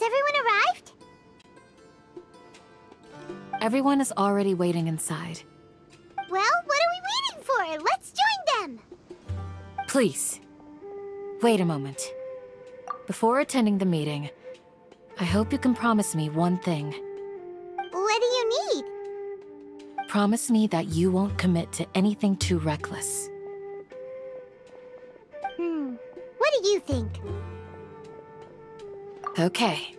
everyone arrived? Everyone is already waiting inside. Well, what are we waiting for? Let's join them! Please, wait a moment. Before attending the meeting, I hope you can promise me one thing. What do you need? Promise me that you won't commit to anything too reckless. What do you think? Okay.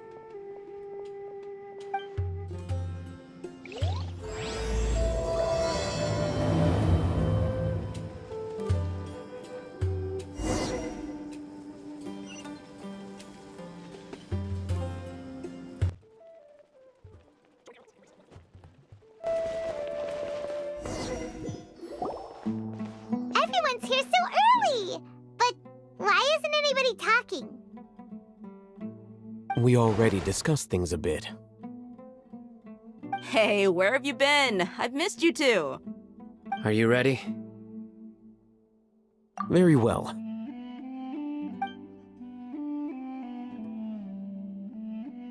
Everyone's here so early! But why isn't anybody talking? We already discussed things a bit. Hey, where have you been? I've missed you too. Are you ready? Very well.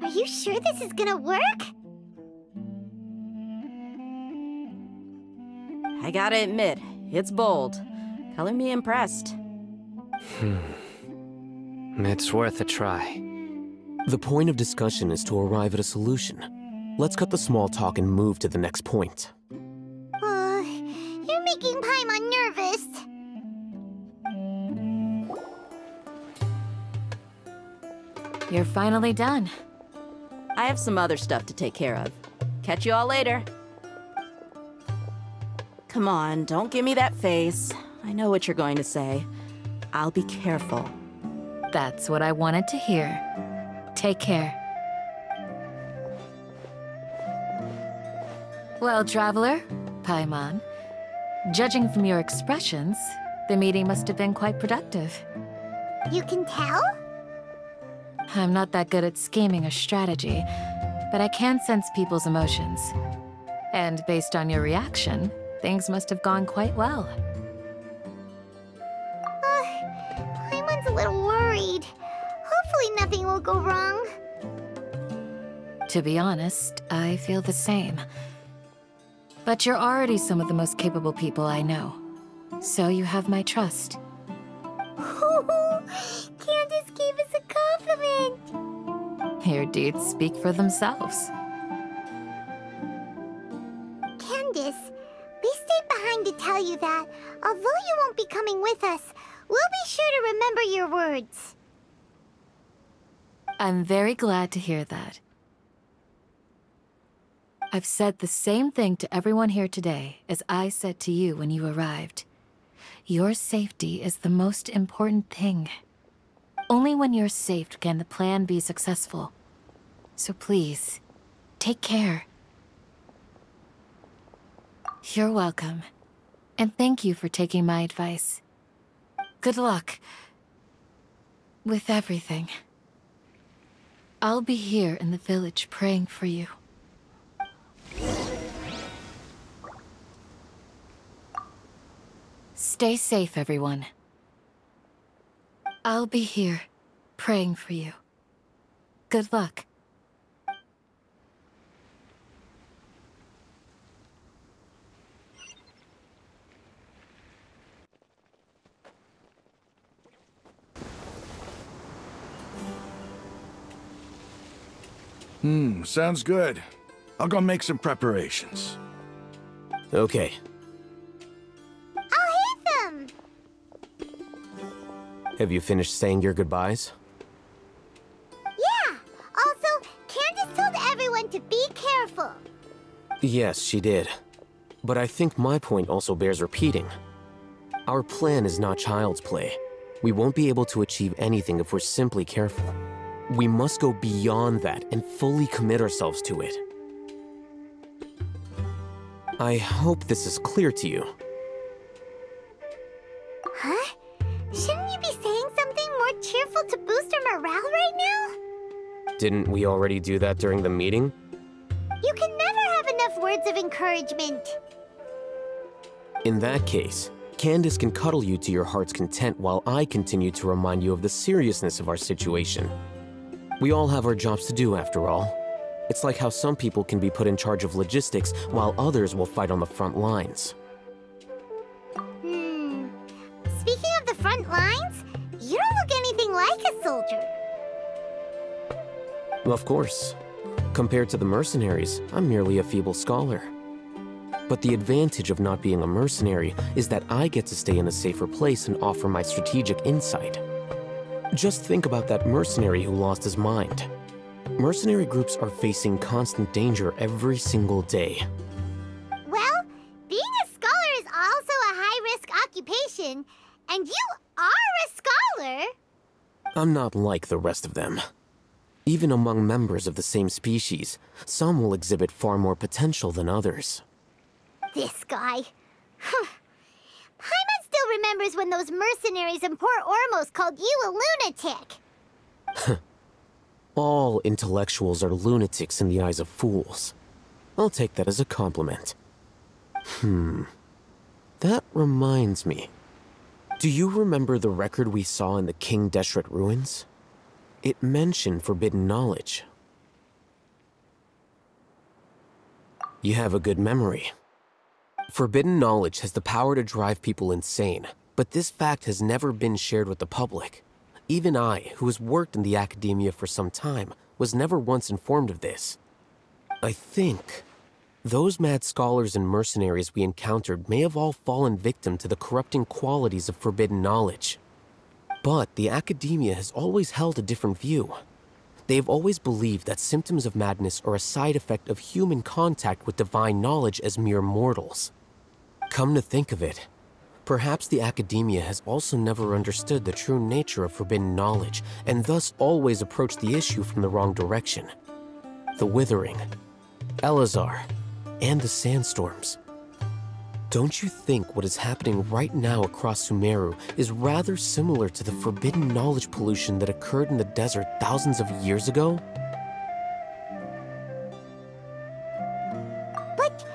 Are you sure this is gonna work? I gotta admit, it's bold. Color me impressed. It's worth a try. The point of discussion is to arrive at a solution. Let's cut the small talk and move to the next point. You're making Paimon nervous. You're finally done. I have some other stuff to take care of. Catch you all later. Come on, don't give me that face. I know what you're going to say. I'll be careful. That's what I wanted to hear. Take care. Well, traveler, Paimon, judging from your expressions, the meeting must have been quite productive. You can tell? I'm not that good at scheming or strategy, but I can sense people's emotions. And based on your reaction, things must have gone quite well. Paimon's a little worried. Hopefully nothing will go wrong. To be honest, I feel the same. But you're already some of the most capable people I know. So you have my trust. Candace gave us a compliment! Your deeds speak for themselves. Candace, we stayed behind to tell you that, although you won't be coming with us, we'll be sure to remember your words. I'm very glad to hear that. I've said the same thing to everyone here today as I said to you when you arrived. Your safety is the most important thing. Only when you're safe can the plan be successful. So please, take care. You're welcome. And thank you for taking my advice. Good luck with everything. I'll be here in the village praying for you. Stay safe, everyone. I'll be here, praying for you. Good luck. Sounds good. I'll go make some preparations. Okay. I'll hit them! Have you finished saying your goodbyes? Yeah! Also, Candace told everyone to be careful. Yes, she did. But I think my point also bears repeating. Our plan is not child's play. We won't be able to achieve anything if we're simply careful. We must go beyond that and fully commit ourselves to it. I hope this is clear to you. Huh? Shouldn't you be saying something more cheerful to boost our morale right now? Didn't we already do that during the meeting? You can never have enough words of encouragement. In that case, Candace can cuddle you to your heart's content while I continue to remind you of the seriousness of our situation. We all have our jobs to do, after all. It's like how some people can be put in charge of logistics, while others will fight on the front lines. Speaking of the front lines, you don't look anything like a soldier. Of course. Compared to the mercenaries, I'm merely a feeble scholar. But the advantage of not being a mercenary is that I get to stay in a safer place and offer my strategic insight. Just think about that mercenary who lost his mind. Mercenary groups are facing constant danger every single day. Well, being a scholar is also a high-risk occupation, and you are a scholar. I'm not like the rest of them. Even among members of the same species, some will exhibit far more potential than others. This guy. Paimon still remembers when those mercenaries in Port Ormos called you a lunatic. All intellectuals are lunatics in the eyes of fools. I'll take that as a compliment. That reminds me. Do you remember the record we saw in the King Deshret ruins? It mentioned forbidden knowledge. You have a good memory. Forbidden knowledge has the power to drive people insane, but this fact has never been shared with the public. Even I, who has worked in the academia for some time, was never once informed of this. I think those mad scholars and mercenaries we encountered may have all fallen victim to the corrupting qualities of forbidden knowledge. But the academia has always held a different view. They have always believed that symptoms of madness are a side effect of human contact with divine knowledge as mere mortals. Come to think of it, perhaps the academia has also never understood the true nature of forbidden knowledge, and thus always approached the issue from the wrong direction. The Withering, Elazar, and the sandstorms. Don't you think what is happening right now across Sumeru is rather similar to the forbidden knowledge pollution that occurred in the desert thousands of years ago? But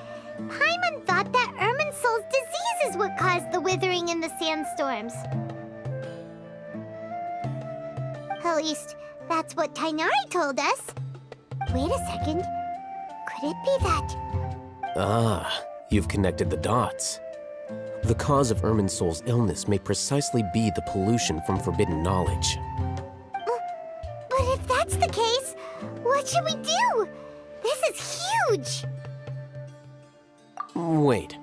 Paimon thought that Irminsul's disease is what caused the withering in the sandstorms. At least, that's what Tainari told us. Wait a second. Could it be that... Ah, you've connected the dots. The cause of Irminsul's illness may precisely be the pollution from forbidden knowledge. But if that's the case, what should we do? This is huge! Wait.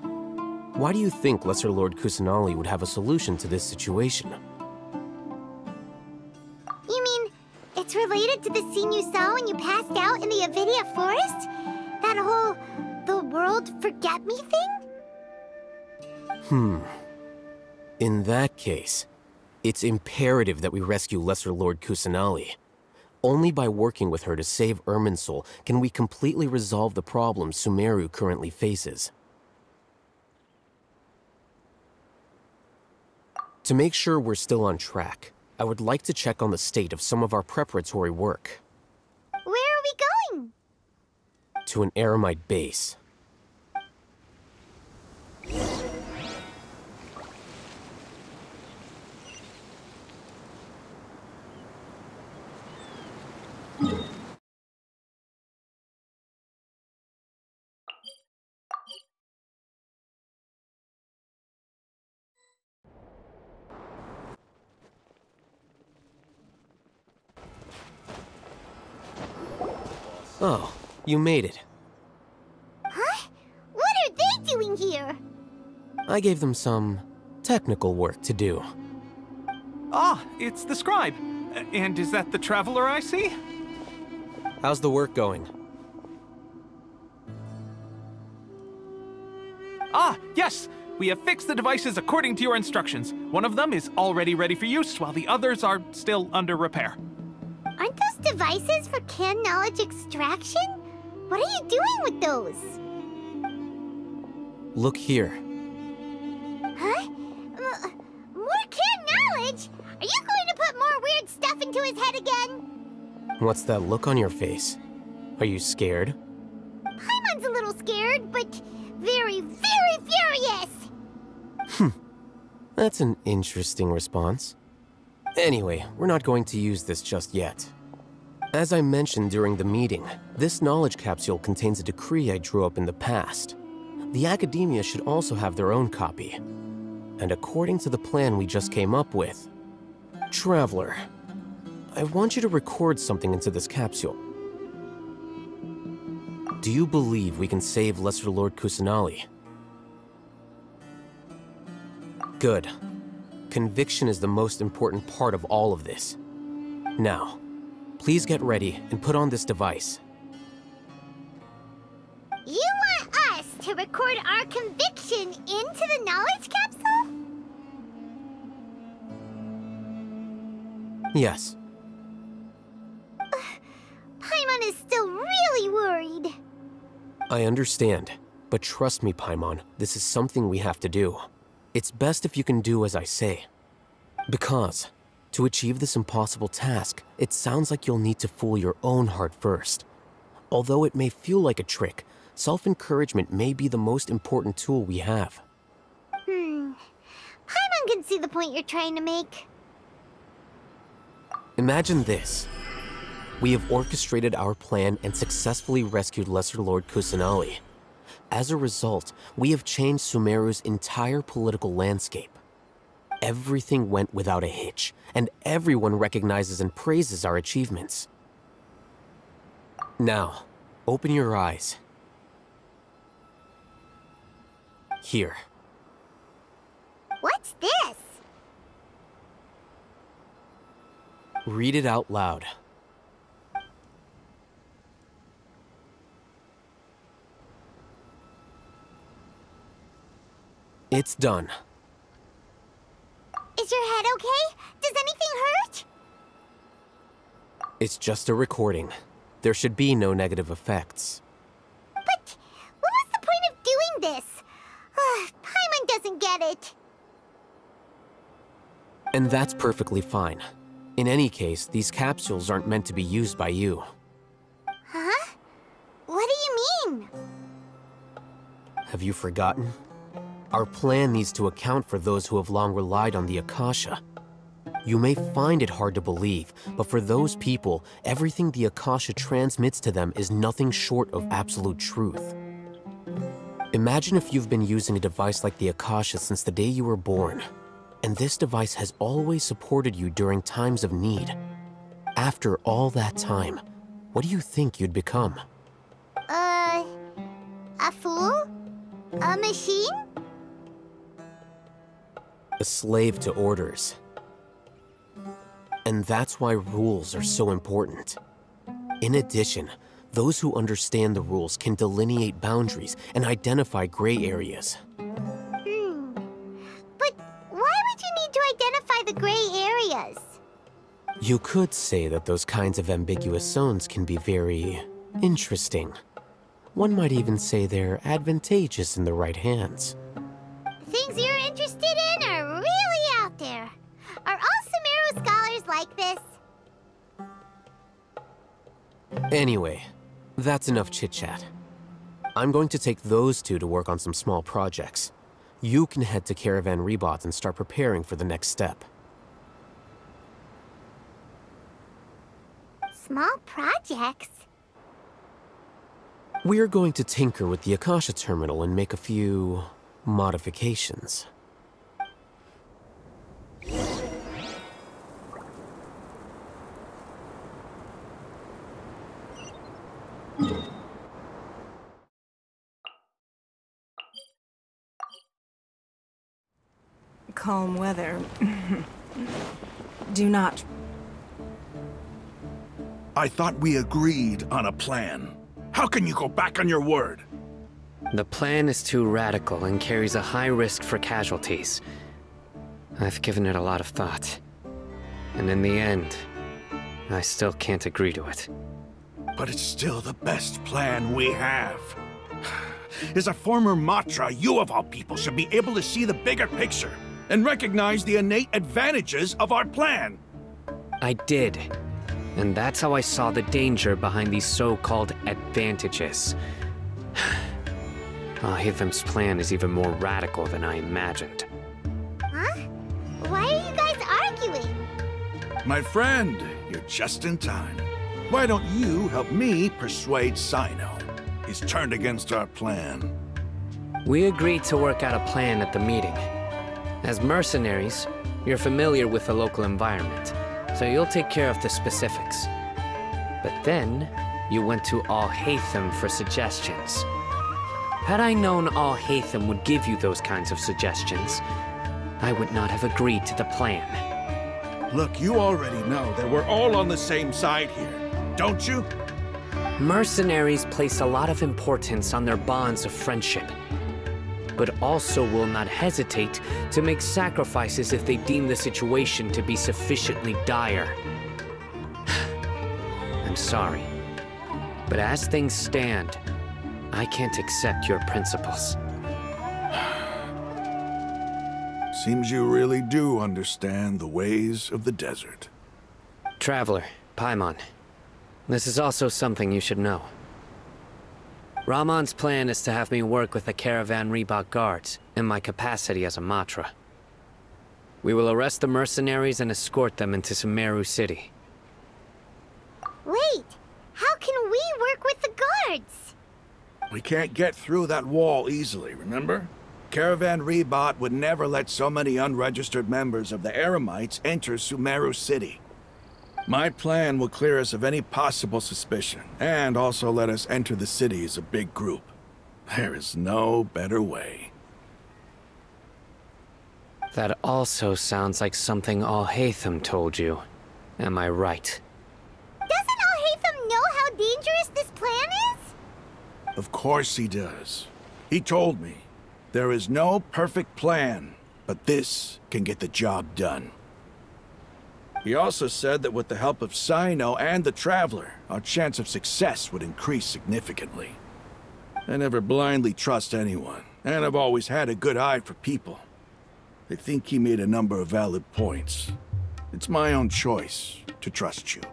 Why do you think Lesser Lord Kusanali would have a solution to this situation? You mean, it's related to the scene you saw when you passed out in the Avidia forest? That whole... the world forget me thing? In that case, it's imperative that we rescue Lesser Lord Kusanali. Only by working with her to save Irminsul can we completely resolve the problems Sumeru currently faces. To make sure we're still on track, I would like to check on the state of some of our preparatory work. Where are we going? To an Eremite base. Oh, you made it. Huh? What are they doing here? I gave them some technical work to do. Ah, it's the scribe. And is that the traveler I see? How's the work going? Ah, yes! We have fixed the devices according to your instructions. One of them is already ready for use, while the others are still under repair. Aren't those devices for canned knowledge extraction? What are you doing with those? Look here. Huh? More canned knowledge? Are you going to put more weird stuff into his head again? What's that look on your face? Are you scared? Paimon's a little scared, but very, very furious! That's an interesting response. Anyway, we're not going to use this just yet. As I mentioned during the meeting, this knowledge capsule contains a decree I drew up in the past. The academia should also have their own copy. And according to the plan we just came up with, Traveler, I want you to record something into this capsule. Do you believe we can save Lesser Lord Kusanali? Good. Conviction is the most important part of all of this. Now, please get ready and put on this device. You want us to record our conviction into the knowledge capsule? Yes. Paimon is still really worried. I understand, but trust me, Paimon, this is something we have to do. It's best if you can do as I say. Because, to achieve this impossible task, it sounds like you'll need to fool your own heart first. Although it may feel like a trick, self-encouragement may be the most important tool we have. Paimon can see the point you're trying to make. Imagine this. We have orchestrated our plan and successfully rescued Lesser Lord Kusanali. As a result, we have changed Sumeru's entire political landscape. Everything went without a hitch, and everyone recognizes and praises our achievements. Now, open your eyes. Here. What's this? Read it out loud. It's done. Is your head okay? Does anything hurt? It's just a recording. There should be no negative effects. But what was the point of doing this? Paimon doesn't get it. And that's perfectly fine. In any case, these capsules aren't meant to be used by you. Huh? What do you mean? Have you forgotten? Our plan needs to account for those who have long relied on the Akasha. You may find it hard to believe, but for those people, everything the Akasha transmits to them is nothing short of absolute truth. Imagine if you've been using a device like the Akasha since the day you were born, and this device has always supported you during times of need. After all that time, what do you think you'd become? A fool? A machine? A slave to orders. And that's why rules are so important. In addition, those who understand the rules can delineate boundaries and identify gray areas. But why would you need to identify the gray areas? You could say that those kinds of ambiguous zones can be very interesting. One might even say they're advantageous in the right hands. Things you're interested in are really out there. Are all Sumeru scholars like this? Anyway, that's enough chit-chat. I'm going to take those two to work on some small projects. You can head to Caravan Rebot and start preparing for the next step. Small projects? We're going to tinker with the Akasha terminal and make a few modifications. Calm weather. Do not. I thought we agreed on a plan. How can you go back on your word? The plan is too radical and carries a high risk for casualties. I've given it a lot of thought. And in the end, I still can't agree to it. But it's still the best plan we have. As a former Matra, you of all people should be able to see the bigger picture and recognize the innate advantages of our plan. I did. And that's how I saw the danger behind these so-called advantages. Hithem's plan is even more radical than I imagined. Huh? Why are you guys arguing? My friend, you're just in time. Why don't you help me persuade Sino? He's turned against our plan. We agreed to work out a plan at the meeting. As mercenaries, you're familiar with the local environment, so you'll take care of the specifics. But then, you went to Al-Haytham for suggestions. Had I known Al-Haytham would give you those kinds of suggestions, I would not have agreed to the plan. Look, you already know that we're all on the same side here, don't you? Mercenaries place a lot of importance on their bonds of friendship, but also will not hesitate to make sacrifices if they deem the situation to be sufficiently dire. I'm sorry, but as things stand, I can't accept your principles. Seems you really do understand the ways of the desert. Traveler, Paimon, this is also something you should know. Ramon's plan is to have me work with the Caravan Reebok guards in my capacity as a Matra. We will arrest the mercenaries and escort them into Sumeru City. Wait, how can we work with the guards? We can't get through that wall easily, remember? Caravan Reebok would never let so many unregistered members of the Eremites enter Sumeru City. My plan will clear us of any possible suspicion, and also let us enter the city as a big group. There is no better way. That also sounds like something Al-Haytham told you. Am I right? Doesn't Al-Haytham know how dangerous this plan is? Of course he does. He told me, there is no perfect plan, but this can get the job done. He also said that with the help of Sino and the Traveler, our chance of success would increase significantly. I never blindly trust anyone, and I've always had a good eye for people. I think he made a number of valid points. It's my own choice to trust you.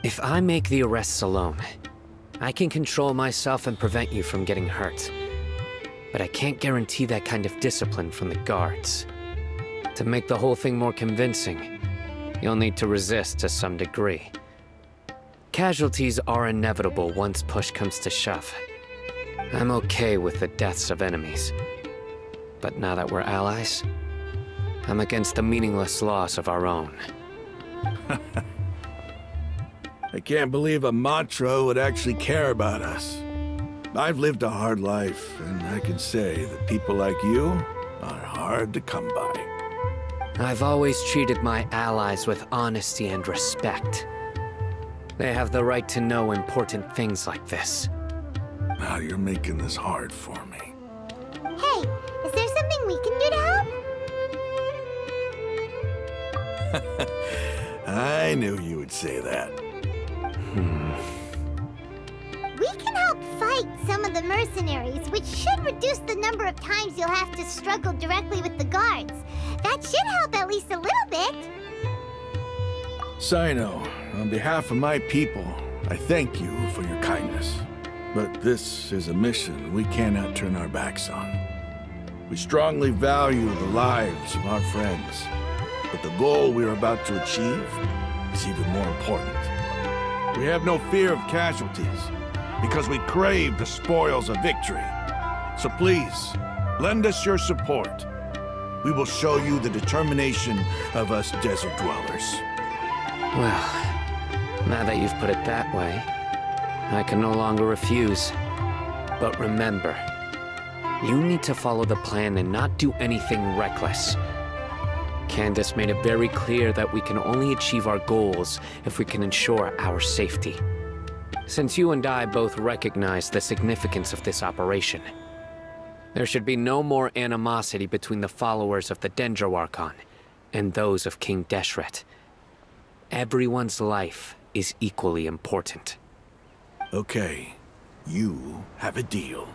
If I make the arrests alone, I can control myself and prevent you from getting hurt. But I can't guarantee that kind of discipline from the guards. To make the whole thing more convincing, you'll need to resist to some degree. Casualties are inevitable once push comes to shove. I'm okay with the deaths of enemies. But now that we're allies, I'm against the meaningless loss of our own. I can't believe a Matra would actually care about us. I've lived a hard life, and I can say that people like you are hard to come by. I've always treated my allies with honesty and respect. They have the right to know important things like this. Now you're making this hard for me. Hey, is there something we can do to help? I knew you would say that. We can help fight some of the mercenaries, which should reduce the number of times you'll have to struggle directly with the guards. That should help at least a little bit. Sino, on behalf of my people, I thank you for your kindness. But this is a mission we cannot turn our backs on. We strongly value the lives of our friends, but the goal we are about to achieve is even more important. We have no fear of casualties, because we crave the spoils of victory. So please, lend us your support. We will show you the determination of us desert dwellers. Well, now that you've put it that way, I can no longer refuse. But remember, you need to follow the plan and not do anything reckless. Candace made it very clear that we can only achieve our goals if we can ensure our safety. Since you and I both recognize the significance of this operation, there should be no more animosity between the followers of the Dendro Archon and those of King Deshret. Everyone's life is equally important. Okay, you have a deal.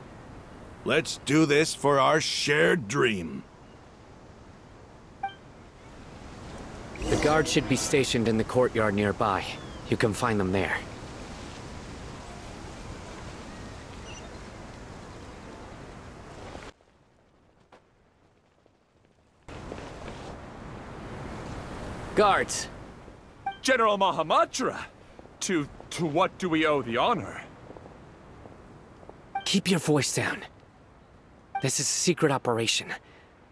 Let's do this for our shared dream. The guards should be stationed in the courtyard nearby. You can find them there. Guards! General Mahamatra! To To what do we owe the honor? Keep your voice down. This is a secret operation.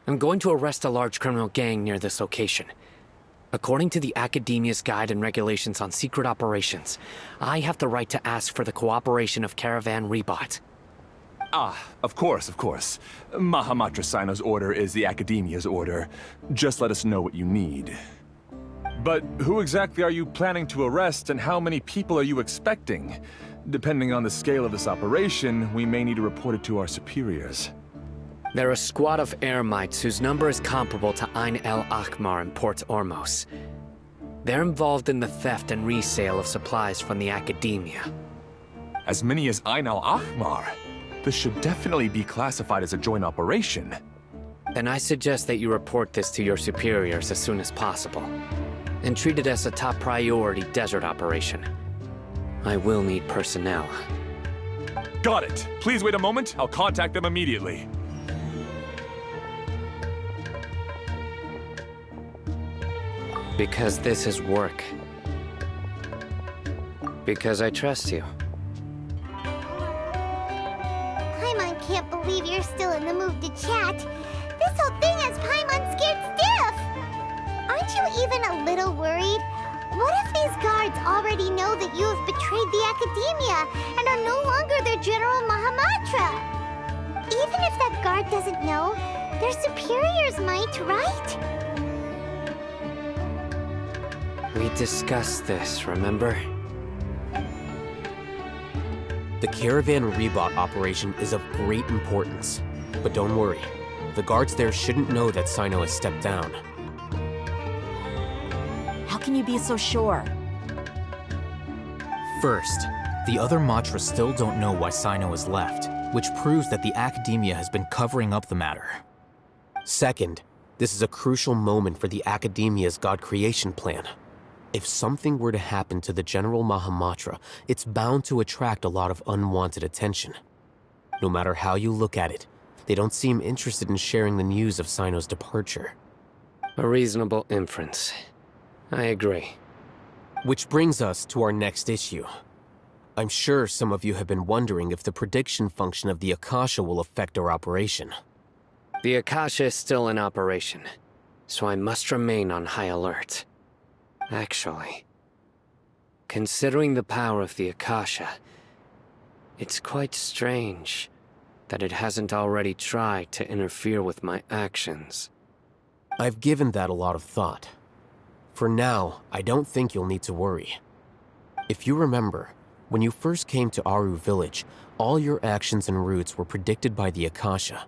I'm going to arrest a large criminal gang near this location. According to the Academia's Guide and Regulations on Secret Operations, I have the right to ask for the cooperation of Caravan Rebot. Ah, of course, of course. Mahamatra Sino's order is the Academia's order. Just let us know what you need. But who exactly are you planning to arrest, and how many people are you expecting? Depending on the scale of this operation, we may need to report it to our superiors. They're a squad of Eremites whose number is comparable to Ain el Akhmar in Port Ormos. They're involved in the theft and resale of supplies from the Academia. As many as Ain el Akhmar? This should definitely be classified as a joint operation. Then I suggest that you report this to your superiors as soon as possible, and treat it as a top priority desert operation. I will need personnel. Got it. Please wait a moment. I'll contact them immediately. Because this is work. Because I trust you. Paimon can't believe you're still in the mood to chat. This whole thing has Paimon scared stiff! Aren't you even a little worried? What if these guards already know that you have betrayed the Academia and are no longer their General Mahamatra? Even if that guard doesn't know, their superiors might, right? We discussed this, remember? The Caravan Rebot operation is of great importance. But don't worry, the guards there shouldn't know that Sino has stepped down. How can you be so sure? First, the other Matras still don't know why Sino has left, which proves that the Academia has been covering up the matter. Second, this is a crucial moment for the Academia's God creation plan. If something were to happen to the General Mahamatra, it's bound to attract a lot of unwanted attention. No matter how you look at it, they don't seem interested in sharing the news of Sino's departure. A reasonable inference. I agree. Which brings us to our next issue. I'm sure some of you have been wondering if the prediction function of the Akasha will affect our operation. The Akasha is still in operation, so I must remain on high alert. Actually, considering the power of the Akasha, it's quite strange that it hasn't already tried to interfere with my actions. I've given that a lot of thought. For now, I don't think you'll need to worry. If you remember, when you first came to Aru village, all your actions and routes were predicted by the Akasha.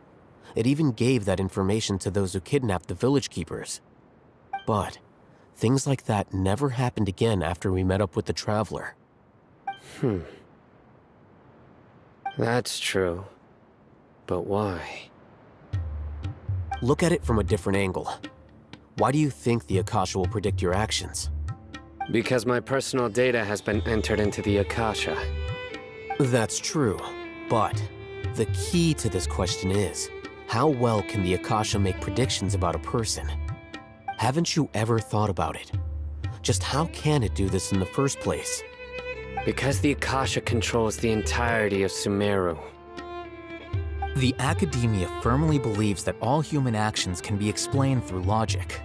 It even gave that information to those who kidnapped the village keepers. But things like that never happened again after we met up with the Traveler. That's true. But why? Look at it from a different angle. Why do you think the Akasha will predict your actions? Because my personal data has been entered into the Akasha. That's true, but the key to this question is, how well can the Akasha make predictions about a person? Haven't you ever thought about it? Just how can it do this in the first place? Because the Akasha controls the entirety of Sumeru. The Academia firmly believes that all human actions can be explained through logic.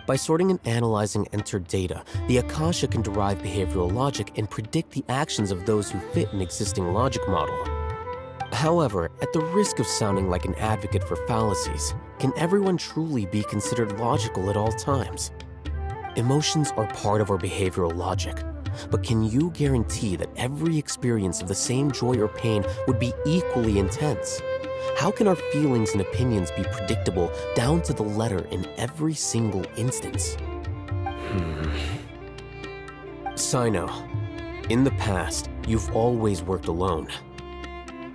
By sorting and analyzing entered data, the Akasha can derive behavioral logic and predict the actions of those who fit an existing logic model. However, at the risk of sounding like an advocate for fallacies, can everyone truly be considered logical at all times? Emotions are part of our behavioral logic, but can you guarantee that every experience of the same joy or pain would be equally intense? How can our feelings and opinions be predictable down to the letter in every single instance? Sino, in the past, you've always worked alone.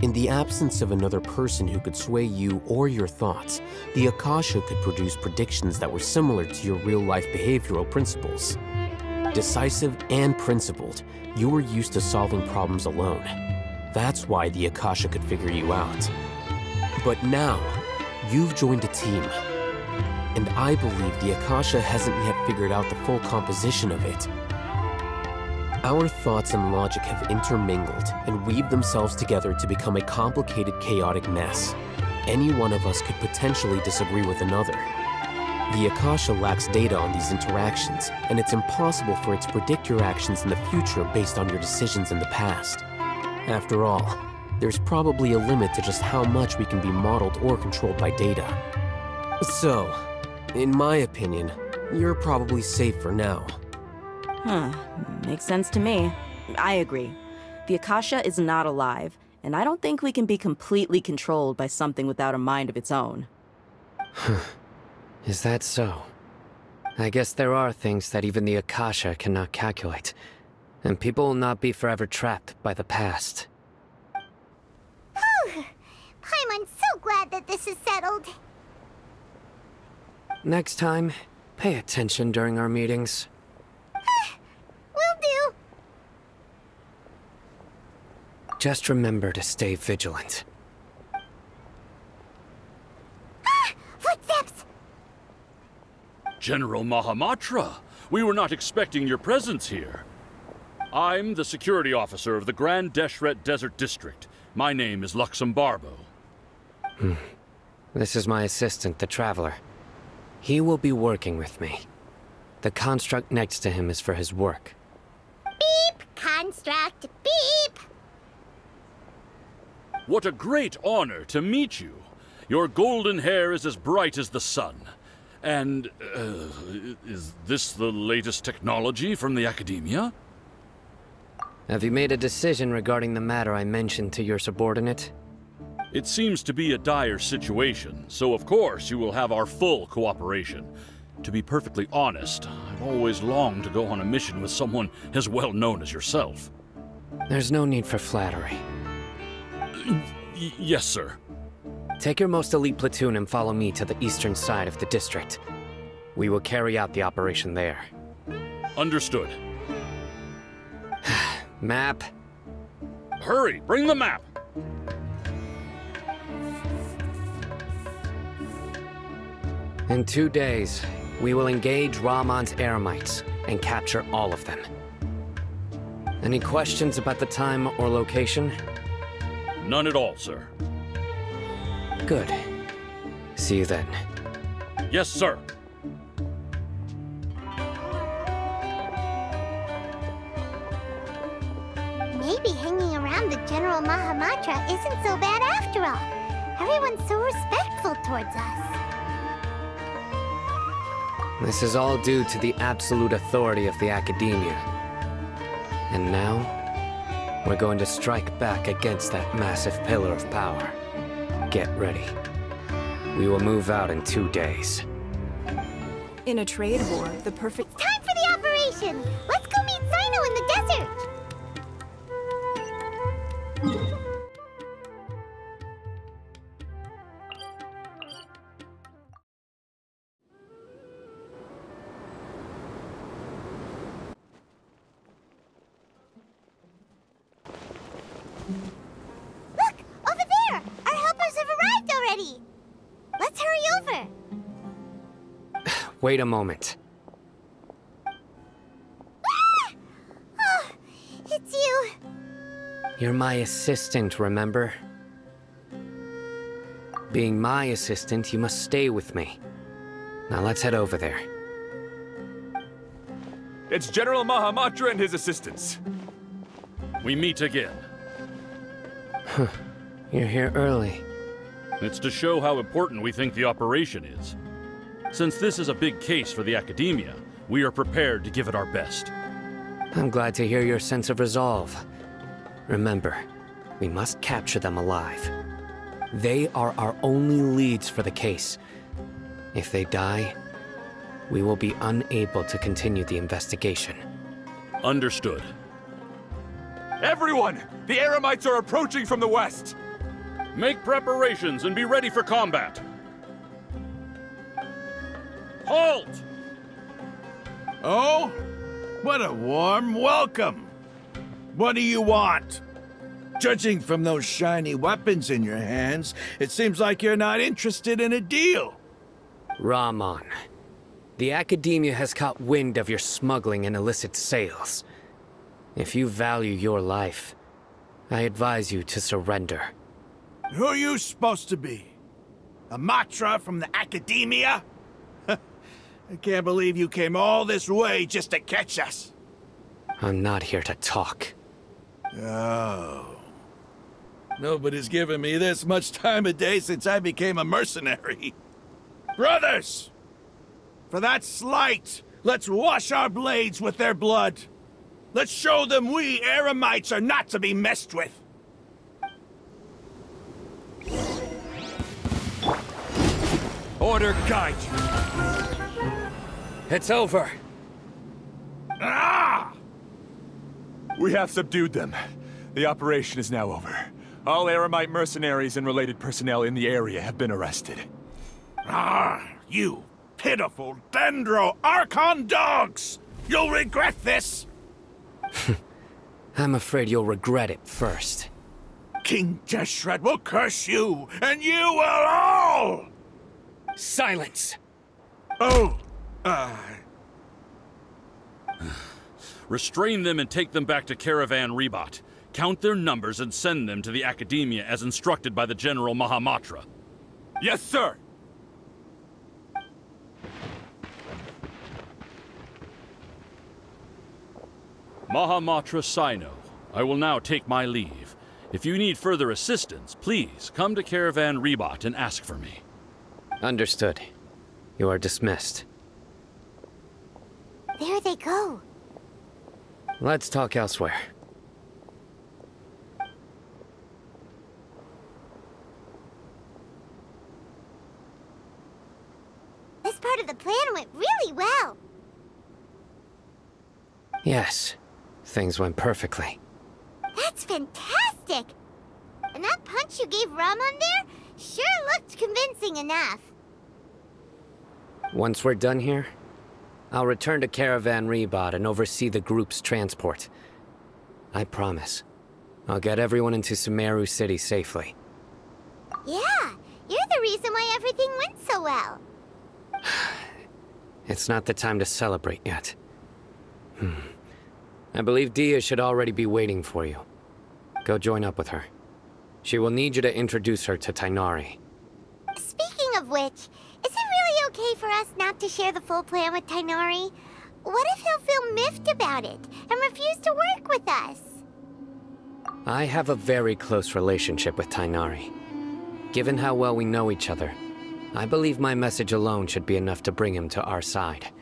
In the absence of another person who could sway you or your thoughts, the Akasha could produce predictions that were similar to your real-life behavioral principles. Decisive and principled, you were used to solving problems alone. That's why the Akasha could figure you out. But now, you've joined a team. And I believe the Akasha hasn't yet figured out the full composition of it. Our thoughts and logic have intermingled and weaved themselves together to become a complicated, chaotic mess. Any one of us could potentially disagree with another. The Akasha lacks data on these interactions, and it's impossible for it to predict your actions in the future based on your decisions in the past. After all, there's probably a limit to just how much we can be modeled or controlled by data. So, in my opinion, you're probably safe for now. Makes sense to me. I agree. The Akasha is not alive, and I don't think we can be completely controlled by something without a mind of its own. Is that so? I guess there are things that even the Akasha cannot calculate, and people will not be forever trapped by the past. Whew! Paimon's so glad that this is settled. Next time, pay attention during our meetings. Will do. Just remember to stay vigilant. Footsteps! General Mahamatra, we were not expecting your presence here. I'm the security officer of the Grand Deshret Desert District. My name is Luxembarbo. This is my assistant, the Traveler. He will be working with me. The construct next to him is for his work. Beep! Construct, beep! What a great honor to meet you. Your golden hair is as bright as the sun. And, is this the latest technology from the Academia? Have you made a decision regarding the matter I mentioned to your subordinate? It seems to be a dire situation, so of course you will have our full cooperation. To be perfectly honest, I've always longed to go on a mission with someone as well known as yourself. There's no need for flattery. Yes, sir. Take your most elite platoon and follow me to the eastern side of the district. We will carry out the operation there. Understood. Map. Hurry, bring the map! In 2 days, we will engage Rahman's Eremites and capture all of them. Any questions about the time or location? None at all, sir. Good. See you then. Yes, sir. Maybe hanging around the General Mahamatra isn't so bad after all. Everyone's so respectful towards us. This is all due to the absolute authority of the Academia. And now, we're going to strike back against that massive pillar of power. Get ready. We will move out in 2 days. In a trade war, the perfect... Time for the operation! Let's go meet Sino in the desert! Look! Over there! Our helpers have arrived already! Let's hurry over! Wait a moment. Ah! Oh, it's you! You're my assistant, remember? Being my assistant, you must stay with me. Now let's head over there. It's General Mahamatra and his assistants. We meet again. You're here early. It's to show how important we think the operation is. Since this is a big case for the Academia, we are prepared to give it our best. I'm glad to hear your sense of resolve. Remember, we must capture them alive. They are our only leads for the case. If they die, we will be unable to continue the investigation. Understood. Everyone! The Eremites are approaching from the west! Make preparations and be ready for combat. Halt! Oh? What a warm welcome! What do you want? Judging from those shiny weapons in your hands, it seems like you're not interested in a deal. Rahman, the Academia has caught wind of your smuggling and illicit sales. If you value your life, I advise you to surrender. Who are you supposed to be? A Matra from the Academia? I can't believe you came all this way just to catch us. I'm not here to talk. Oh. Nobody's given me this much time of day since I became a mercenary. Brothers! For that slight, let's wash our blades with their blood. Let's show them we Eremites are not to be messed with. Order guide you. It's over. Ah! We have subdued them. The operation is now over. All Eremite mercenaries and related personnel in the area have been arrested. Ah, you pitiful Dendro Archon dogs! You'll regret this! I'm afraid you'll regret it first. King Jeshred will curse you, and you will all! Silence! Oh, Restrain them and take them back to Caravan Rebot. Count their numbers and send them to the Academia as instructed by the General Mahamatra. Yes, sir! Mahamatra Sino, I will now take my leave. If you need further assistance, please come to Caravan Rebot and ask for me. Understood. You are dismissed. There they go. Let's talk elsewhere. This part of the plan went really well. Yes, things went perfectly. That's fantastic! And that punch you gave Ramon there sure looked convincing enough. Once we're done here, I'll return to Caravan Rebot and oversee the group's transport. I promise. I'll get everyone into Sumeru City safely. Yeah, you're the reason why everything went so well. It's not the time to celebrate yet. I believe Dia should already be waiting for you. Go join up with her. She will need you to introduce her to Tighnari. Speaking of which, is it really okay for us not to share the full plan with Tighnari? What if he'll feel miffed about it and refuse to work with us? I have a very close relationship with Tighnari. Given how well we know each other, I believe my message alone should be enough to bring him to our side.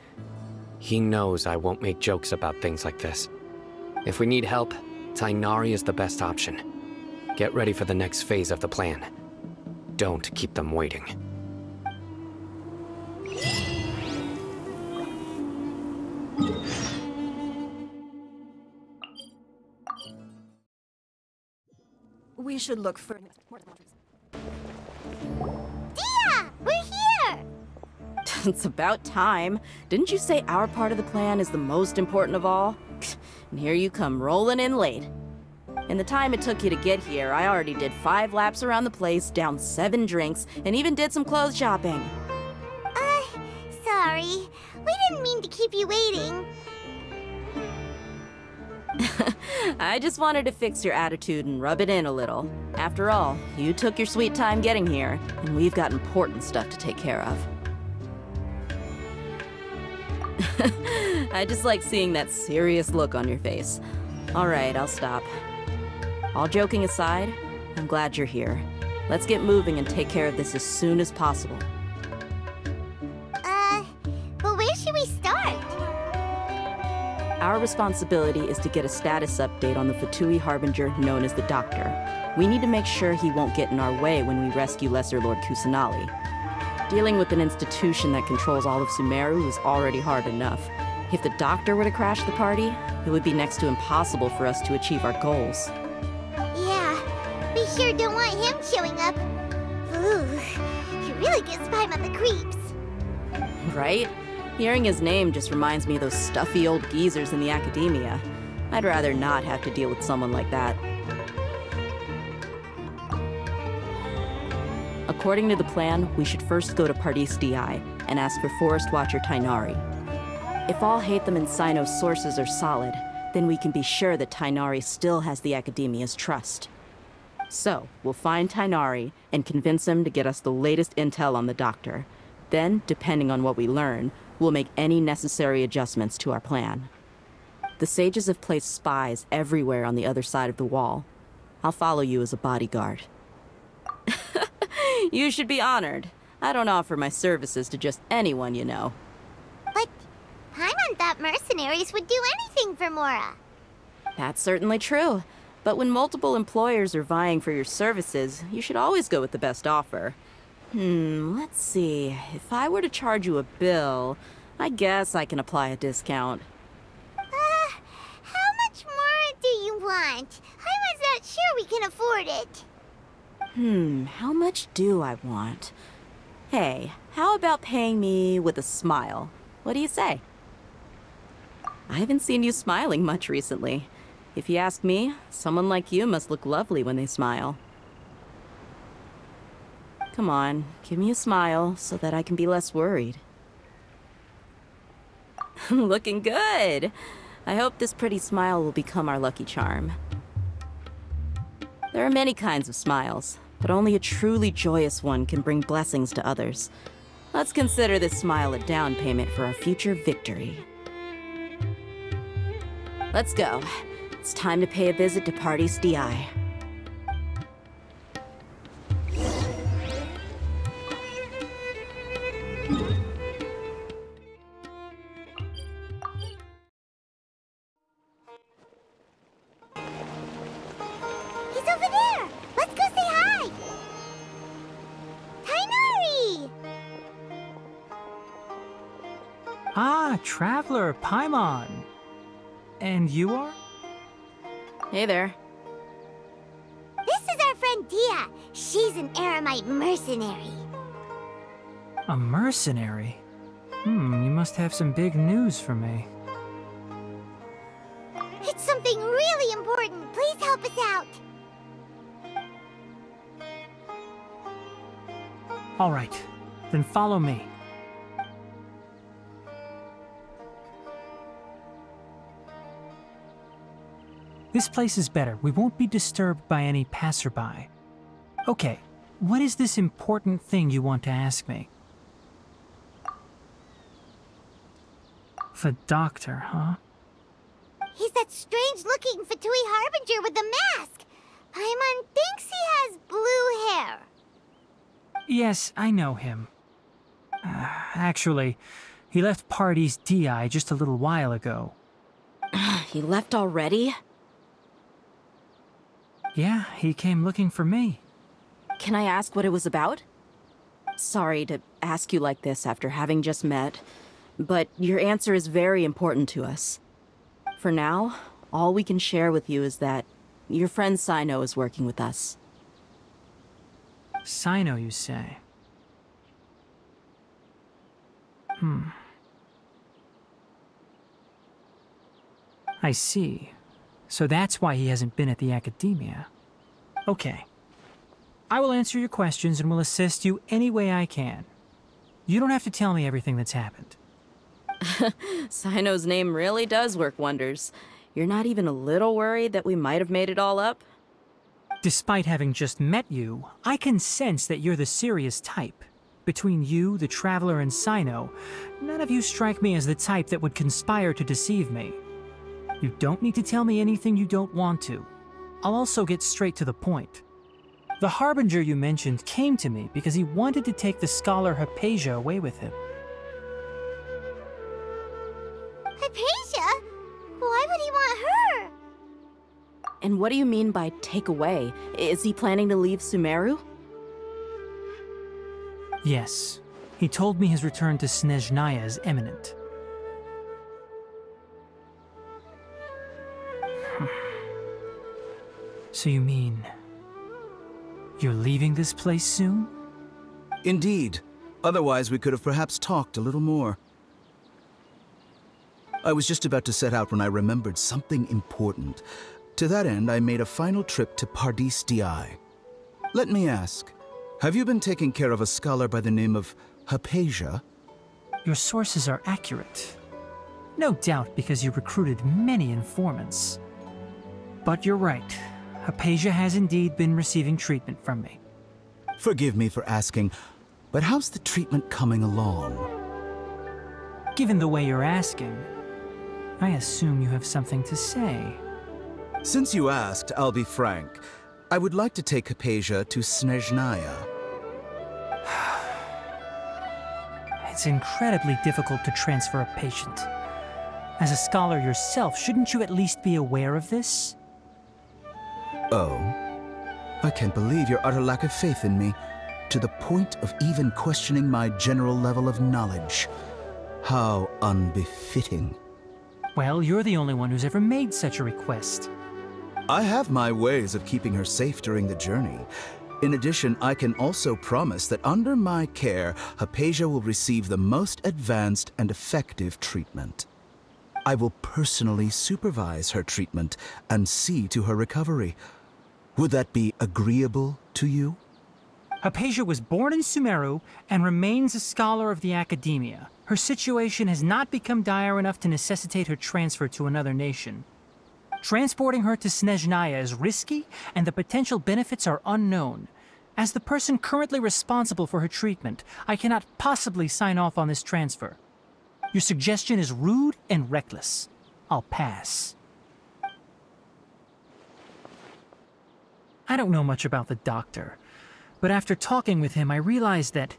He knows I won't make jokes about things like this. If we need help, Tighnari is the best option. Get ready for the next phase of the plan. Don't keep them waiting. We should look for... Dia! We're here! It's about time. Didn't you say our part of the plan is the most important of all? And here you come rolling in late. In the time it took you to get here, I already did 5 laps around the place, downed 7 drinks, and even did some clothes shopping. Sorry. We didn't mean to keep you waiting. I just wanted to fix your attitude and rub it in a little. After all, you took your sweet time getting here, and we've got important stuff to take care of. I just like seeing that serious look on your face. Alright, I'll stop. All joking aside, I'm glad you're here. Let's get moving and take care of this as soon as possible. But where should we start? Our responsibility is to get a status update on the Fatui Harbinger known as the Doctor. We need to make sure he won't get in our way when we rescue Lesser Lord Kusanali. Dealing with an institution that controls all of Sumeru is already hard enough. If the Doctor were to crash the party, it would be next to impossible for us to achieve our goals. Yeah, we sure don't want him showing up. Ooh, he really gives Paimon the creeps. Right? Hearing his name just reminds me of those stuffy old geezers in the Academia. I'd rather not have to deal with someone like that. According to the plan, we should first go to Pardis Di and ask for Forest Watcher Tighnari. If all Hatham and Sino's sources are solid, then we can be sure that Tighnari still has the Academia's trust. So, we'll find Tighnari and convince him to get us the latest intel on the Doctor. Then, depending on what we learn, we'll make any necessary adjustments to our plan. The Sages have placed spies everywhere on the other side of the wall. I'll follow you as a bodyguard. You should be honored. I don't offer my services to just anyone, you know. But Paimon thought mercenaries would do anything for Mora. That's certainly true. But when multiple employers are vying for your services, you should always go with the best offer. Let's see. If I were to charge you a bill, I guess I can apply a discount. How much more do you want? Paimon's not sure we can afford it. How much do I want? Hey, how about paying me with a smile? What do you say? I haven't seen you smiling much recently. If you ask me, someone like you must look lovely when they smile. Come on, give me a smile so that I can be less worried. Looking good! I hope this pretty smile will become our lucky charm. There are many kinds of smiles, but only a truly joyous one can bring blessings to others. Let's consider this smile a down payment for our future victory. Let's go. It's time to pay a visit to Pardis DI. He's over there! Let's go say hi! Tighnari! Ah, Traveler, Paimon. And you are? Hey there. This is our friend Dia. She's an Aramite mercenary. A mercenary? You must have some big news for me. It's something really important. Please help us out. All right, then follow me. This place is better. We won't be disturbed by any passerby. Okay, what is this important thing you want to ask me? The Doctor, huh? He's that strange-looking Fatui Harbinger with the mask. Paimon thinks he has blue hair. Yes, I know him. Actually, he left Pardis DI just a little while ago. He left already? Yeah, he came looking for me. Can I ask what it was about? Sorry to ask you like this after having just met, but your answer is very important to us. For now, all we can share with you is that your friend Cyno is working with us. Cyno, you say? I see. So that's why he hasn't been at the Academia. Okay. I will answer your questions and will assist you any way I can. You don't have to tell me everything that's happened. Cyno's name really does work wonders. You're not even a little worried that we might have made it all up? Despite having just met you, I can sense that you're the serious type. Between you, the Traveler, and Cyno, none of you strike me as the type that would conspire to deceive me. You don't need to tell me anything you don't want to. I'll also get straight to the point. The Harbinger you mentioned came to me because he wanted to take the scholar Hypatia away with him. Hypatia? Why would he want her? And what do you mean by take away? Is he planning to leave Sumeru? Yes. He told me his return to Snezhnaya is imminent. So you mean... you're leaving this place soon? Indeed. Otherwise, we could have perhaps talked a little more. I was just about to set out when I remembered something important. To that end, I made a final trip to Pardis DI. Let me ask, have you been taking care of a scholar by the name of Hypatia? Your sources are accurate. No doubt because you recruited many informants. But you're right. Hypatia has indeed been receiving treatment from me. Forgive me for asking, but how's the treatment coming along? Given the way you're asking, I assume you have something to say. Since you asked, I'll be frank. I would like to take Hypatia to Snezhnaya. It's incredibly difficult to transfer a patient. As a scholar yourself, shouldn't you at least be aware of this? Oh? I can't believe your utter lack of faith in me, to the point of even questioning my general level of knowledge. How unbefitting. Well, you're the only one who's ever made such a request. I have my ways of keeping her safe during the journey. In addition, I can also promise that under my care, Hypatia will receive the most advanced and effective treatment. I will personally supervise her treatment and see to her recovery. Would that be agreeable to you? Hypatia was born in Sumeru and remains a scholar of the Academia. Her situation has not become dire enough to necessitate her transfer to another nation. Transporting her to Snezhnaya is risky, and the potential benefits are unknown. As the person currently responsible for her treatment, I cannot possibly sign off on this transfer. Your suggestion is rude and reckless. I'll pass. I don't know much about the doctor, but after talking with him, I realized that,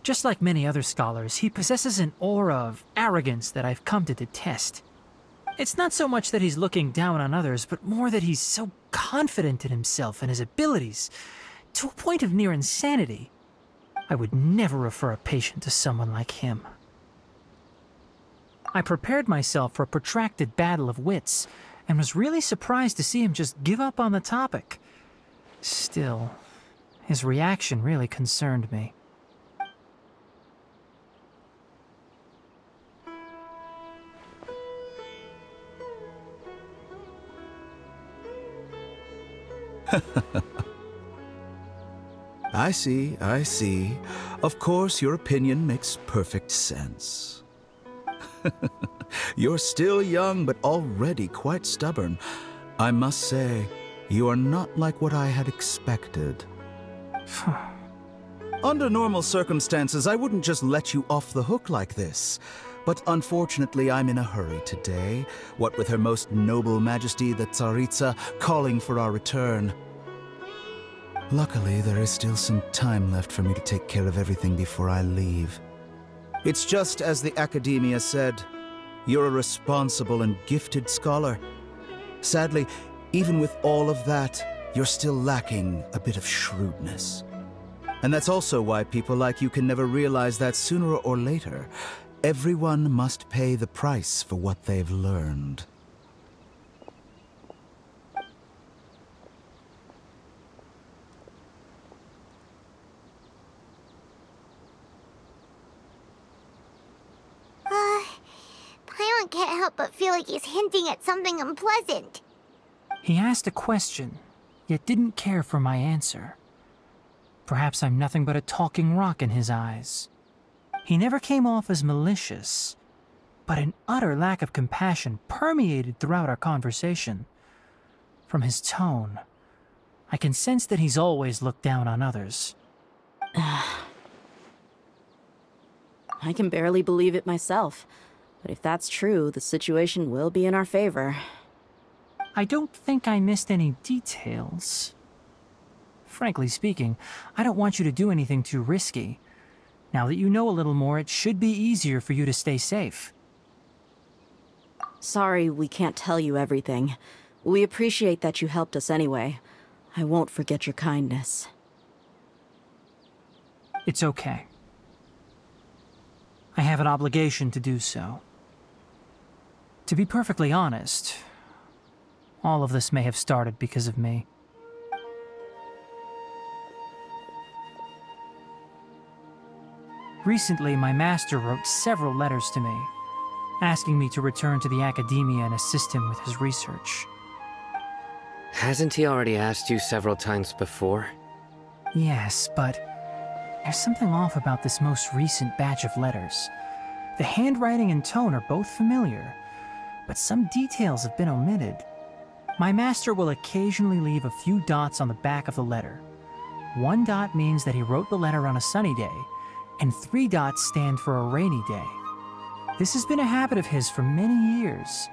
just like many other scholars, he possesses an aura of arrogance that I've come to detest. It's not so much that he's looking down on others, but more that he's so confident in himself and his abilities, to a point of near insanity. I would never refer a patient to someone like him. I prepared myself for a protracted battle of wits, and was really surprised to see him just give up on the topic. Still, his reaction really concerned me. I see. Of course, your opinion makes perfect sense. You're still young, but already quite stubborn. I must say, you are not like what I had expected. Under normal circumstances, I wouldn't just let you off the hook like this. But unfortunately, I'm in a hurry today, what with Her Most Noble Majesty the Tsaritsa calling for our return. Luckily, there is still some time left for me to take care of everything before I leave. It's just as the Academia said, you're a responsible and gifted scholar. Sadly, even with all of that, you're still lacking a bit of shrewdness. And that's also why people like you can never realize that sooner or later, everyone must pay the price for what they've learned. Paimon can't help but feel like he's hinting at something unpleasant. He asked a question, yet didn't care for my answer. Perhaps I'm nothing but a talking rock in his eyes. He never came off as malicious, but an utter lack of compassion permeated throughout our conversation. From his tone, I can sense that he's always looked down on others. I can barely believe it myself, but if that's true, the situation will be in our favor. I don't think I missed any details. Frankly speaking, I don't want you to do anything too risky. Now that you know a little more, it should be easier for you to stay safe. Sorry we can't tell you everything. We appreciate that you helped us anyway. I won't forget your kindness. It's okay. I have an obligation to do so. To be perfectly honest, all of this may have started because of me. Recently, my master wrote several letters to me, asking me to return to the Academia and assist him with his research. Hasn't he already asked you several times before? Yes, but there's something off about this most recent batch of letters. The handwriting and tone are both familiar, but some details have been omitted. My master will occasionally leave a few dots on the back of the letter. 1 dot means that he wrote the letter on a sunny day, and 3 dots stand for a rainy day. This has been a habit of his for many years,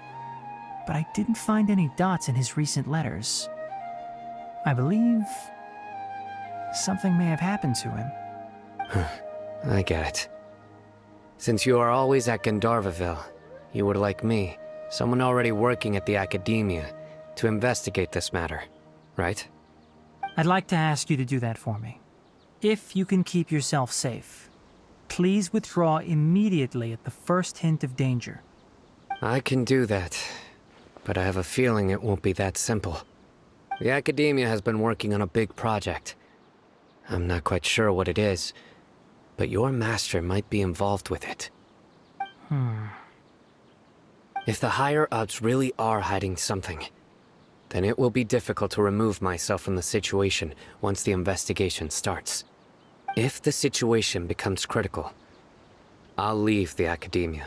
but I didn't find any dots in his recent letters. I believe something may have happened to him. I get it. Since you are always at Gandharvaville, you would like me, someone already working at the Academia, to investigate this matter, right? I'd like to ask you to do that for me. If you can keep yourself safe, please withdraw immediately at the first hint of danger. I can do that, but I have a feeling it won't be that simple. The Academia has been working on a big project. I'm not quite sure what it is, but your master might be involved with it. If the higher-ups really are hiding something, then it will be difficult to remove myself from the situation once the investigation starts. If the situation becomes critical, I'll leave the Academia.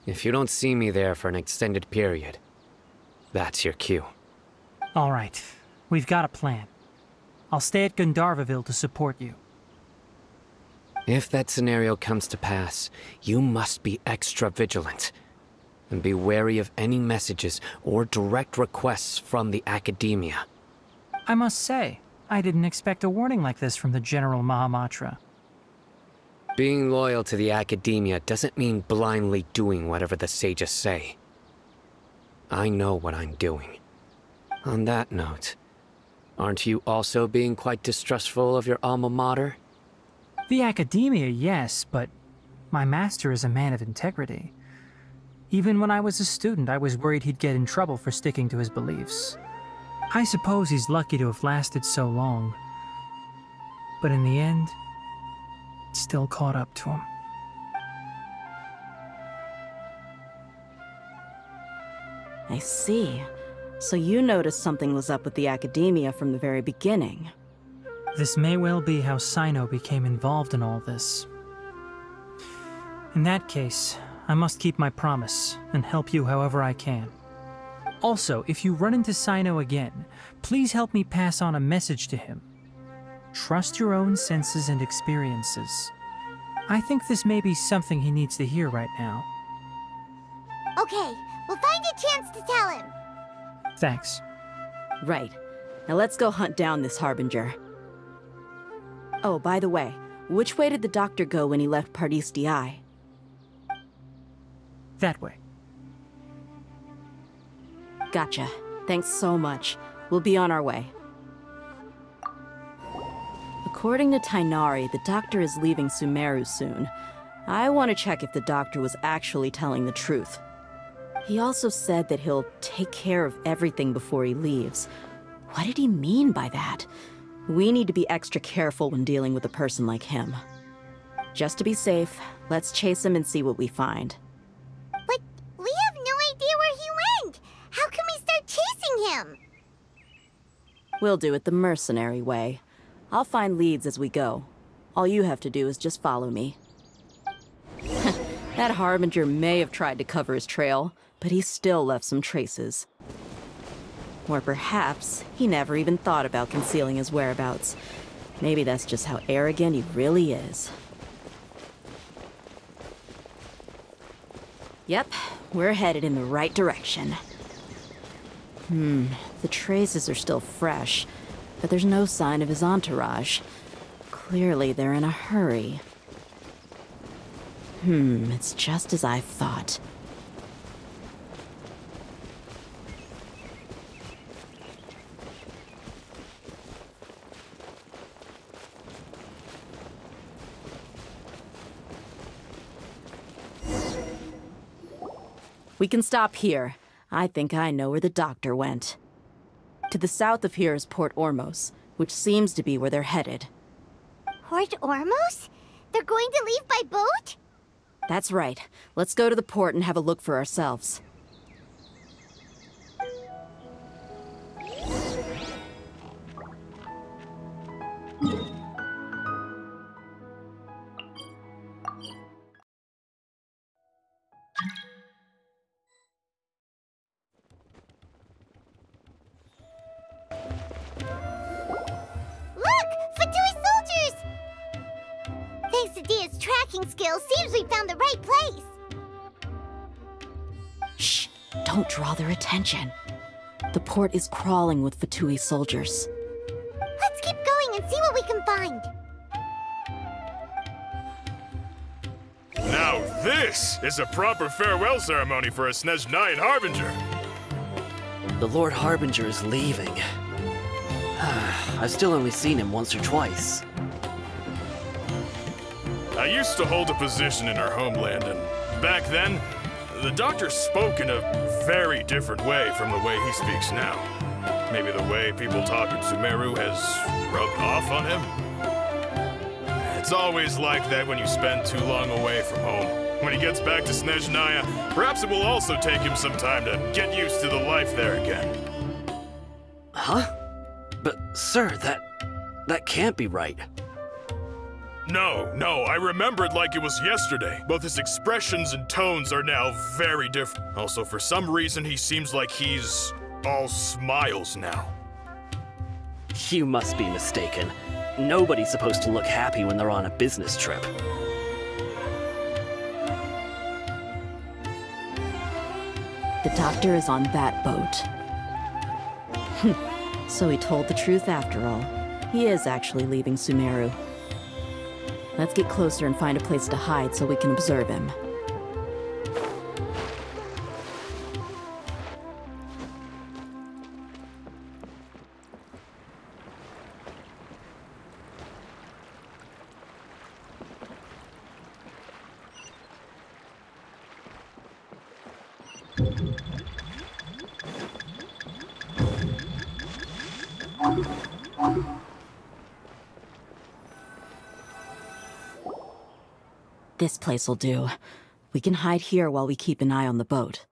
If you don't see me there for an extended period, that's your cue. All right, we've got a plan. I'll stay at Gandharvaville to support you. If that scenario comes to pass, you must be extra vigilant. And be wary of any messages or direct requests from the Academia. I must say, I didn't expect a warning like this from the General Mahamatra. Being loyal to the Academia doesn't mean blindly doing whatever the sages say. I know what I'm doing. On that note, aren't you also being quite distrustful of your alma mater? The Academia, yes, but my master is a man of integrity. Even when I was a student, I was worried he'd get in trouble for sticking to his beliefs. I suppose he's lucky to have lasted so long. But in the end, it still caught up to him. I see. So you noticed something was up with the Academia from the very beginning. This may well be how Sino became involved in all this. In that case, I must keep my promise and help you however I can. Also, if you run into Sino again, please help me pass on a message to him. Trust your own senses and experiences. I think this may be something he needs to hear right now. Okay, we'll find a chance to tell him. Thanks. Right. Now let's go hunt down this Harbinger. Oh, by the way, which way did the doctor go when he left Pardis Di? That way. Gotcha. Thanks so much. We'll be on our way. According to Tainari, the doctor is leaving Sumeru soon. I want to check if the doctor was actually telling the truth. He also said that he'll take care of everything before he leaves. What did he mean by that? We need to be extra careful when dealing with a person like him. Just to be safe, let's chase him and see what we find. But we have no idea where he went! How can we start chasing him? We'll do it the mercenary way. I'll find leads as we go. All you have to do is just follow me. That Harbinger may have tried to cover his trail, but he still left some traces. Or perhaps he never even thought about concealing his whereabouts. Maybe that's just how arrogant he really is. Yep, we're headed in the right direction. The traces are still fresh, but there's no sign of his entourage. Clearly they're in a hurry. It's just as I thought. We can stop here. I think I know where the doctor went. To the south of here is Port Ormos, which seems to be where they're headed. Port Ormos? They're going to leave by boat? That's right. Let's go to the port and have a look for ourselves. Look! Fatui soldiers! Thanks to Dia's tracking skills, seems we found the right place. Shh! Don't draw their attention. The port is crawling with Fatui soldiers. Let's keep going and see what we can find. Now this is a proper farewell ceremony for a Snezhnayan Harbinger. The Lord Harbinger is leaving. I've still only seen him once or twice. I used to hold a position in our homeland, and back then, the Doctor spoke in a very different way from the way he speaks now. Maybe the way people talk in Sumeru has rubbed off on him? It's always like that when you spend too long away from home. When he gets back to Snezhnaya, perhaps it will also take him some time to get used to the life there again. Huh? But, sir, that can't be right. No, I remembered like it was yesterday. Both his expressions and tones are now very different. Also, for some reason, he seems like he's all smiles now. You must be mistaken. Nobody's supposed to look happy when they're on a business trip. The Doctor is on that boat. So he told the truth after all. He is actually leaving Sumeru. Let's get closer and find a place to hide so we can observe him. This place will do. We can hide here while we keep an eye on the boat.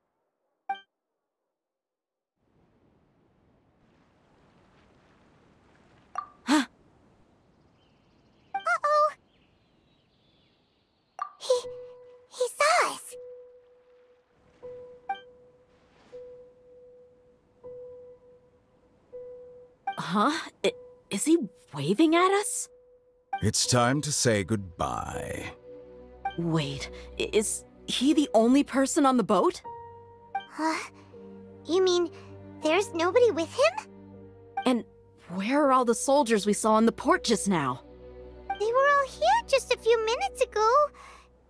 Huh? Uh-oh! He saw us! Huh? Is he waving at us? It's time to say goodbye. Wait, is he the only person on the boat? Huh? You mean there's nobody with him? And where are all the soldiers we saw in the port just now? They were all here just a few minutes ago,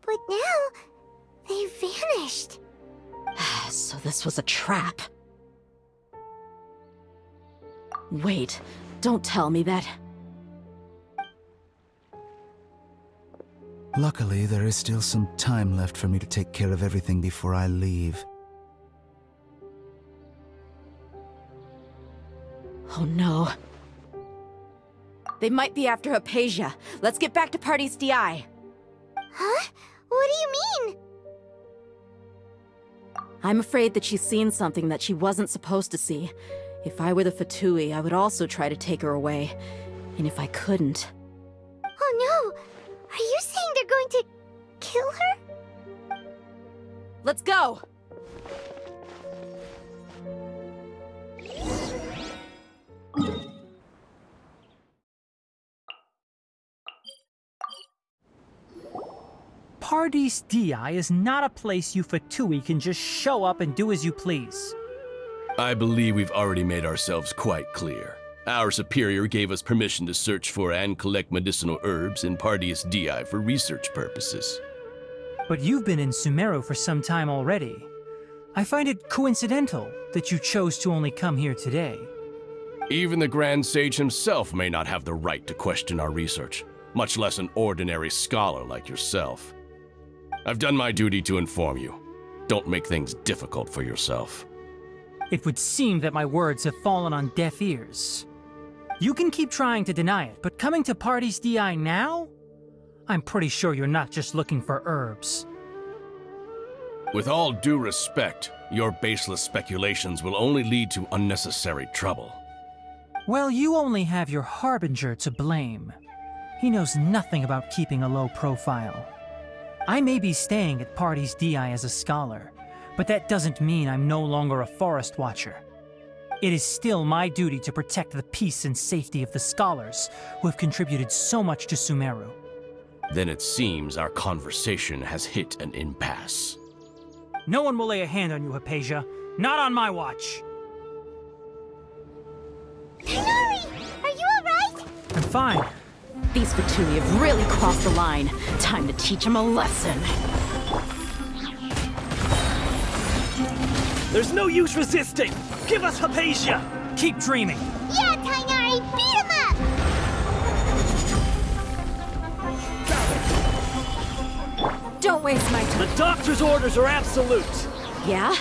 but now they vanished. So this was a trap. Wait, don't tell me that. Luckily, there is still some time left for me to take care of everything before I leave. Oh no. They might be after Hypatia. Let's get back to Party's DI. Huh? What do you mean? I'm afraid that she's seen something that she wasn't supposed to see. If I were the Fatui, I would also try to take her away. And if I couldn't... Oh no! Are you saying they're going to kill her? Let's go! Pardees DI is not a place you Fatui can just show up and do as you please. I believe we've already made ourselves quite clear. Our superior gave us permission to search for and collect medicinal herbs in Pardees DI for research purposes. But you've been in Sumeru for some time already. I find it coincidental that you chose to only come here today. Even the Grand Sage himself may not have the right to question our research, much less an ordinary scholar like yourself. I've done my duty to inform you. Don't make things difficult for yourself. It would seem that my words have fallen on deaf ears. You can keep trying to deny it, but coming to Pardees DI now? I'm pretty sure you're not just looking for herbs. With all due respect, your baseless speculations will only lead to unnecessary trouble. Well, you only have your Harbinger to blame. He knows nothing about keeping a low profile. I may be staying at Party's DI as a scholar, but that doesn't mean I'm no longer a forest watcher. It is still my duty to protect the peace and safety of the scholars who have contributed so much to Sumeru. Then it seems our conversation has hit an impasse. No one will lay a hand on you, Hypatia. Not on my watch. Tighnari! Are you alright? I'm fine. These Fatui have really crossed the line. Time to teach them a lesson. There's no use resisting! Give us Hypatia! Keep dreaming! Yeah, Tighnari! Beat him up! Don't waste my time. The doctor's orders are absolute! Yeah?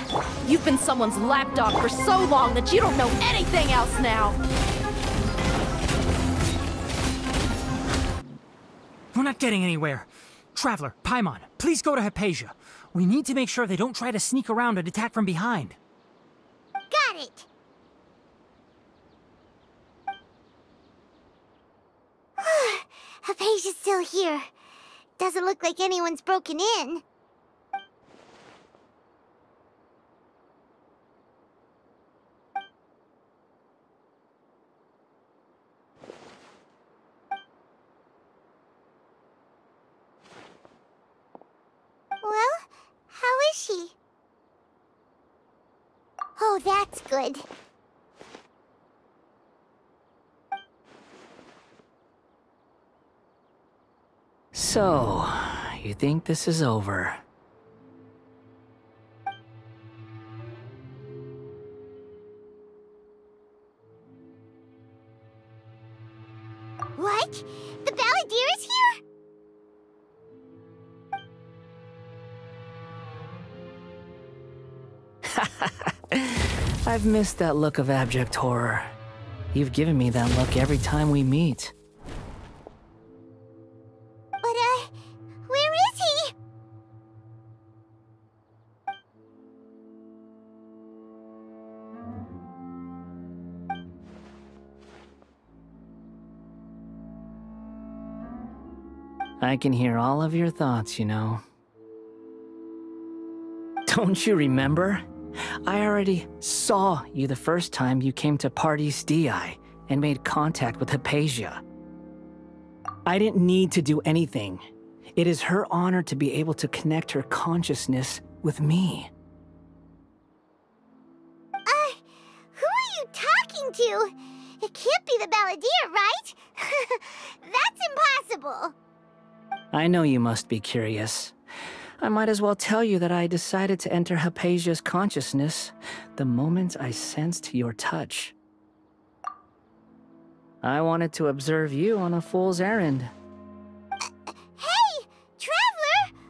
You've been someone's lapdog for so long that you don't know anything else now! We're not getting anywhere. Traveler, Paimon, please go to Hypatia. We need to make sure they don't try to sneak around and attack from behind. Got it! Hypatia's still here. Doesn't look like anyone's broken in. Well, how is she? Oh, that's good. So, you think this is over? What? The Balladeer is here? I've missed that look of abject horror. You've given me that look every time we meet. But, where is he? I can hear all of your thoughts, you know. Don't you remember? I already saw you the first time you came to Party's DI and made contact with Hypatia. I didn't need to do anything. It is her honor to be able to connect her consciousness with me. Who are you talking to? It can't be the Balladeer, right? That's impossible. I know you must be curious. I might as well tell you that I decided to enter Hypatia's consciousness the moment I sensed your touch. I wanted to observe you on a fool's errand. Hey, Traveler!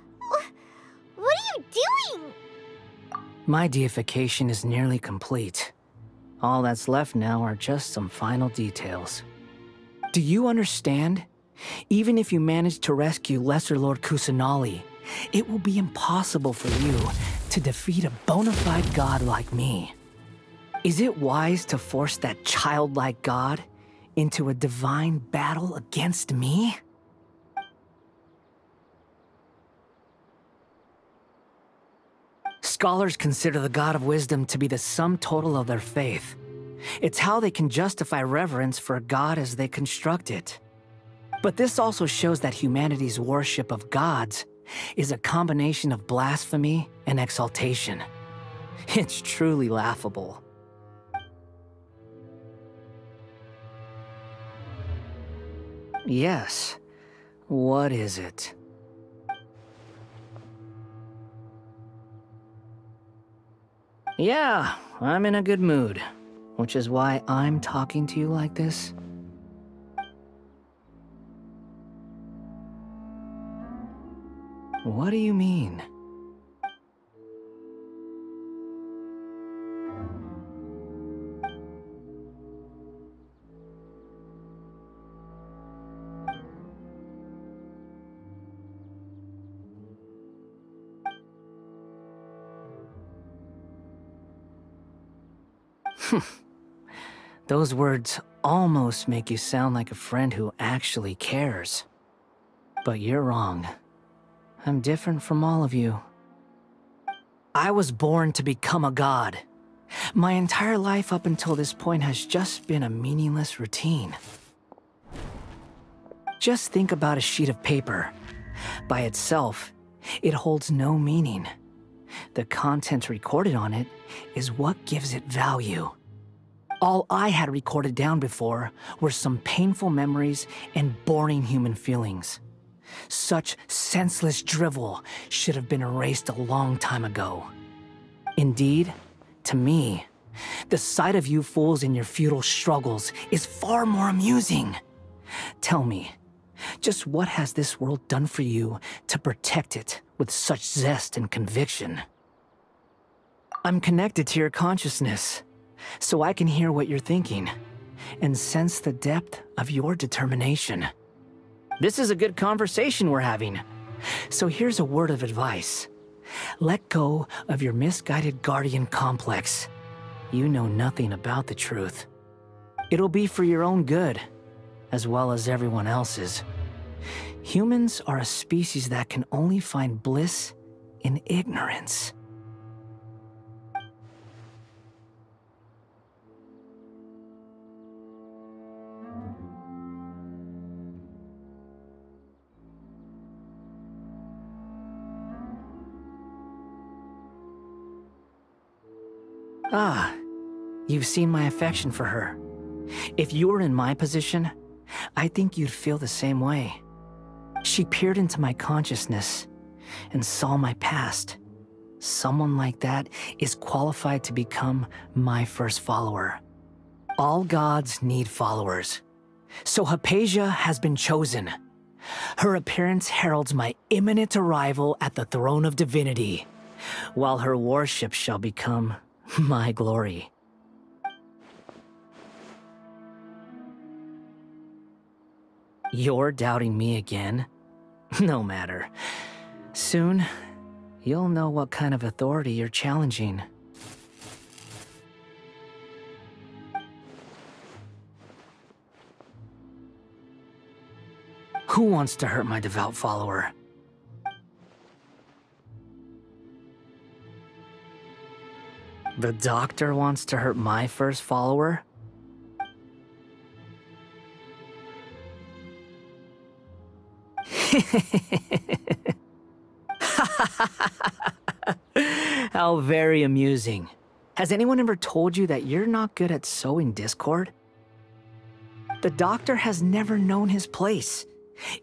What are you doing? My deification is nearly complete. All that's left now are just some final details. Do you understand? Even if you manage to rescue Lesser Lord Kusanali, it will be impossible for you to defeat a bona fide god like me. Is it wise to force that childlike god into a divine battle against me? Scholars consider the god of wisdom to be the sum total of their faith. It's how they can justify reverence for a god as they construct it. But this also shows that humanity's worship of gods is a combination of blasphemy and exaltation. It's truly laughable. Yes. What is it? Yeah, I'm in a good mood, which is why I'm talking to you like this. What do you mean? Those words almost make you sound like a friend who actually cares. But you're wrong. I'm different from all of you. I was born to become a god. My entire life up until this point has just been a meaningless routine. Just think about a sheet of paper. By itself, it holds no meaning. The content recorded on it is what gives it value. All I had recorded down before were some painful memories and boring human feelings. Such senseless drivel should have been erased a long time ago. Indeed, to me, the sight of you fools in your futile struggles is far more amusing. Tell me, just what has this world done for you to protect it with such zest and conviction? I'm connected to your consciousness, so I can hear what you're thinking and sense the depth of your determination. This is a good conversation we're having, so here's a word of advice. Let go of your misguided guardian complex. You know nothing about the truth. It'll be for your own good, as well as everyone else's. Humans are a species that can only find bliss in ignorance. Ah, you've seen my affection for her. If you were in my position, I think you'd feel the same way. She peered into my consciousness and saw my past. Someone like that is qualified to become my first follower. All gods need followers. So Hypatia has been chosen. Her appearance heralds my imminent arrival at the throne of divinity, while her worship shall become my glory. You're doubting me again? No matter. Soon, you'll know what kind of authority you're challenging. Who wants to hurt my devout follower? The doctor wants to hurt my first follower? How very amusing. Has anyone ever told you that you're not good at sowing discord? The doctor has never known his place.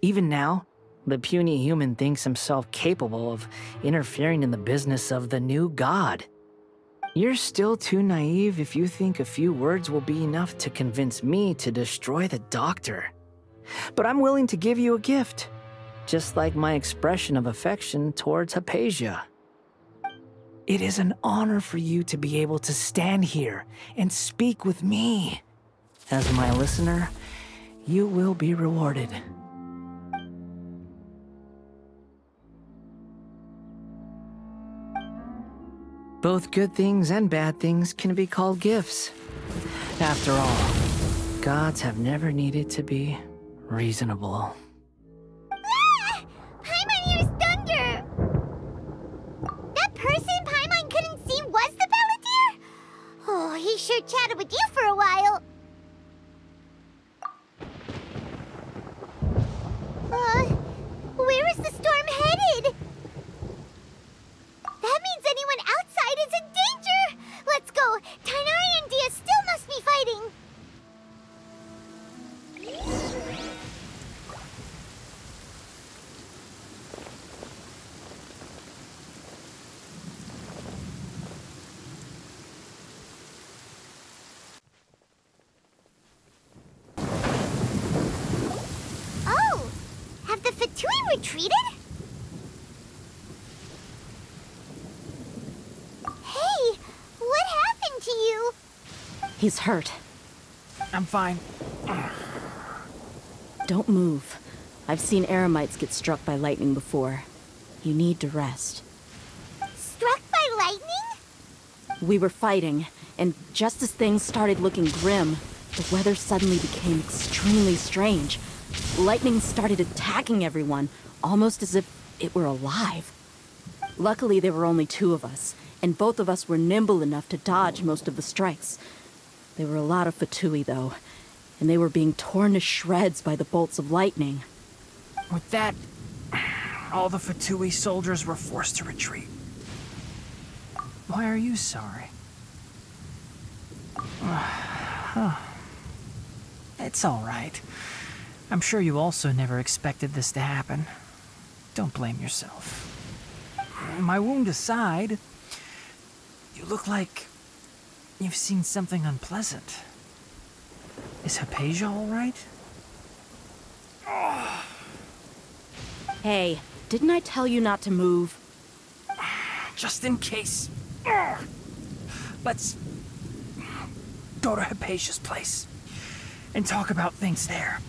Even now, the puny human thinks himself capable of interfering in the business of the new god. You're still too naive if you think a few words will be enough to convince me to destroy the doctor. But I'm willing to give you a gift, just like my expression of affection towards Hypatia. It is an honor for you to be able to stand here and speak with me. As my listener, you will be rewarded. Both good things and bad things can be called gifts. After all, gods have never needed to be reasonable. Ah! Paimon hears thunder! That person Paimon couldn't see was the Palantir? Oh, he sure chatted with you for a while. Where is the storm headed? That means anyone outside is in danger! Let's go! Tighnari and Dia still must be fighting! Oh! Have the Fatui retreated? Hey! What happened to you? He's hurt. I'm fine. Don't move. I've seen Eremites get struck by lightning before. You need to rest. Struck by lightning? We were fighting, and just as things started looking grim, the weather suddenly became extremely strange. Lightning started attacking everyone, almost as if it were alive. Luckily, there were only 2 of us, and both of us were nimble enough to dodge most of the strikes. There were a lot of Fatui, though, and they were being torn to shreds by the bolts of lightning. With that, all the Fatui soldiers were forced to retreat. Why are you sorry? It's all right. I'm sure you also never expected this to happen. Don't blame yourself. My wound aside, you look like you've seen something unpleasant. Is Hypatia all right? Hey, didn't I tell you not to move? Just in case. Let's go to Hypatia's place and talk about things there.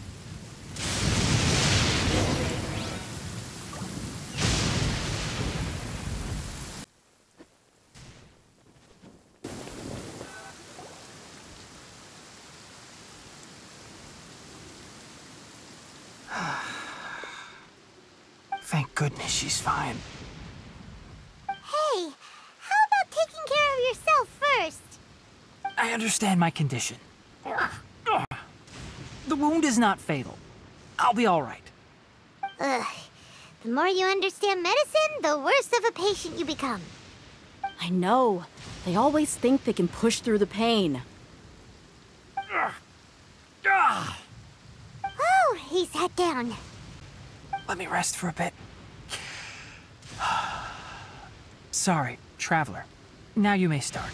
Thank goodness she's fine. Hey, how about taking care of yourself first? I understand my condition. The wound is not fatal. I'll be all right. Ugh. The more you understand medicine, the worse of a patient you become. I know. They always think they can push through the pain. Oh, he sat down. Let me rest for a bit. Sorry, traveler. Now you may start.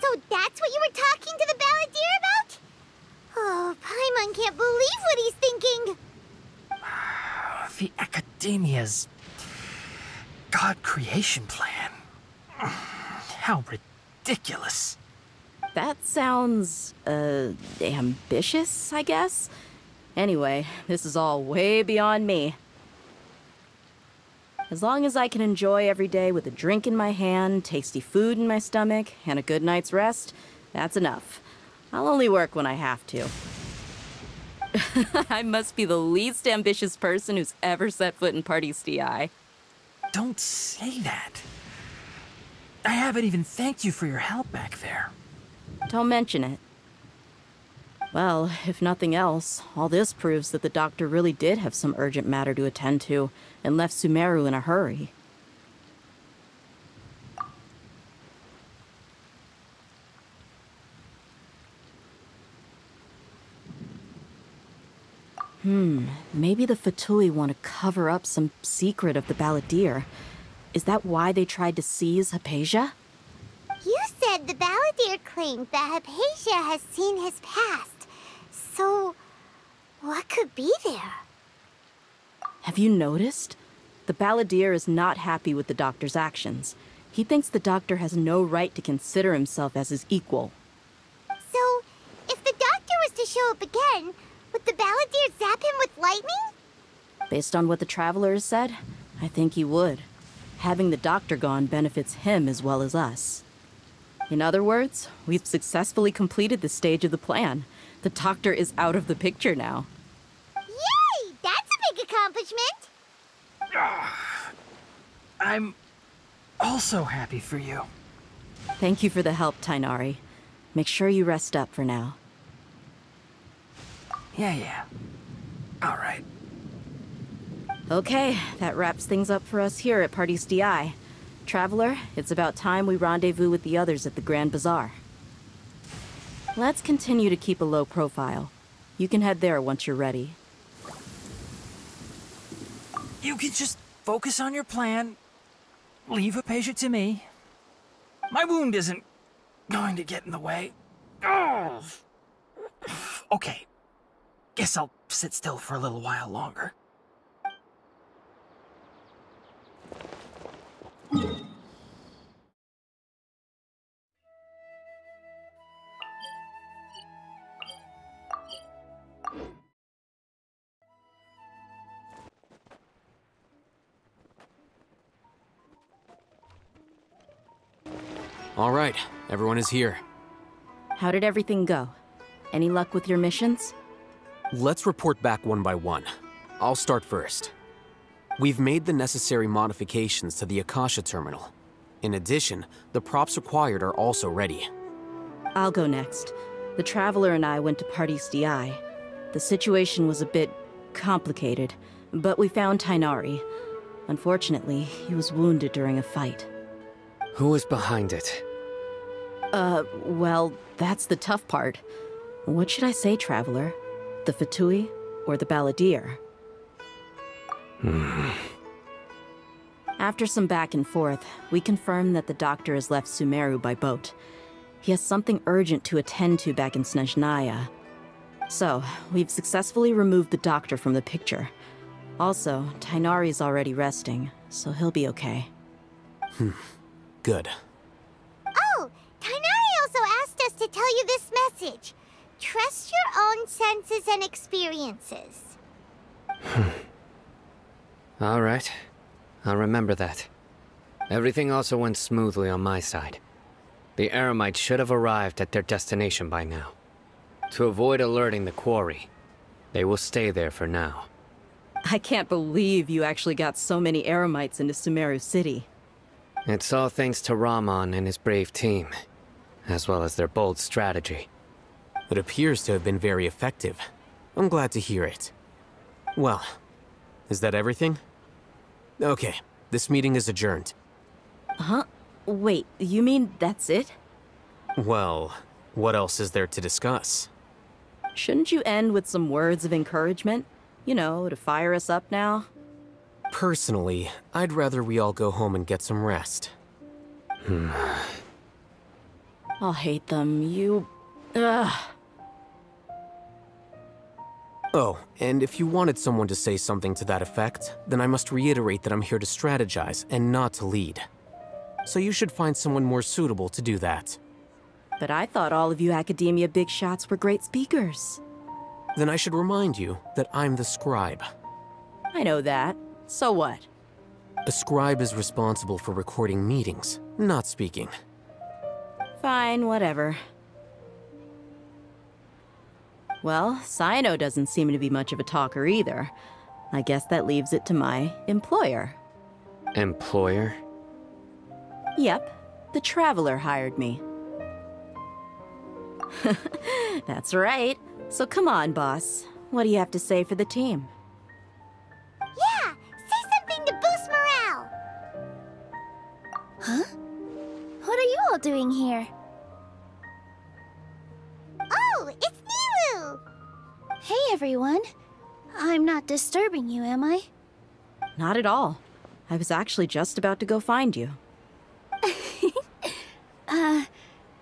So that's what you were talking to the balladeer about? Oh, Paimon can't believe what he's thinking. The Academia's God creation plan. How ridiculous. That sounds, ambitious, I guess? Anyway, this is all way beyond me. As long as I can enjoy every day with a drink in my hand, tasty food in my stomach, and a good night's rest, that's enough. I'll only work when I have to. I must be the least ambitious person who's ever set foot in Party STI. Don't say that. I haven't even thanked you for your help back there. Don't mention it. Well, if nothing else, all this proves that the doctor really did have some urgent matter to attend to, and left Sumeru in a hurry. Maybe the Fatui want to cover up some secret of the balladeer. Is that why they tried to seize Hypatia? You said the balladeer claimed that Hypatia has seen his past. So, what could be there? Have you noticed? The balladeer is not happy with the doctor's actions. He thinks the doctor has no right to consider himself as his equal. So, if the doctor was to show up again, would the balladeer zap him with lightning? Based on what the traveler has said, I think he would. Having the doctor gone benefits him as well as us. In other words, we've successfully completed this stage of the plan. The doctor is out of the picture now. Yay! That's a big accomplishment! I'm also happy for you. Thank you for the help, Tainari. Make sure you rest up for now. Yeah. All right. Okay, that wraps things up for us here at Party STI. Traveler, it's about time we rendezvous with the others at the Grand Bazaar. Let's continue to keep a low profile. You can head there once you're ready. You can just focus on your plan. Leave Hypatia to me. My wound isn't going to get in the way. Oh. Okay. Guess I'll sit still for a little while longer. All right, everyone is here. How did everything go? Any luck with your missions? Let's report back one by one. I'll start first. We've made the necessary modifications to the Akasha terminal. In addition, the props required are also ready. I'll go next. The Traveler and I went to Party's DI. The situation was a bit complicated, but we found Tighnari. Unfortunately, he was wounded during a fight. Who was behind it? Well, that's the tough part. What should I say, Traveler? The Fatui or the Balladeer? After some back and forth, we confirmed that the doctor has left Sumeru by boat. He has something urgent to attend to back in Snezhnaya. So, we've successfully removed the doctor from the picture. Also, Tighnari's already resting, so he'll be okay. Good. Oh, Tighnari also asked us to tell you this message. Trust your own senses and experiences. All right. I'll remember that. Everything also went smoothly on my side. The Eremites should have arrived at their destination by now. To avoid alerting the quarry, they will stay there for now. I can't believe you actually got so many Eremites into Sumeru City. It's all thanks to Rahman and his brave team, as well as their bold strategy. It appears to have been very effective. I'm glad to hear it. Well, is that everything? Okay, this meeting is adjourned. Huh? Wait, you mean that's it? Well, what else is there to discuss? Shouldn't you end with some words of encouragement? You know, to fire us up now? Personally, I'd rather we all go home and get some rest. I'll hate them, Ugh. Oh, and if you wanted someone to say something to that effect, then I must reiterate that I'm here to strategize and not to lead. So you should find someone more suitable to do that. But I thought all of you Academia big shots were great speakers. Then I should remind you that I'm the scribe. I know that. So what? A scribe is responsible for recording meetings, not speaking. Fine, whatever. Well, Cyno doesn't seem to be much of a talker either. I guess that leaves it to my employer. Employer? Yep, the Traveler hired me. That's right. So come on, boss. What do you have to say for the team? Yeah, say something to boost morale. Huh? What are you all doing here? Oh, it's Nilu! Hey, everyone. I'm not disturbing you, am I? Not at all. I was actually just about to go find you.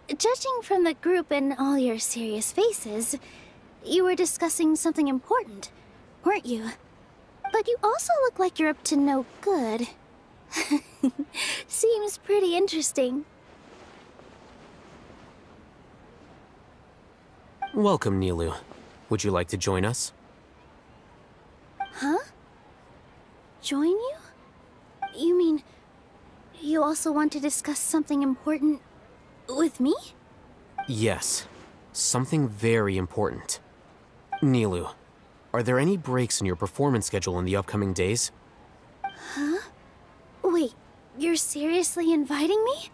Judging from the group and all your serious faces, you were discussing something important, weren't you? But you also look like you're up to no good. Seems pretty interesting. Welcome, Nilu. Would you like to join us? Huh? Join you? You mean, you also want to discuss something important with me? Yes. Something very important. Nilu, are there any breaks in your performance schedule in the upcoming days? Huh? Wait, you're seriously inviting me?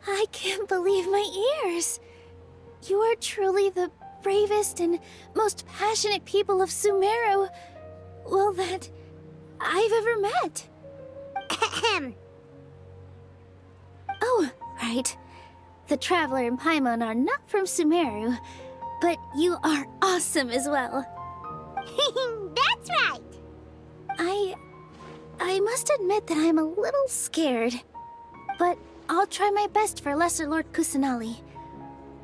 I can't believe my ears. You are truly the bravest and most passionate people of Sumeru, well, that I've ever met. Oh, right. The Traveler and Paimon are not from Sumeru, but you are awesome as well. That's right! I must admit that I'm a little scared, but I'll try my best for Lesser Lord Kusanali.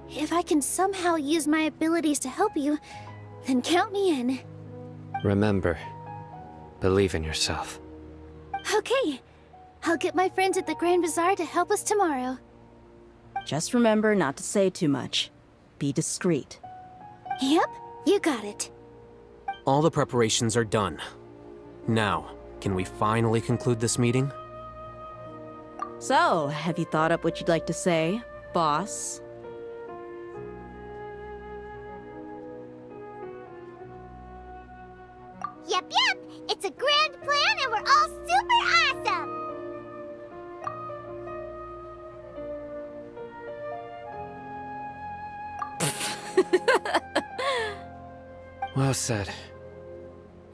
If I can somehow use my abilities to help you, then count me in. Remember, believe in yourself. Okay. I'll get my friends at the Grand Bazaar to help us tomorrow. Just remember not to say too much. Be discreet. Yep, you got it. All the preparations are done. Now, Can we finally conclude this meeting? So, have you thought up what you'd like to say, boss? Yep, it's a grand plan and we're all super awesome! Well said.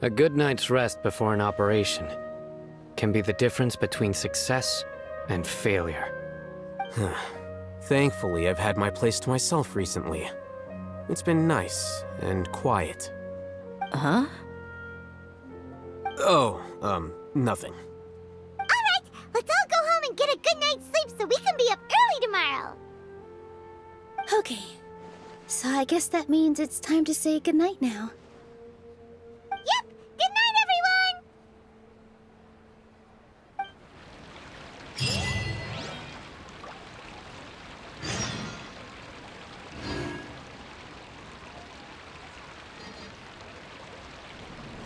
A good night's rest before an operation can be the difference between success and failure. Thankfully, I've had my place to myself recently. It's been nice and quiet. Huh? Oh, nothing. Alright, let's all go home and get a good night's sleep so we can be up early tomorrow! Okay, so I guess that means it's time to say goodnight now. Yep! Good night, everyone!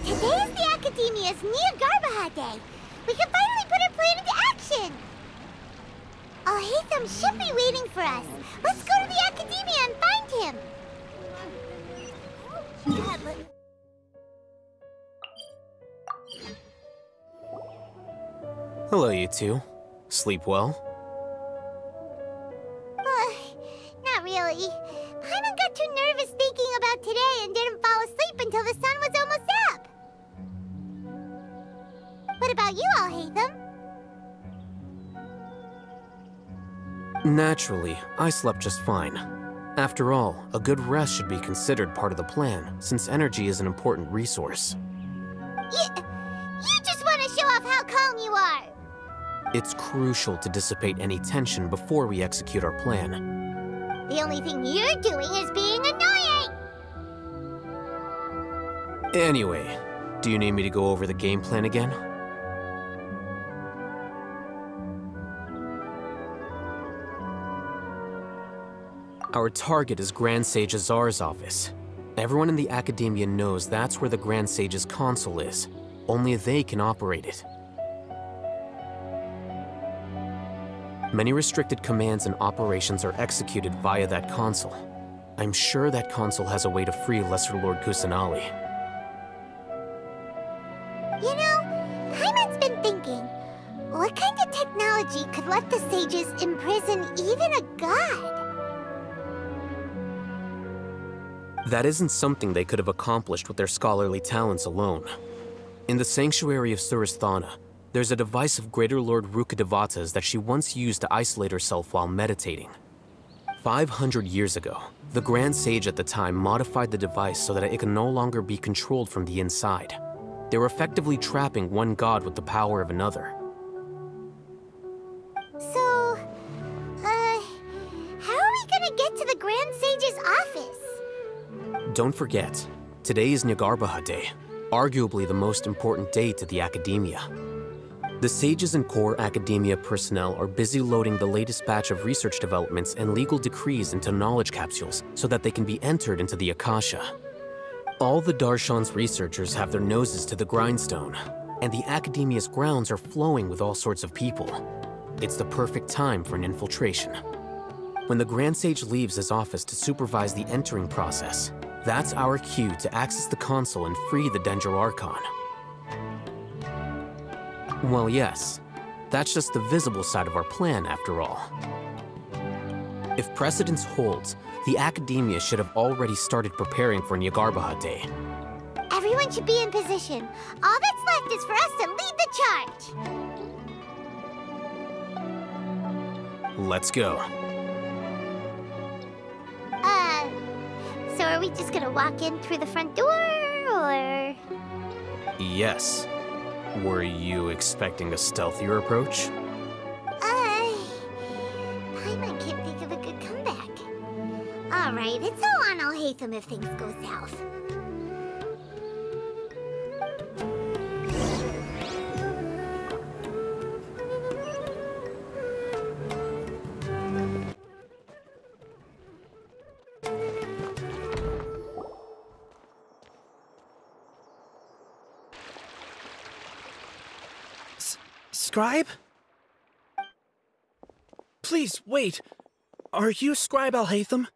Today is the Academia's Garbahad Day. We can finally put our plan into action! Al-Haytham should be waiting for us. Let's go to the Academia and find him! Hello, you two. Sleep well? Not really. Paimon got too nervous thinking about today and didn't fall asleep until the sun was almost up. What about you, Al-Haytham? Naturally, I slept just fine. After all, a good rest should be considered part of the plan, since energy is an important resource. You just want to show off how calm you are! It's crucial to dissipate any tension before we execute our plan. The only thing you're doing is being annoying! Anyway, do you need me to go over the game plan again? Our target is Grand Sage Azar's office. Everyone in the Academia knows that's where the Grand Sage's console is. Only they can operate it. Many restricted commands and operations are executed via that console. I'm sure that console has a way to free Lesser Lord Kusanali. You know, Paimon's been thinking, what kind of technology could let the sages imprison even a god? That isn't something they could have accomplished with their scholarly talents alone. In the Sanctuary of Surasthana, there's a device of Greater Lord Rukkhadevata's that she once used to isolate herself while meditating. 500 years ago, the Grand Sage at the time modified the device so that it could no longer be controlled from the inside. They were effectively trapping one god with the power of another. So, how are we gonna get to the Grand Sage's office? Don't forget, today is Garbahad Day, arguably the most important day to the Academia. The sages and core Academia personnel are busy loading the latest batch of research developments and legal decrees into knowledge capsules so that they can be entered into the Akasha. All the Darshan's researchers have their noses to the grindstone, and the Academia's grounds are flowing with all sorts of people. It's the perfect time for an infiltration. When the Grand Sage leaves his office to supervise the entering process, that's our cue to access the console and free the Dendro Archon. Well, yes, that's just the visible side of our plan, after all. If precedence holds, the Academia should have already started preparing for Garbahad Day. Everyone should be in position. All that's left is for us to lead the charge. Let's go. So are we just gonna walk in through the front door, or...? Yes. Were you expecting a stealthier approach? Paimon can't think of a good comeback. Alright, it's all on Al-Haytham if things go south. Scribe? Please, wait. Are you Scribe Alhaitham?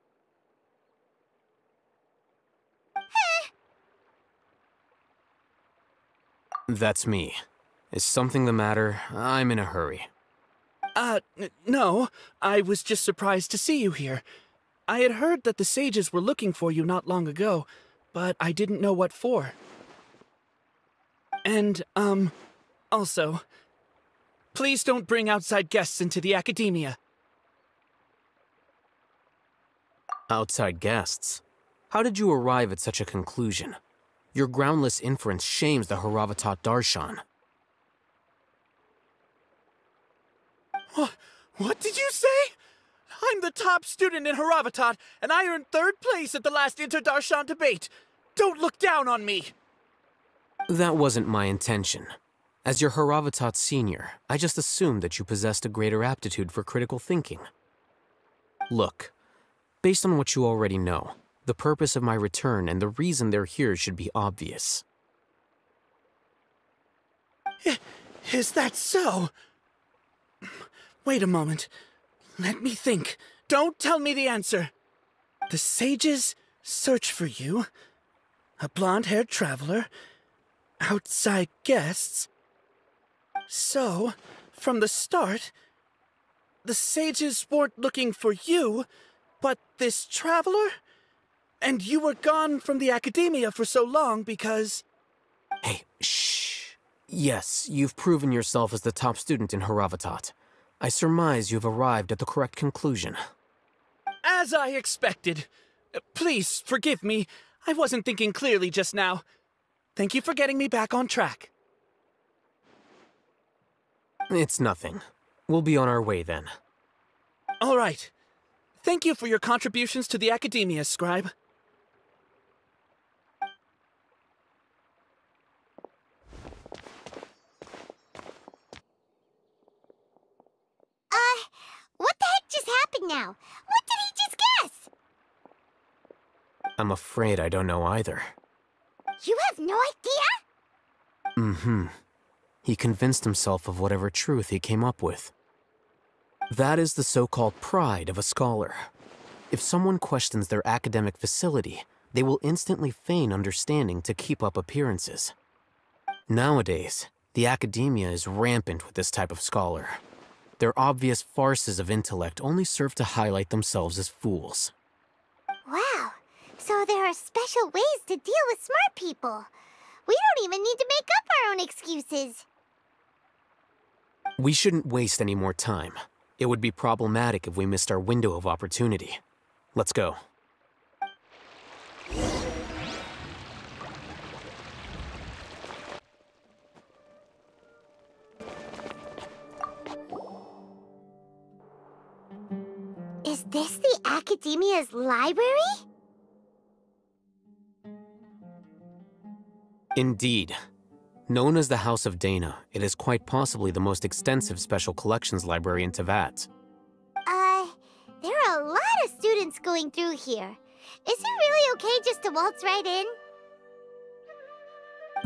That's me. Is something the matter? I'm in a hurry. No. I was just surprised to see you here. I had heard that the sages were looking for you not long ago, but I didn't know what for. And, also, please don't bring outside guests into the academia. Outside guests? How did you arrive at such a conclusion? Your groundless inference shames the Rukkhadevata Darshan. What did you say? I'm the top student in Rukkhadevata, and I earned 3rd place at the last Inter-Darshan debate. Don't look down on me! That wasn't my intention. As your Rukkhadevata senior, I just assumed that you possessed a greater aptitude for critical thinking. Look, based on what you already know, the purpose of my return and the reason they're here should be obvious. Is that so? Wait a moment. Let me think. Don't tell me the answer. The sages search for you. A blonde-haired traveler. Outside guests. So, from the start, the sages weren't looking for you, but this traveler? And you were gone from the academia for so long because... Hey, shh. Yes, you've proven yourself as the top student in Rukkhadevata. I surmise you've arrived at the correct conclusion. As I expected. Please, forgive me. I wasn't thinking clearly just now. Thank you for getting me back on track. It's nothing. We'll be on our way then. All right. Thank you for your contributions to the academia, Scribe. What the heck just happened now? What did he just guess? I'm afraid I don't know either. You have no idea? Mm-hmm. He convinced himself of whatever truth he came up with. That is the so-called pride of a scholar. If someone questions their academic facility, they will instantly feign understanding to keep up appearances. Nowadays, the academia is rampant with this type of scholar. Their obvious farces of intellect only serve to highlight themselves as fools. Wow, so there are special ways to deal with smart people. We don't even need to make up our own excuses. We shouldn't waste any more time. It would be problematic if we missed our window of opportunity. Let's go. Is this the Academia's library? Indeed. Known as the House of Dana, it is quite possibly the most extensive special collections library in Teyvat. There are a lot of students going through here. Is it really okay just to waltz right in?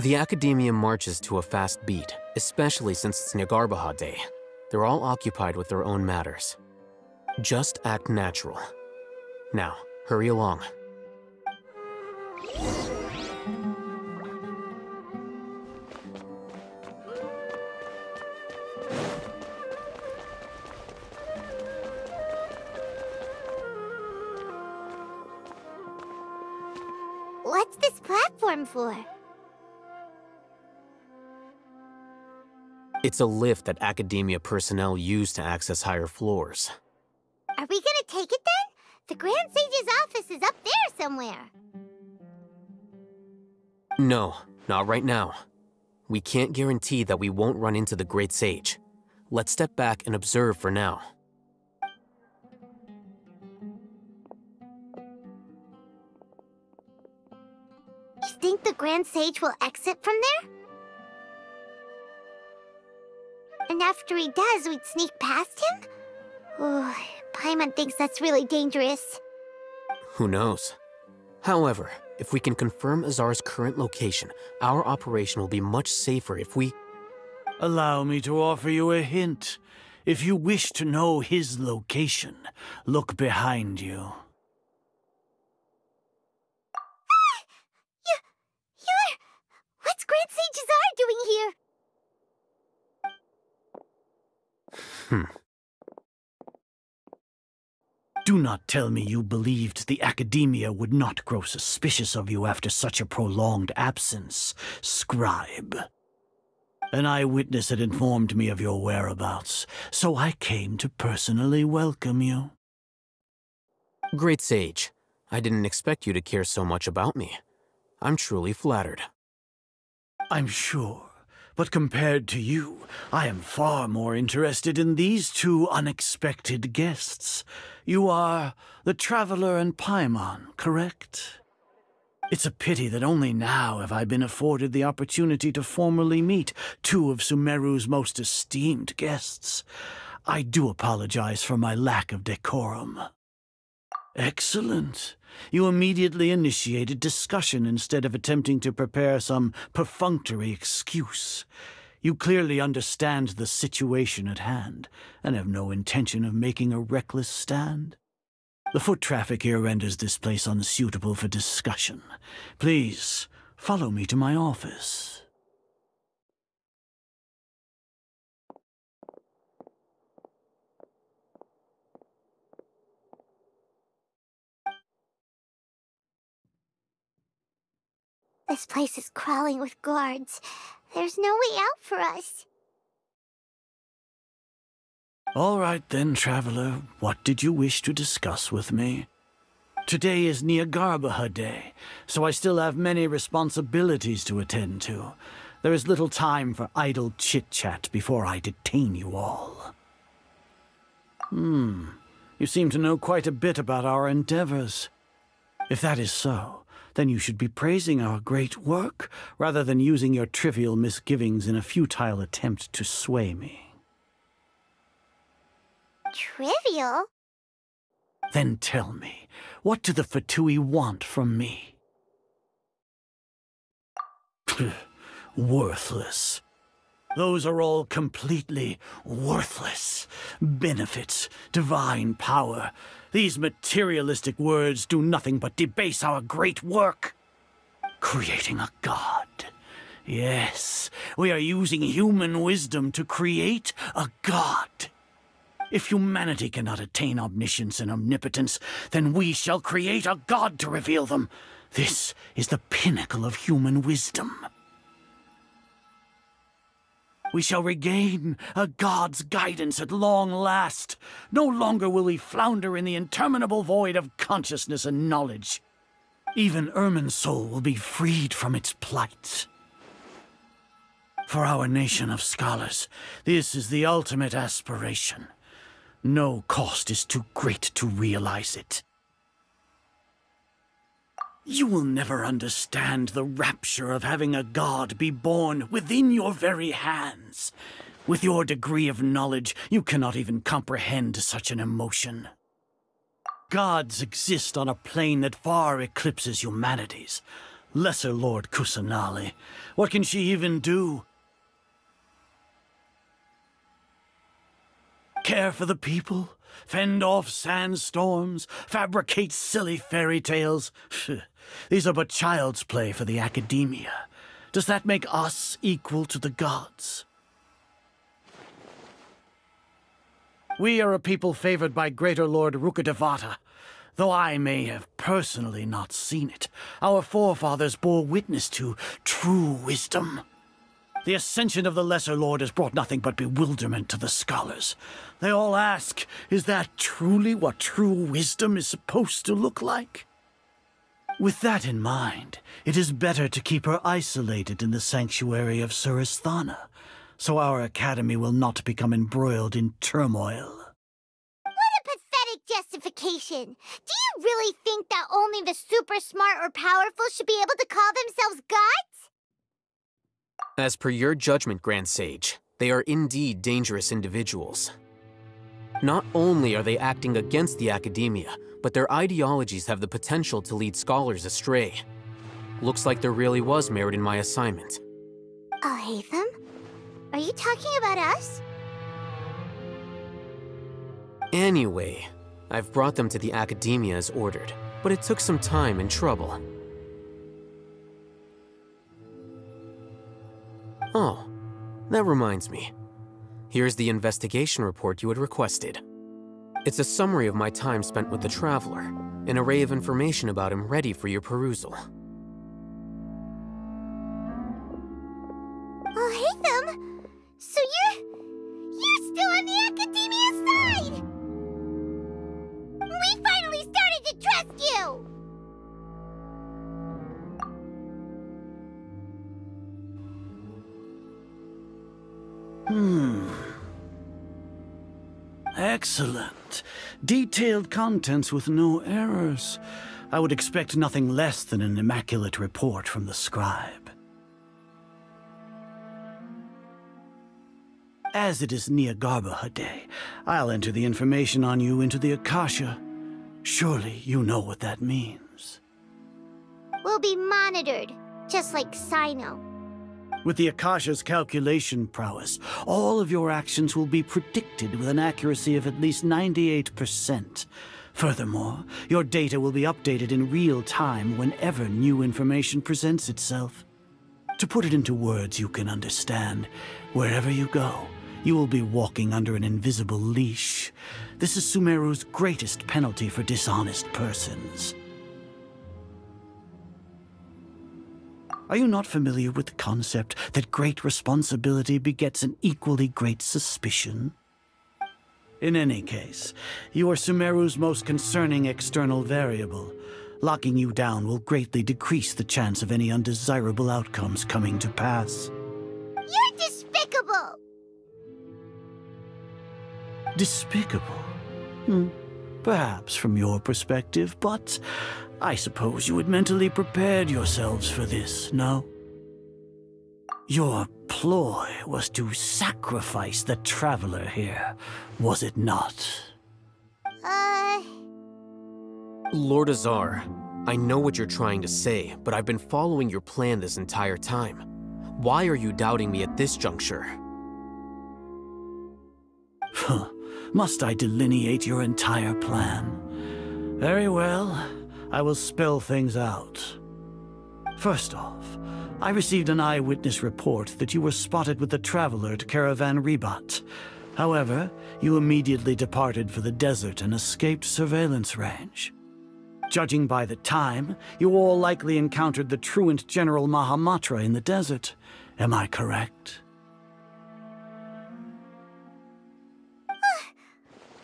The Academia marches to a fast beat, especially since it's Nagarbaha Day. They're all occupied with their own matters. Just act natural. Now, hurry along. What's this platform for? It's a lift that Academia personnel use to access higher floors. Are we gonna take it then? The Grand Sage's office is up there somewhere. No, not right now. We can't guarantee that we won't run into the Great Sage. Let's step back and observe for now. You think the Grand Sage will exit from there? And after he does, we'd sneak past him? Oh, Paimon thinks that's really dangerous. Who knows? However, if we can confirm Azar's current location, our operation will be much safer if we... Allow me to offer you a hint. If you wish to know his location, look behind you. What's Grand Sage Zar doing here? Do not tell me you believed the Academia would not grow suspicious of you after such a prolonged absence, scribe. An eyewitness had informed me of your whereabouts, so I came to personally welcome you. Great Sage, I didn't expect you to care so much about me. I'm truly flattered. I'm sure, but compared to you, I am far more interested in these two unexpected guests. You are the Traveler and Paimon, correct? It's a pity that only now have I been afforded the opportunity to formally meet two of Sumeru's most esteemed guests. I do apologize for my lack of decorum. Excellent. You immediately initiated discussion instead of attempting to prepare some perfunctory excuse. You clearly understand the situation at hand, and have no intention of making a reckless stand. The foot traffic here renders this place unsuitable for discussion. Please, follow me to my office. This place is crawling with guards. There's no way out for us. All right then, Traveler. What did you wish to discuss with me? Today is Nyagarbha Day, so I still have many responsibilities to attend to. There is little time for idle chit-chat before I detain you all. You seem to know quite a bit about our endeavors. If that is so, then you should be praising our great work, rather than using your trivial misgivings in a futile attempt to sway me. Trivial? Then tell me, what do the Fatui want from me? Worthless. Those are all completely worthless. Benefits, divine power. These materialistic words do nothing but debase our great work. Creating a god. Yes, we are using human wisdom to create a god. If humanity cannot attain omniscience and omnipotence, then we shall create a god to reveal them. This is the pinnacle of human wisdom. We shall regain a god's guidance at long last. No longer will we flounder in the interminable void of consciousness and knowledge. Even Irminsul will be freed from its plight. For our nation of scholars, this is the ultimate aspiration. No cost is too great to realize it. You will never understand the rapture of having a god be born within your very hands. With your degree of knowledge, you cannot even comprehend such an emotion. Gods exist on a plane that far eclipses humanity's. Lesser Lord Kusanali, what can she even do? Care for the people? Fend off sandstorms? Fabricate silly fairy tales? These are but child's play for the Academia. Does that make us equal to the gods? We are a people favored by Greater Lord Rukkhadevata. Though I may have personally not seen it, our forefathers bore witness to true wisdom. The ascension of the Lesser Lord has brought nothing but bewilderment to the scholars. They all ask, is that truly what true wisdom is supposed to look like? With that in mind, it is better to keep her isolated in the sanctuary of Surasthana, so our academy will not become embroiled in turmoil. What a pathetic justification! Do you really think that only the super smart or powerful should be able to call themselves gods? As per your judgment, Grand Sage, they are indeed dangerous individuals. Not only are they acting against the Academia, but their ideologies have the potential to lead scholars astray. Looks like there really was merit in my assignment. I'll hate them? Are you talking about us? Anyway, I've brought them to the Academia as ordered, but it took some time and trouble. Oh, that reminds me. Here's the investigation report you had requested. It's a summary of my time spent with the Traveler, an array of information about him ready for your perusal. Oh, Hatham! So you're still on the Academia side! We finally started to trust you! Excellent. Detailed contents with no errors. I would expect nothing less than an immaculate report from the scribe. As it is Niagarbha Day, I'll enter the information on you into the Akasha. Surely you know what that means. We'll be monitored, just like Sino. With the Akasha's calculation prowess, all of your actions will be predicted with an accuracy of at least 98%. Furthermore, your data will be updated in real time whenever new information presents itself. To put it into words you can understand, wherever you go, you will be walking under an invisible leash. This is Sumeru's greatest penalty for dishonest persons. Are you not familiar with the concept that great responsibility begets an equally great suspicion? In any case, you are Sumeru's most concerning external variable. Locking you down will greatly decrease the chance of any undesirable outcomes coming to pass. You're despicable! Despicable? Perhaps from your perspective, but I suppose you had mentally prepared yourselves for this, no? Your ploy was to sacrifice the Traveler here, was it not? Lord Azar, I know what you're trying to say, but I've been following your plan this entire time. Why are you doubting me at this juncture? Must I delineate your entire plan? Very well. I will spell things out. First off, I received an eyewitness report that you were spotted with the Traveler at Caravan Ribat. However, you immediately departed for the desert and escaped surveillance range. Judging by the time, you all likely encountered the truant General Mahamatra in the desert. Am I correct?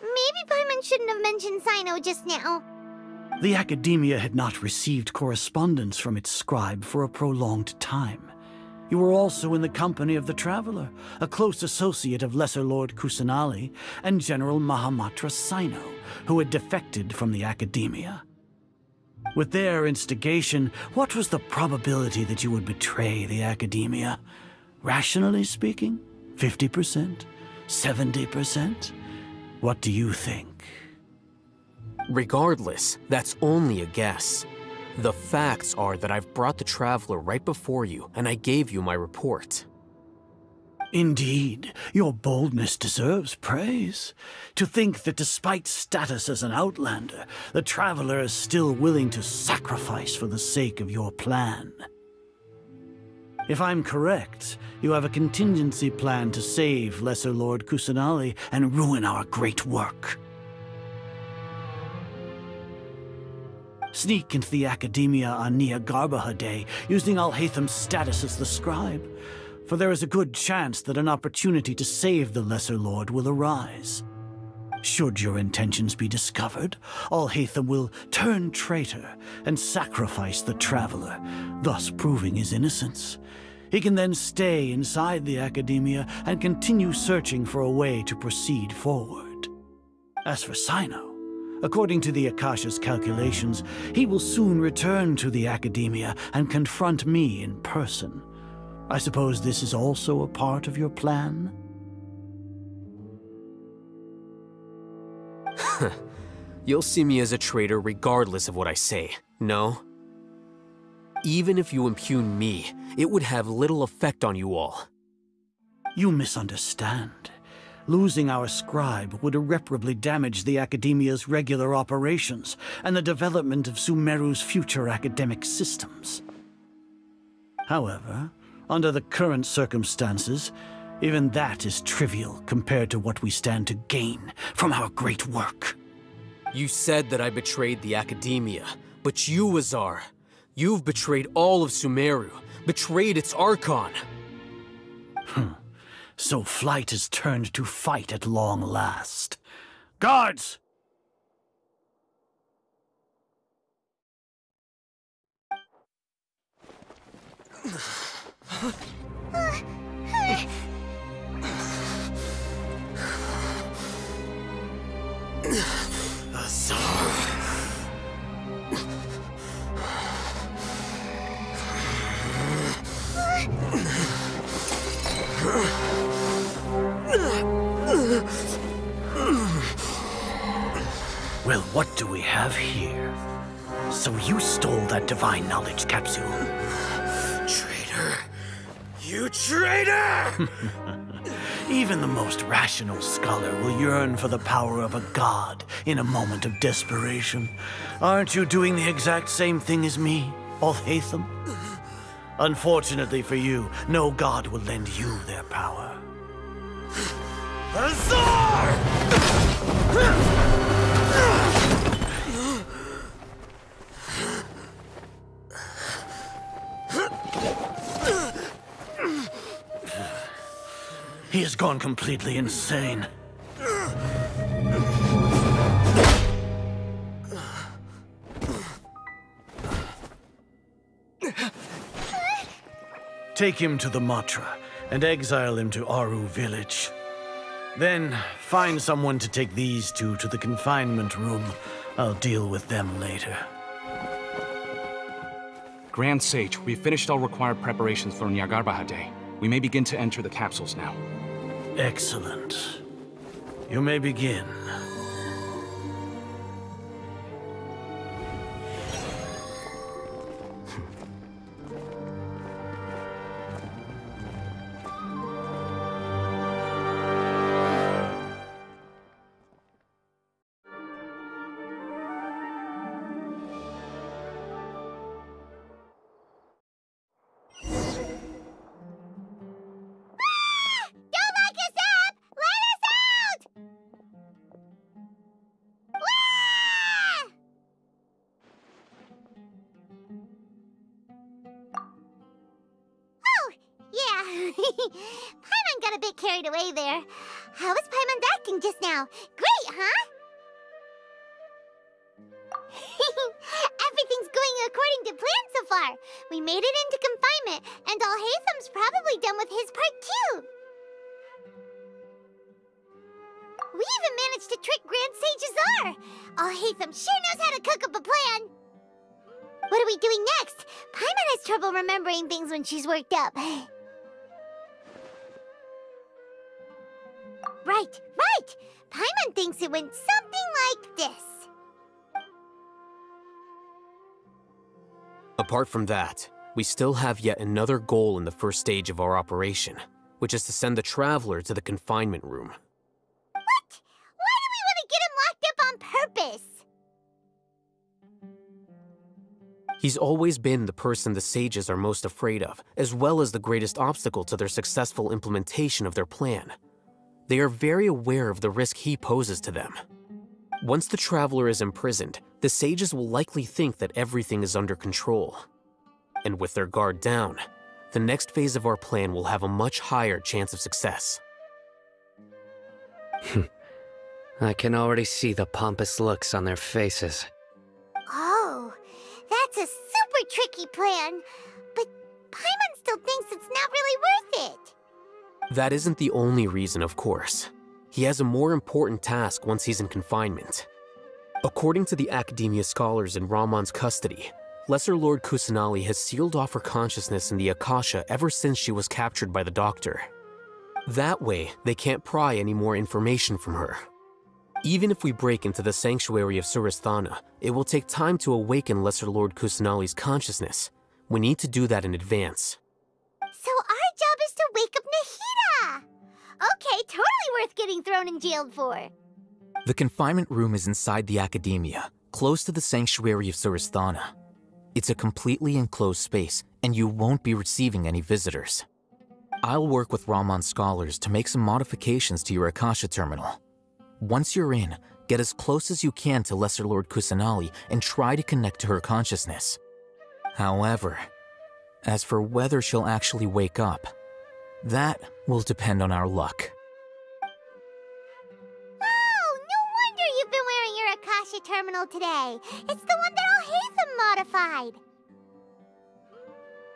Maybe Paimon shouldn't have mentioned Sino just now. The Academia had not received correspondence from its scribe for a prolonged time. You were also in the company of the Traveler, a close associate of Lesser Lord Kusanali and General Mahamatra Sino, who had defected from the Academia. With their instigation, what was the probability that you would betray the Academia? Rationally speaking, 50%? 70%? What do you think? Regardless, that's only a guess. The facts are that I've brought the Traveler right before you, and I gave you my report. Indeed, your boldness deserves praise. To think that despite status as an outlander, the Traveler is still willing to sacrifice for the sake of your plan. If I'm correct, you have a contingency plan to save Lesser Lord Kusanali and ruin our great work. Sneak into the Academia on Niagarbha Day, using Alhatham's status as the scribe, for there is a good chance that an opportunity to save the Lesser Lord will arise. Should your intentions be discovered, Alhatham will turn traitor and sacrifice the Traveler, thus proving his innocence. He can then stay inside the Academia and continue searching for a way to proceed forward. As for Sino, according to the Akasha's calculations, he will soon return to the Academia and confront me in person. I suppose this is also a part of your plan? You'll see me as a traitor regardless of what I say, no? Even if you impugn me, it would have little effect on you all. You misunderstand. Losing our scribe would irreparably damage the Academia's regular operations and the development of Sumeru's future academic systems. However, under the current circumstances, even that is trivial compared to what we stand to gain from our great work. You said that I betrayed the Academia, but you, Azar, you've betrayed all of Sumeru, betrayed its Archon. So flight has turned to fight at long last. Guards! Well, what do we have here? So you stole that divine knowledge capsule? Traitor! You traitor! Even the most rational scholar will yearn for the power of a god in a moment of desperation. Aren't you doing the exact same thing as me, Alhaitham? Unfortunately for you, no god will lend you their power. Azar! He has gone completely insane. Take him to the Matra and exile him to Aru village. Then find someone to take these two to the confinement room. I'll deal with them later. Grand Sage, we've finished all required preparations for Nyagarbha Day. We may begin to enter the capsules now. Excellent. You may begin. Paimon got a bit carried away there. How was Paimon acting just now? Great, huh? Everything's going according to plan so far. We made it into confinement, and Alhaitham's probably done with his part too. We even managed to trick Grand Sage Azar. Alhaitham sure knows how to cook up a plan. What are we doing next? Paimon has trouble remembering things when she's worked up. Right. Paimon thinks it went something like this. Apart from that, we still have yet another goal in the first stage of our operation, which is to send the Traveler to the confinement room. What? Why do we want to get him locked up on purpose? He's always been the person the sages are most afraid of, as well as the greatest obstacle to their successful implementation of their plan. They are very aware of the risk he poses to them. Once the Traveler is imprisoned, the sages will likely think that everything is under control. And with their guard down, the next phase of our plan will have a much higher chance of success. I can already see the pompous looks on their faces. Oh, that's a super tricky plan. But Paimon still thinks it's not really worth it. That isn't the only reason, of course. He has a more important task once he's in confinement. According to the Academia scholars in Ramon's custody, Lesser Lord Kusanali has sealed off her consciousness in the Akasha ever since she was captured by the Doctor. That way, they can't pry any more information from her. Even if we break into the sanctuary of Surasthana, it will take time to awaken Lesser Lord Kusanali's consciousness. We need to do that in advance. So our job is to wake up Nahida! Okay, totally worth getting thrown in jail for. The confinement room is inside the Academia, close to the sanctuary of Surasthana. It's a completely enclosed space, and you won't be receiving any visitors. I'll work with Raman scholars to make some modifications to your Akasha terminal. Once you're in, get as close as you can to Lesser Lord Kusanali and try to connect to her consciousness. However, as for whether she'll actually wake up, that will depend on our luck. Oh, no wonder you've been wearing your Akasha terminal today. It's the one that Al-Haytham modified.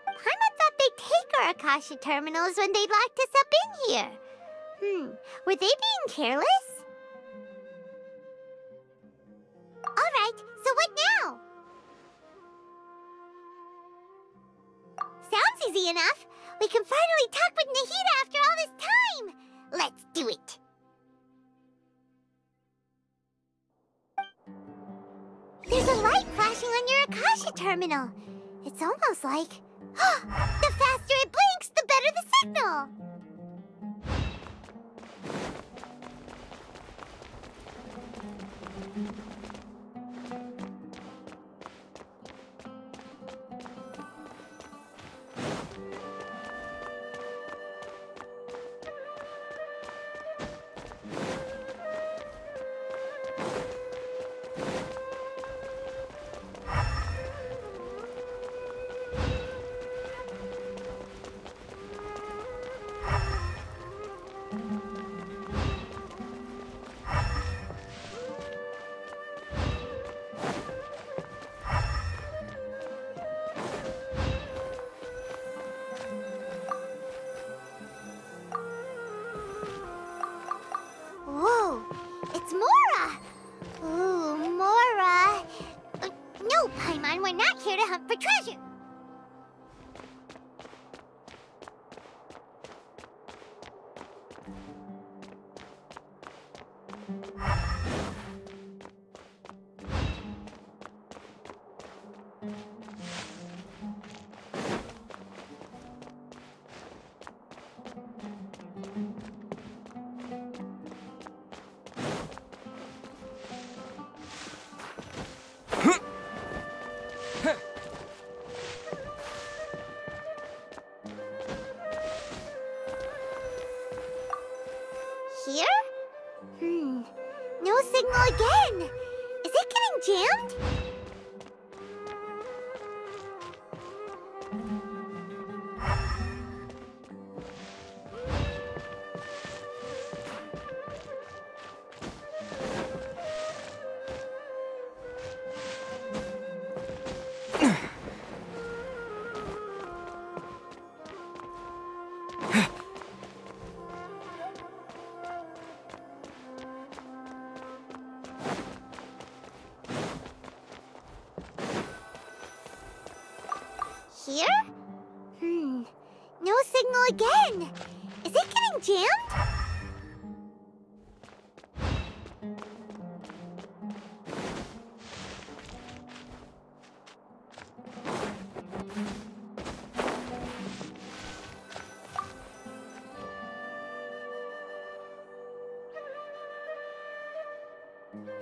Paimon thought they'd take our Akasha terminals when they locked us up in here. Were they being careless? Alright, so what now? Sounds easy enough. We can finally talk with Nahida after all this time. Let's do it. There's a light flashing on your Akasha terminal. It's almost like... the faster it blinks, the better the signal. Whoa, it's Mora! Ooh, Mora! No, Paimon, we're not here to hunt for treasure. Here? No signal again. Is it getting jammed? Here? No signal again. Is it getting jammed?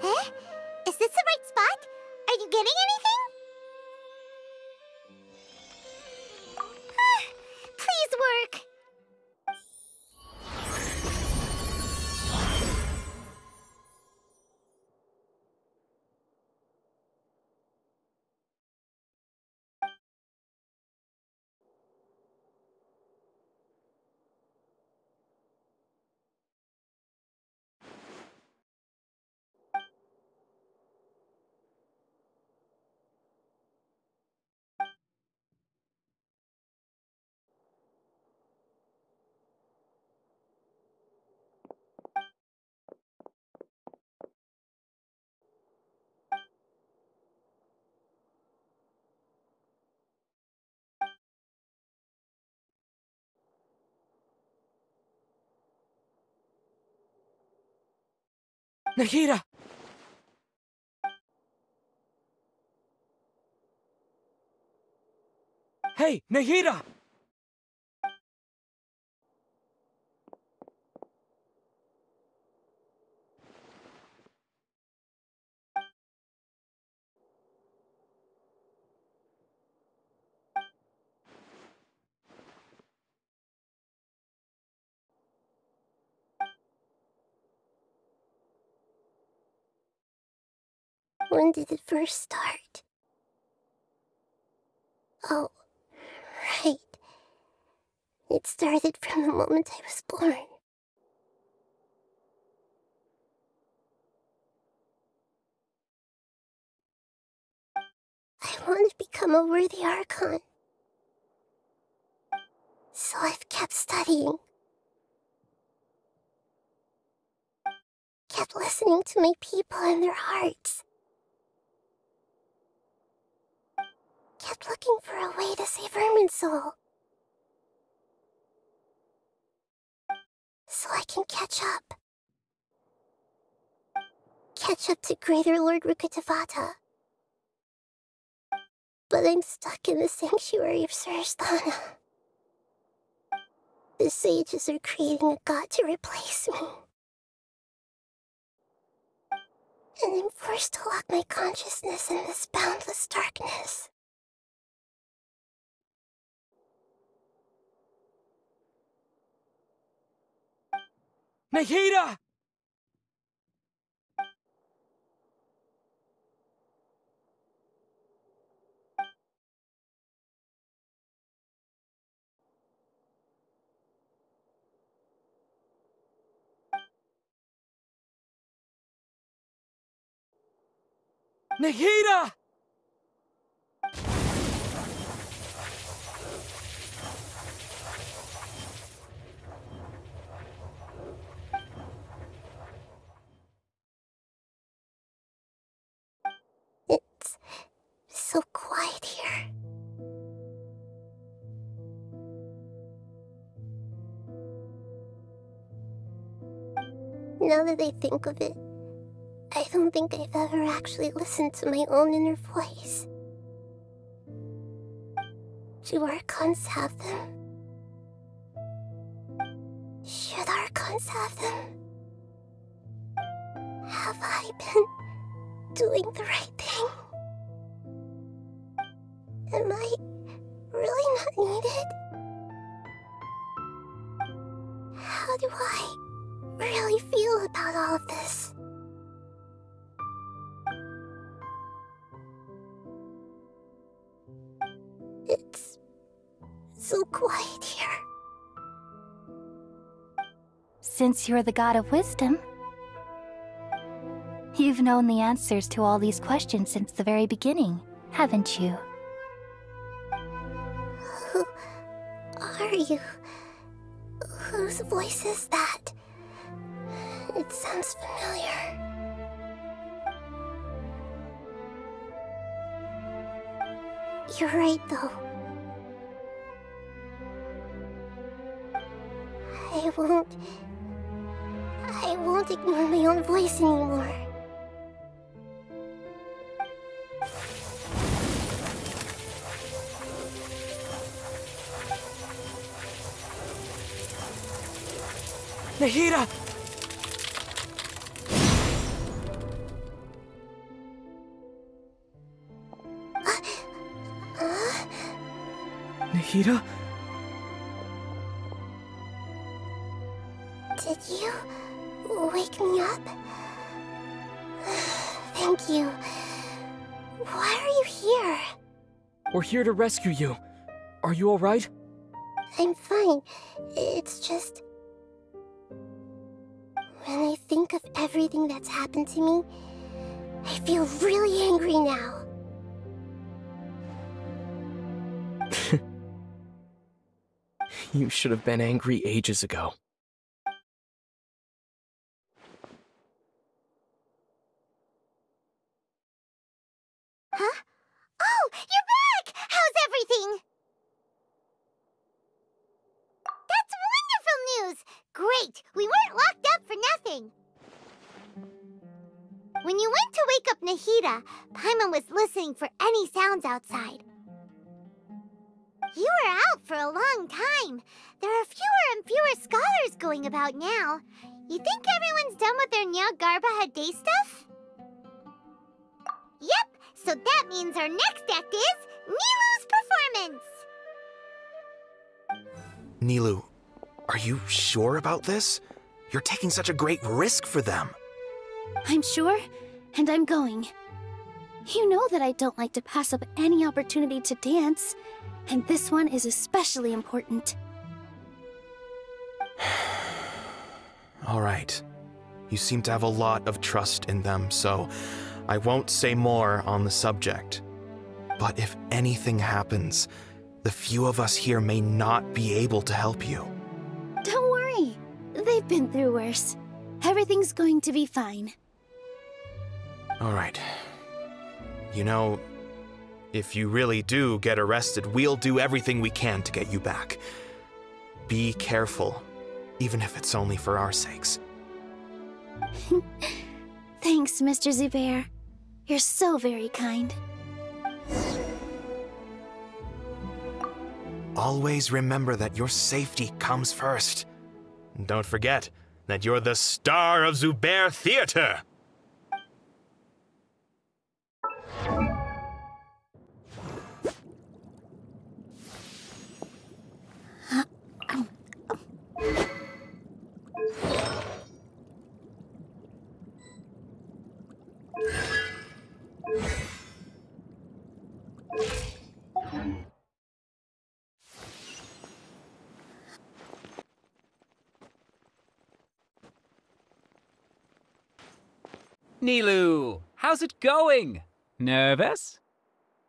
Huh? Is this the right spot? Are you getting anything? Please work. Nahida! Hey, Nahida! When did it first start? Oh, right. It started from the moment I was born. I want to become a worthy Archon. So I've kept studying. Kept listening to my people and their hearts. Kept looking for a way to save Irminsul. So I can catch up. Catch up to Greater Lord Rukkhadevata. But I'm stuck in the sanctuary of Surasthana. The sages are creating a god to replace me. And I'm forced to lock my consciousness in this boundless darkness. Nahida! Nahida! It's so quiet here. Now that I think of it, I don't think I've ever actually listened to my own inner voice. Do Archons have them? Should Archons have them? Have I been doing the right thing? Am I really not needed? How do I really feel about all of this? It's so quiet here. Since you're the god of wisdom, you've known the answers to all these questions since the very beginning, haven't you? Who are you? Whose voice is that? It sounds familiar. You're right, though. I won't ignore my own voice anymore. Nahida! Nahida? Did you wake me up? Thank you. Why are you here? We're here to rescue you. Are you alright? I'm fine. It's just... when I think of everything that's happened to me, I feel really angry now. You should have been angry ages ago. Huh? Oh, you're back! How's everything? That's wonderful news! Great! We weren't locked up for nothing! When you went to wake up Nahida, Paimon was listening for any sounds outside. You were out for a long time. There are fewer and fewer scholars going about now. You think everyone's done with their Nyagarbahade stuff? Yep, so that means our next act is Nilu's performance! Nilu, are you sure about this? You're taking such a great risk for them. I'm sure, and I'm going. You know that I don't like to pass up any opportunity to dance, and this one is especially important. All right. You seem to have a lot of trust in them, so I won't say more on the subject. But if anything happens, the few of us here may not be able to help you. Don't worry. They've been through worse. Everything's going to be fine. All right. You know, if you really do get arrested, we'll do everything we can to get you back. Be careful, even if it's only for our sakes. Thanks, Mr. Zubair. You're so very kind. Always remember that your safety comes first. And don't forget that you're the star of Zubair Theater! Nilou, how's it going? Nervous?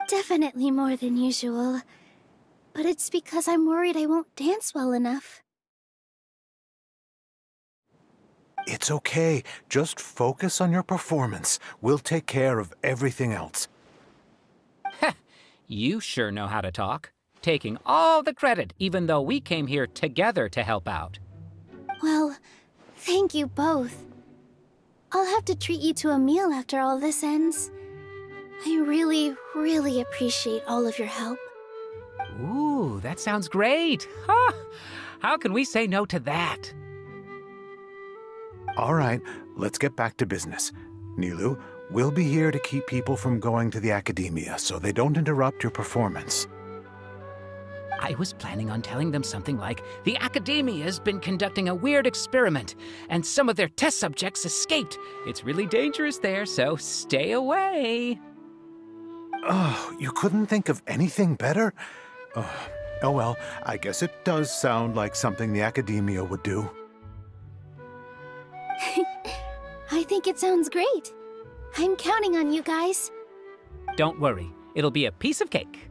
Definitely more than usual. But it's because I'm worried I won't dance well enough. It's okay. Just focus on your performance. We'll take care of everything else. Heh, you sure know how to talk. Taking all the credit, even though we came here together to help out. Well, thank you both. I'll have to treat you to a meal after all this ends. I really, really appreciate all of your help. Ooh, that sounds great. Huh? How can we say no to that? All right, let's get back to business. Nilou, we'll be here to keep people from going to the academia so they don't interrupt your performance. I was planning on telling them something like, the Academia's been conducting a weird experiment, and some of their test subjects escaped. It's really dangerous there, so stay away. Oh, you couldn't think of anything better? Oh well, I guess it does sound like something the Academia would do. I think it sounds great. I'm counting on you guys. Don't worry, it'll be a piece of cake.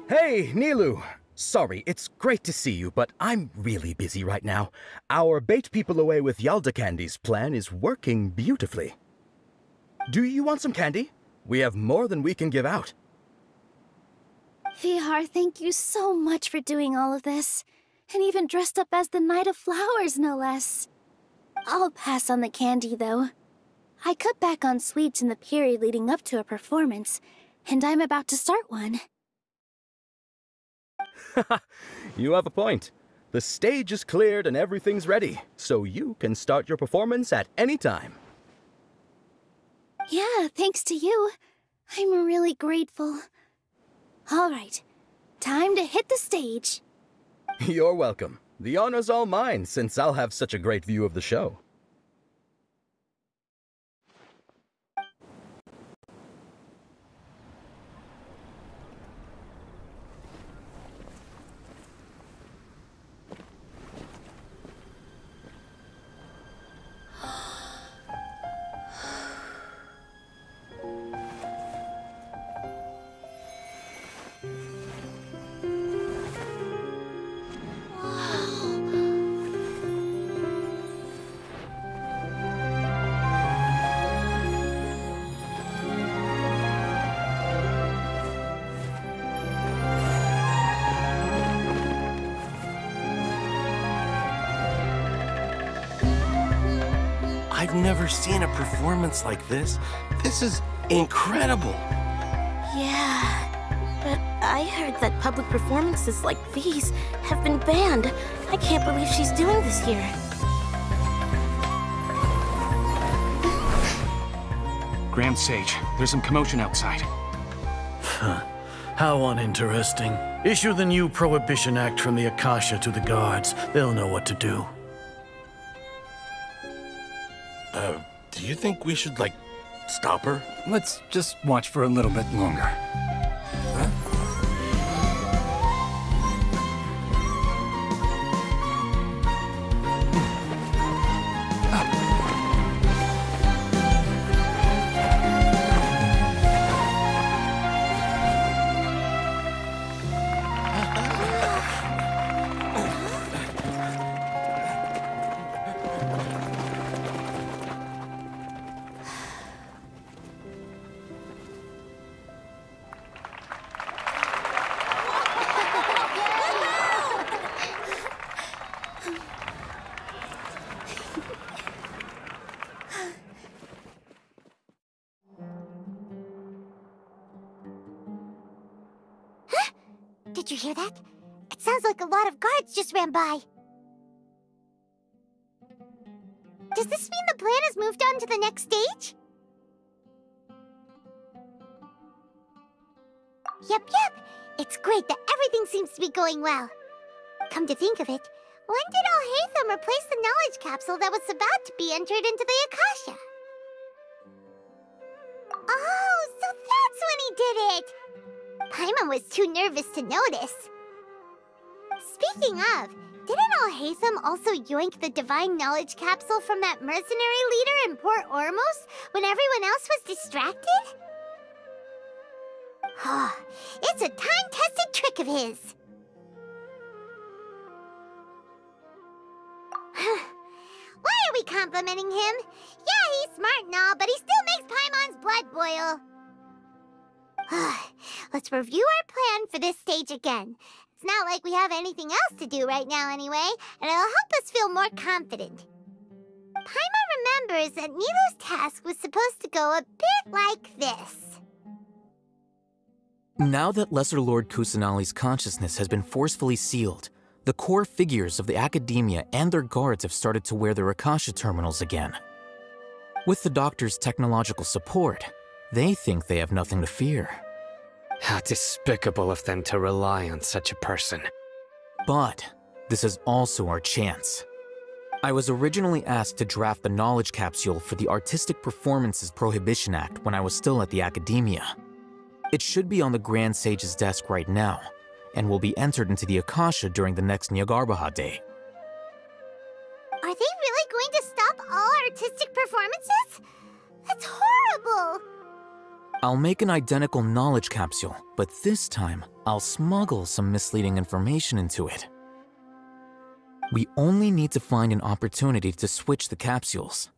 Hey, Nilou! Sorry, it's great to see you, but I'm really busy right now. Our Bait People Away with Yalda Candies plan is working beautifully. Do you want some candy? We have more than we can give out. Vihar, thank you so much for doing all of this. And even dressed up as the Knight of Flowers, no less. I'll pass on the candy, though. I cut back on sweets in the period leading up to a performance, and I'm about to start one. You have a point. The stage is cleared and everything's ready, so you can start your performance at any time. Yeah, thanks to you. I'm really grateful. All right, time to hit the stage. You're welcome. The honor's all mine, since I'll have such a great view of the show. I've never seen a performance like this. This is incredible. Yeah, but I heard that public performances like these have been banned. I can't believe she's doing this here. Grand Sage, there's some commotion outside. How uninteresting. Issue the new Prohibition Act from the Akasha to the guards. They'll know what to do. Do you think we should, like, stop her? Let's just watch for a little bit longer. Did you hear that? It sounds like a lot of guards just ran by. Does this mean the plan has moved on to the next stage? Yep. It's great that everything seems to be going well. Come to think of it, when did Alhaitham replace the knowledge capsule that was about to be entered into the Akasha? Oh, so that's when he did it! Paimon was too nervous to notice. Speaking of, didn't Alhaitham also yoink the divine knowledge capsule from that mercenary leader in Port Ormos when everyone else was distracted? It's a time-tested trick of his. Why are we complimenting him? Yeah, he's smart and all, but he still makes Paimon's blood boil. Let's review our plan for this stage again. It's not like we have anything else to do right now anyway, and it'll help us feel more confident. Paimon remembers that Nilu's task was supposed to go a bit like this. Now that Lesser Lord Kusanali's consciousness has been forcefully sealed, the core figures of the Academia and their guards have started to wear their Akasha terminals again. With the Doctor's technological support, they think they have nothing to fear. How despicable of them to rely on such a person. But this is also our chance. I was originally asked to draft the knowledge capsule for the Artistic Performances Prohibition Act when I was still at the Academia. It should be on the Grand Sage's desk right now, and will be entered into the Akasha during the next Nyagarbha Day. Are they really going to stop all artistic performances? That's horrible! I'll make an identical knowledge capsule, but this time, I'll smuggle some misleading information into it. We only need to find an opportunity to switch the capsules.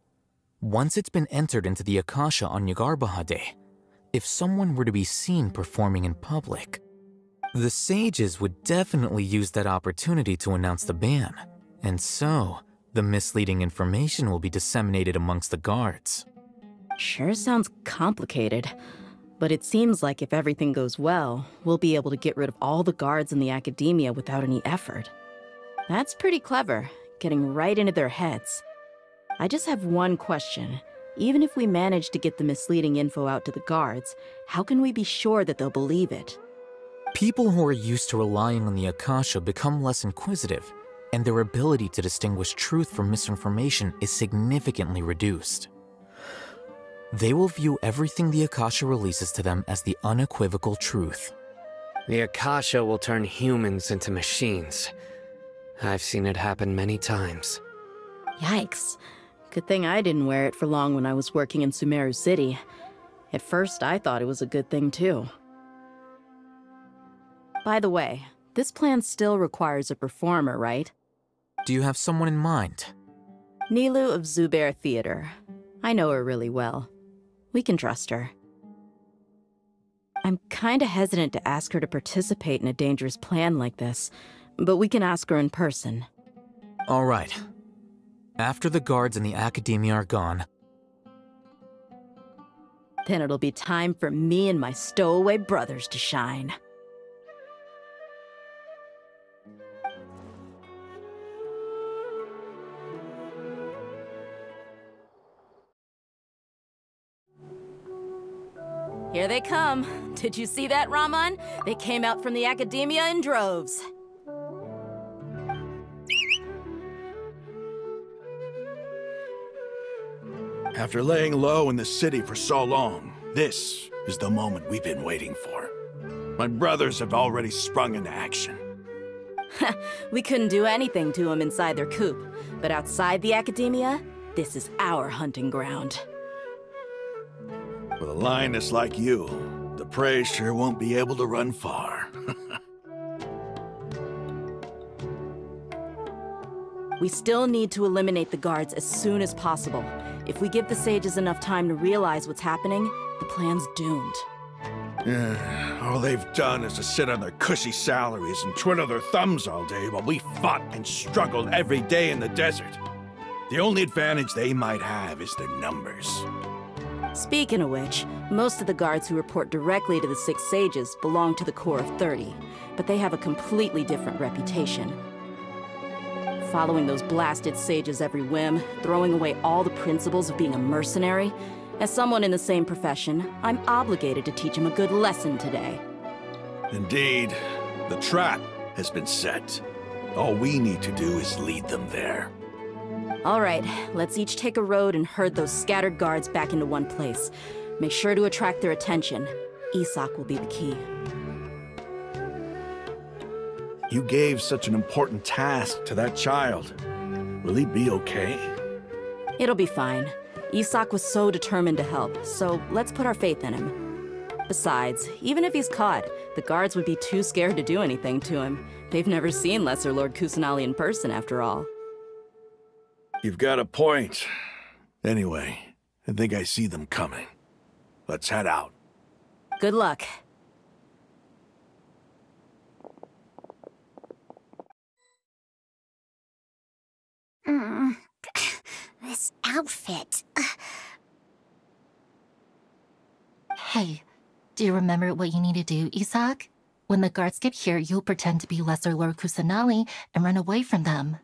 Once it's been entered into the Akasha on Nyagarbha Day, if someone were to be seen performing in public, the sages would definitely use that opportunity to announce the ban, and so the misleading information will be disseminated amongst the guards. Sure sounds complicated, but it seems like if everything goes well, we'll be able to get rid of all the guards in the Academia without any effort. That's pretty clever, getting right into their heads. I just have one question. Even if we manage to get the misleading info out to the guards, how can we be sure that they'll believe it? People who are used to relying on the Akasha become less inquisitive, and their ability to distinguish truth from misinformation is significantly reduced. They will view everything the Akasha releases to them as the unequivocal truth. The Akasha will turn humans into machines. I've seen it happen many times. Yikes. Good thing I didn't wear it for long when I was working in Sumeru City. At first, I thought it was a good thing too. By the way, this plan still requires a performer, right? Do you have someone in mind? Nilu of Zubair Theater. I know her really well. We can trust her. I'm kinda hesitant to ask her to participate in a dangerous plan like this, but we can ask her in person. All right. After the guards and the Academia are gone, then it'll be time for me and my stowaway brothers to shine. Here they come. Did you see that, Raman? They came out from the Academia in droves. After laying low in the city for so long, this is the moment we've been waiting for. My brothers have already sprung into action. We couldn't do anything to them inside their coop, but outside the Academia, this is our hunting ground. With a lioness like you, the prey sure won't be able to run far. We still need to eliminate the guards as soon as possible. If we give the sages enough time to realize what's happening, the plan's doomed. All they've done is to sit on their cushy salaries and twiddle their thumbs all day while we fought and struggled every day in the desert. The only advantage they might have is their numbers. Speaking of which, most of the guards who report directly to the 6 sages belong to the Corps of 30, but they have a completely different reputation. Following those blasted sages every whim, throwing away all the principles of being a mercenary. As someone in the same profession, I'm obligated to teach them a good lesson today. Indeed, the trap has been set. All we need to do is lead them there. All right, let's each take a road and herd those scattered guards back into one place. Make sure to attract their attention. Isak will be the key. You gave such an important task to that child. Will he be okay? It'll be fine. Isak was so determined to help, so let's put our faith in him. Besides, even if he's caught, the guards would be too scared to do anything to him. They've never seen Lesser Lord Kusanali in person, after all. You've got a point. Anyway, I think I see them coming. Let's head out. Good luck. This outfit. Hey, do you remember what you need to do, Isak? When the guards get here, you'll pretend to be Lesser Lord Kusanali and run away from them.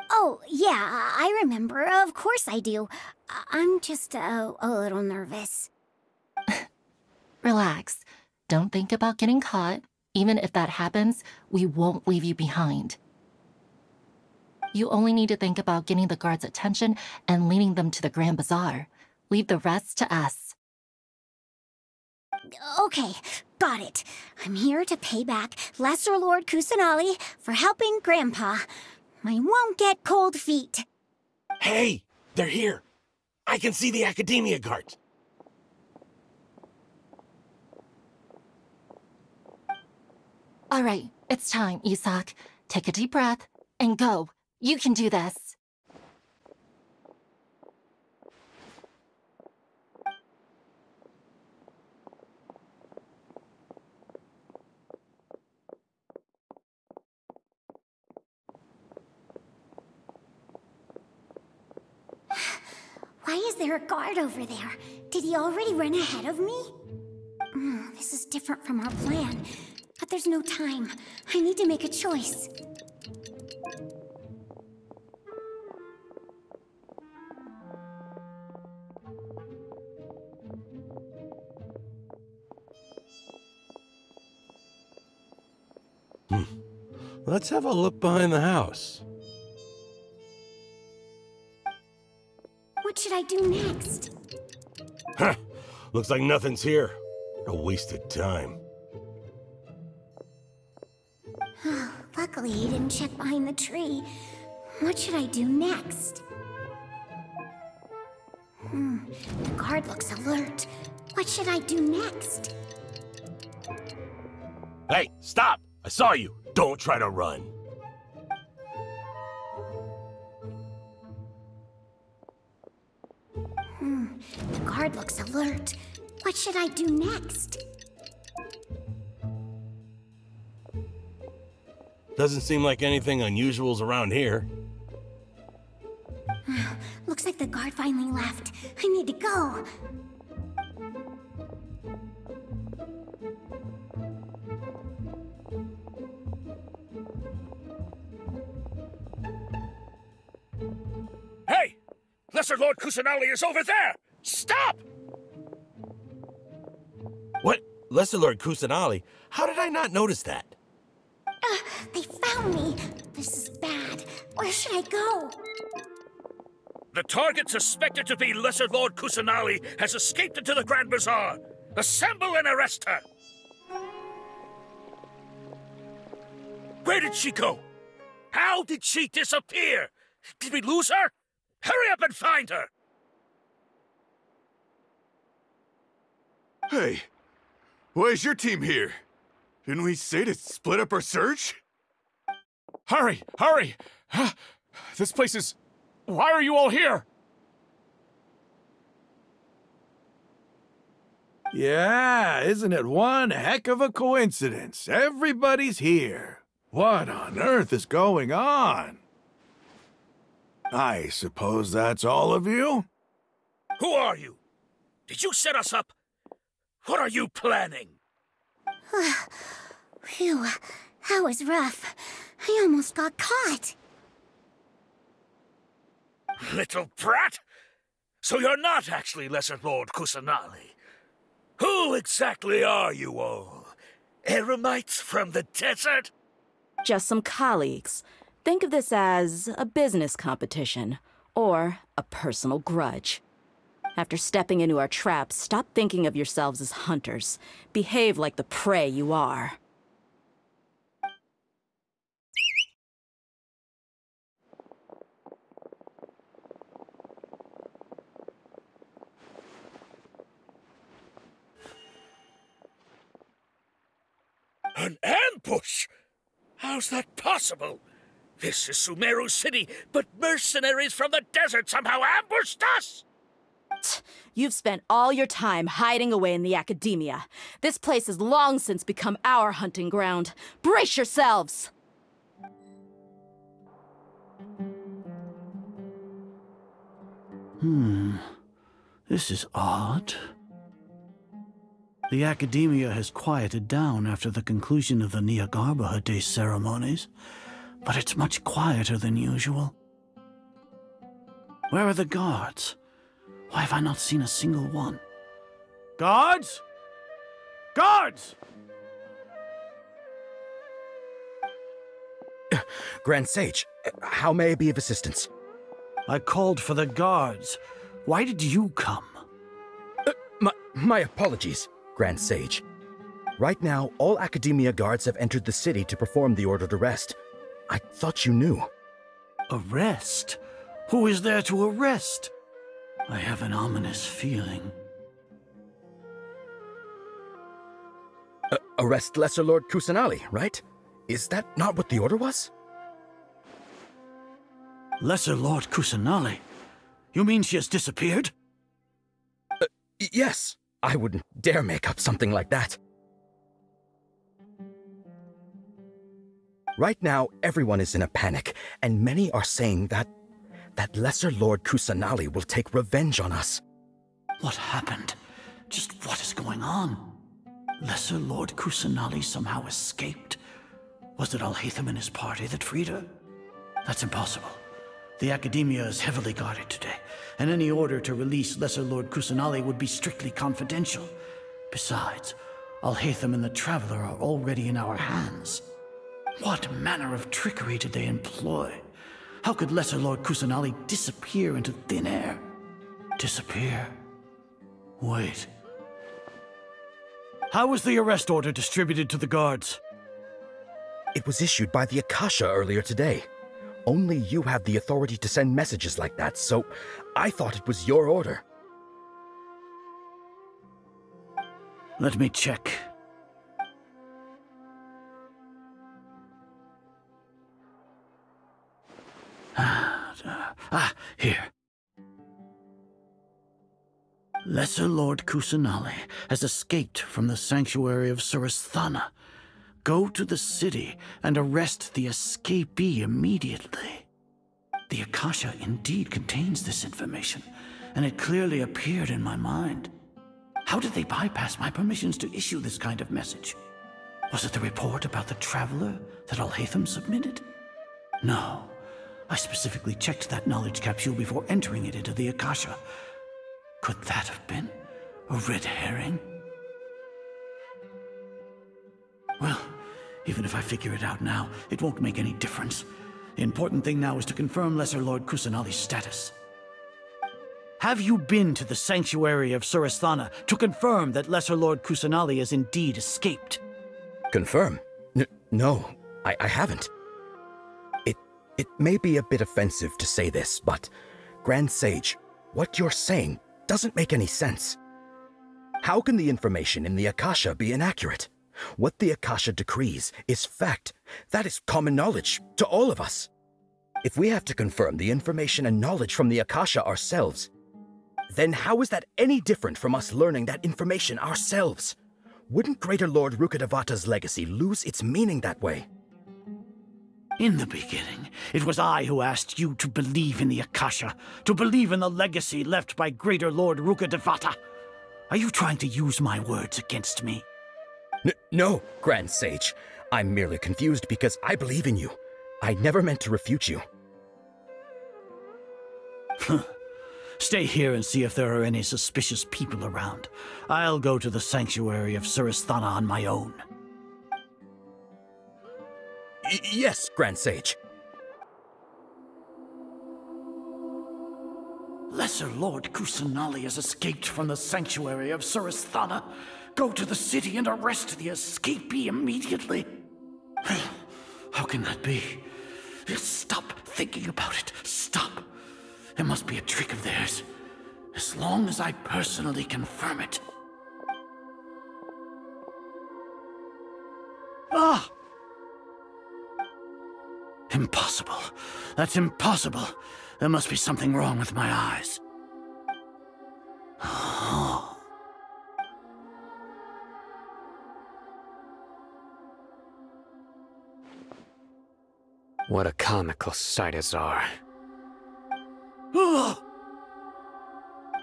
Oh, yeah, I remember. Of course I do. I'm just a little nervous. Relax. Don't think about getting caught. Even if that happens, we won't leave you behind. You only need to think about getting the guards' attention and leading them to the Grand Bazaar. Leave the rest to us. Okay, got it. I'm here to pay back Lesser Lord Kusanali for helping Grandpa. I won't get cold feet. Hey, they're here. I can see the Academia guards. All right, it's time, Isak. Take a deep breath and go. You can do this. Why is there a guard over there? Did he already run ahead of me? This is different from our plan. But there's no time. I need to make a choice. Let's have a look behind the house. What should I do next? Huh. Looks like nothing's here. A wasted time. Luckily, he didn't check behind the tree. What should I do next? The guard looks alert. What should I do next? Hey, stop! I saw you. Don't try to run. The guard looks alert. What should I do next? Doesn't seem like anything unusual's around here. Looks like the guard finally left. I need to go. Hey! Lesser Lord Kusanali is over there! Stop! What? Lesser Lord Kusanali? How did I not notice that? They found me. This is bad. Where should I go? The target suspected to be Lesser Lord Kusanali has escaped into the Grand Bazaar. Assemble and arrest her! Where did she go? How did she disappear? Did we lose her? Hurry up and find her! Hey, why is your team here? Didn't we say to split up our search? Hurry! Hurry! This place is... Why are you all here? Yeah, isn't it one heck of a coincidence? Everybody's here. What on earth is going on? I suppose that's all of you? Who are you? Did you set us up? What are you planning? Phew, that was rough. I almost got caught. Little brat! So you're not actually Lesser Lord Kusanali. Who exactly are you all? Eremites from the desert? Just some colleagues. Think of this as a business competition, or a personal grudge. After stepping into our traps, stop thinking of yourselves as hunters. Behave like the prey you are. An ambush? How's that possible? This is Sumeru City, but mercenaries from the desert somehow ambushed us! You've spent all your time hiding away in the academia. This place has long since become our hunting ground. Brace yourselves! This is odd. The academia has quieted down after the conclusion of the Nyagarbha Day ceremonies, but it's much quieter than usual. Where are the guards? Why have I not seen a single one? Guards? Guards! Grand Sage, how may I be of assistance? I called for the guards. Why did you come? My apologies, Grand Sage. Right now, all Academia guards have entered the city to perform the ordered arrest. I thought you knew. Arrest? Who is there to arrest? I have an ominous feeling. Arrest Lesser Lord Kusanali, right? Is that not what the order was? Lesser Lord Kusanali? You mean she has disappeared? Yes. I wouldn't dare make up something like that. Right now, everyone is in a panic, and many are saying that Lesser Lord Kusanali will take revenge on us. What happened? Just what is going on? Lesser Lord Kusanali somehow escaped? Was it Alhaitham and his party that freed her? That's impossible. The Academia is heavily guarded today, and any order to release Lesser Lord Kusanali would be strictly confidential. Besides, Alhaitham and the Traveler are already in our hands. What manner of trickery did they employ? How could Lesser Lord Kusanali disappear into thin air? Disappear? Wait. How was the arrest order distributed to the guards? It was issued by the Akasha earlier today. Only you have the authority to send messages like that, so I thought it was your order. Let me check. Here. Lesser Lord Kusanali has escaped from the sanctuary of Surasthana. Go to the city and arrest the escapee immediately. The Akasha indeed contains this information, and it clearly appeared in my mind. How did they bypass my permissions to issue this kind of message? Was it the report about the Traveler that Alhaitham submitted? No. I specifically checked that knowledge capsule before entering it into the Akasha. Could that have been a red herring? Well, even if I figure it out now, it won't make any difference. The important thing now is to confirm Lesser Lord Kusanali's status. Have you been to the sanctuary of Surasthana to confirm that Lesser Lord Kusanali has indeed escaped? Confirm? No, I haven't. It may be a bit offensive to say this, but Grand Sage, what you're saying doesn't make any sense. How can the information in the Akasha be inaccurate? What the Akasha decrees is fact. That is common knowledge to all of us. If we have to confirm the information and knowledge from the Akasha ourselves, then how is that any different from us learning that information ourselves? Wouldn't Greater Lord Rukkhadevata's legacy lose its meaning that way? In the beginning, it was I who asked you to believe in the Akasha, to believe in the legacy left by Greater Lord Rukkhadevata. Are you trying to use my words against me? No, Grand Sage. I'm merely confused because I believe in you. I never meant to refute you. Stay here and see if there are any suspicious people around. I'll go to the sanctuary of Surasthana on my own. Yes, Grand Sage. Lesser Lord Kusanali has escaped from the sanctuary of Surasthana. Go to the city and arrest the escapee immediately. How can that be? Stop thinking about it. Stop. It must be a trick of theirs. As long as I personally confirm it. Ah! Impossible. That's impossible. There must be something wrong with my eyes. What a comical sight, Azar.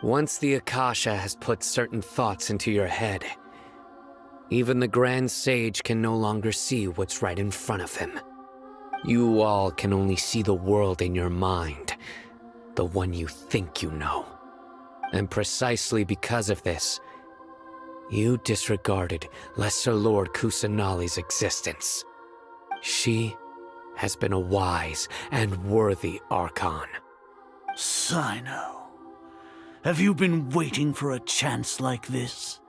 Once the Akasha has put certain thoughts into your head, even the Grand Sage can no longer see what's right in front of him. You all can only see the world in your mind, the one you think you know. And precisely because of this, you disregarded Lesser Lord Kusanali's existence. She has been a wise and worthy Archon. Sino, have you been waiting for a chance like this?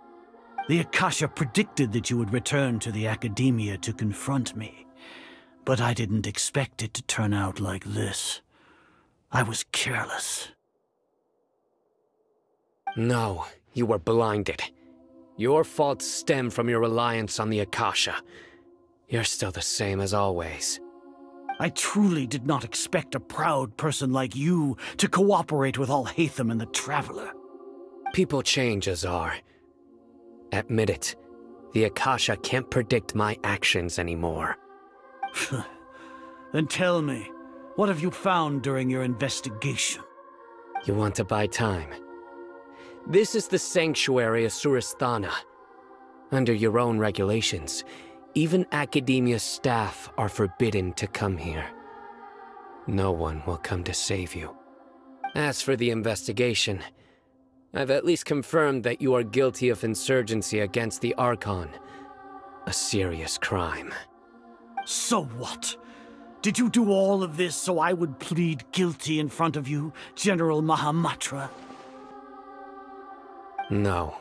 The Akasha predicted that you would return to the Academia to confront me, but I didn't expect it to turn out like this. I was careless. No, you were blinded. Your faults stem from your reliance on the Akasha. You're still the same as always. I truly did not expect a proud person like you to cooperate with Alhaitham and the Traveler. People change, Azar. Admit it. The Akasha can't predict my actions anymore. Then tell me, what have you found during your investigation? You want to buy time? This is the sanctuary of Surasthana. Under your own regulations, even Academia staff are forbidden to come here. No one will come to save you. As for the investigation, I've at least confirmed that you are guilty of insurgency against the Archon. A serious crime. So what? Did you do all of this so I would plead guilty in front of you, General Mahamatra? No.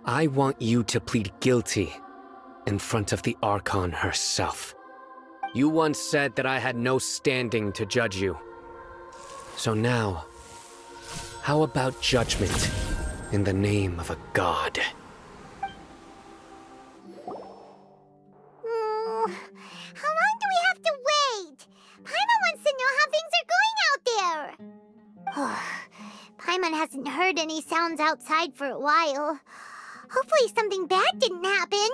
I want you to plead guilty in front of the Archon herself. You once said that I had no standing to judge you. So now, how about judgment in the name of a god? How long do we have to wait? Paimon wants to know how things are going out there. Paimon hasn't heard any sounds outside for a while. Hopefully something bad didn't happen.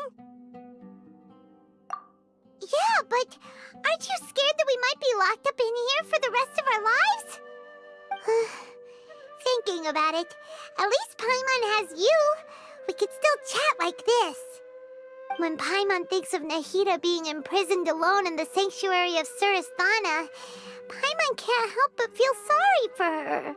Yeah, but aren't you scared that we might be locked up in here for the rest of our lives? Thinking about it, at least Paimon has you. We could still chat like this. When Paimon thinks of Nahida being imprisoned alone in the sanctuary of Surasthana, Paimon can't help but feel sorry for her.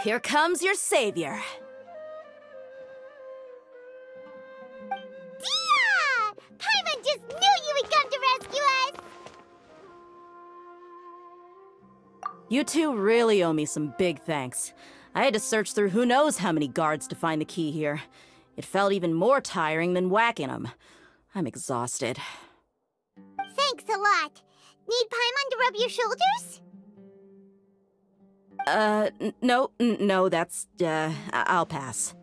Here comes your savior. Dia! Paimon just knew you would come to rescue us! You two really owe me some big thanks. I had to search through who knows how many guards to find the key here. It felt even more tiring than whacking them. I'm exhausted. Thanks a lot. Need Paimon to rub your shoulders? No, that's, I'll pass.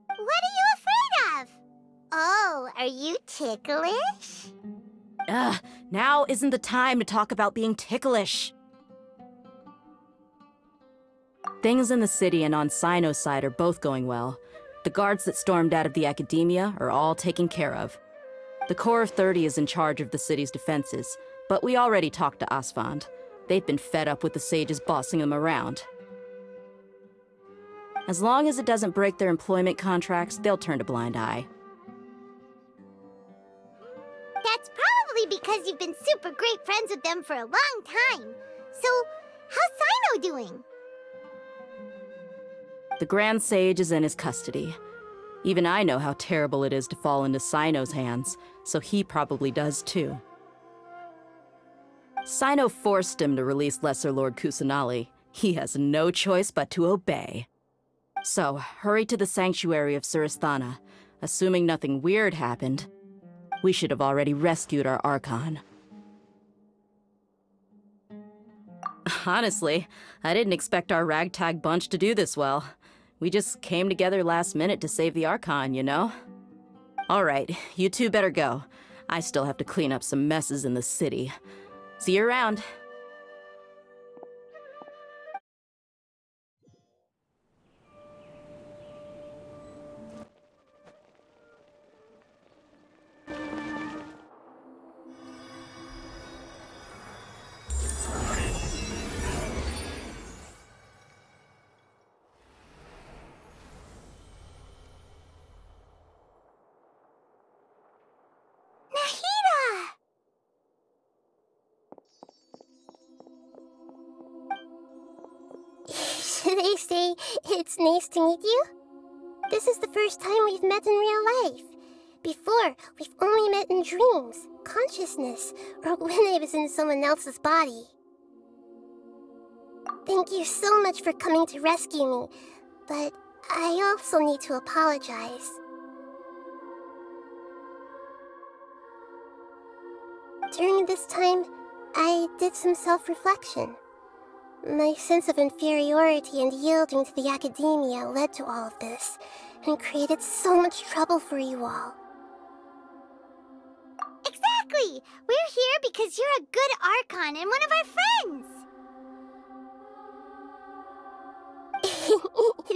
What are you afraid of? Oh, are you ticklish? Now isn't the time to talk about being ticklish. Things in the city and on Cyno's side are both going well. The guards that stormed out of the academia are all taken care of. The Corps of 30 is in charge of the city's defenses, but we already talked to Asfand. They've been fed up with the sages bossing them around. As long as it doesn't break their employment contracts, they'll turn a blind eye. That's probably because you've been super great friends with them for a long time. So, how's Cyno doing? The Grand Sage is in his custody. Even I know how terrible it is to fall into Cyno's hands, so he probably does too. Cyno forced him to release Lesser Lord Kusanali. He has no choice but to obey. So, hurry to the sanctuary of Surasthana. Assuming nothing weird happened, we should have already rescued our Archon. Honestly, I didn't expect our ragtag bunch to do this well. We just came together last minute to save the Archon, you know? Alright, you two better go. I still have to clean up some messes in the city. See you around. They say it's nice to meet you. This is the first time we've met in real life. Before, we've only met in dreams, consciousness, or when I was in someone else's body. Thank you so much for coming to rescue me, but I also need to apologize. During this time, I did some self-reflection. My sense of inferiority and yielding to the academia led to all of this, and created so much trouble for you all. Exactly! We're here because you're a good Archon and one of our friends!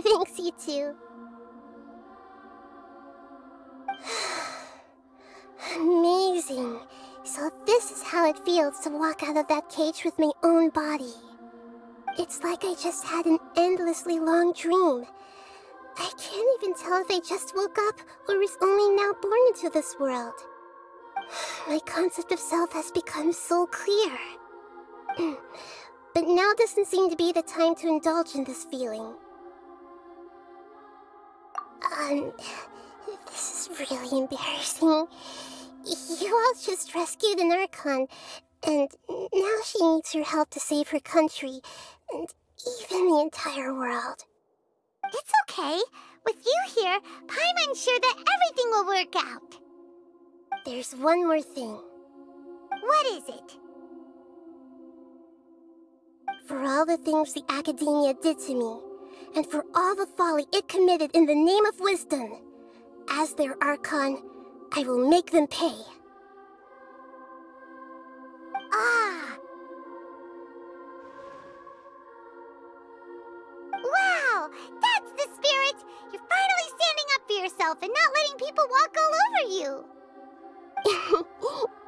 Thanks, you two. Amazing. So this is how it feels to walk out of that cage with my own body. It's like I just had an endlessly long dream. I can't even tell if I just woke up or was only now born into this world. My concept of self has become so clear. But now doesn't seem to be the time to indulge in this feeling. This is really embarrassing. You all just rescued an Archon, and now she needs your help to save her country, and even the entire world. It's okay. With you here, Paimon's sure that everything will work out. There's one more thing. What is it? For all the things the academia did to me, and for all the folly it committed in the name of wisdom, as their Archon, I will make them pay. Ah! Wow! That's the spirit! You're finally standing up for yourself and not letting people walk all over you!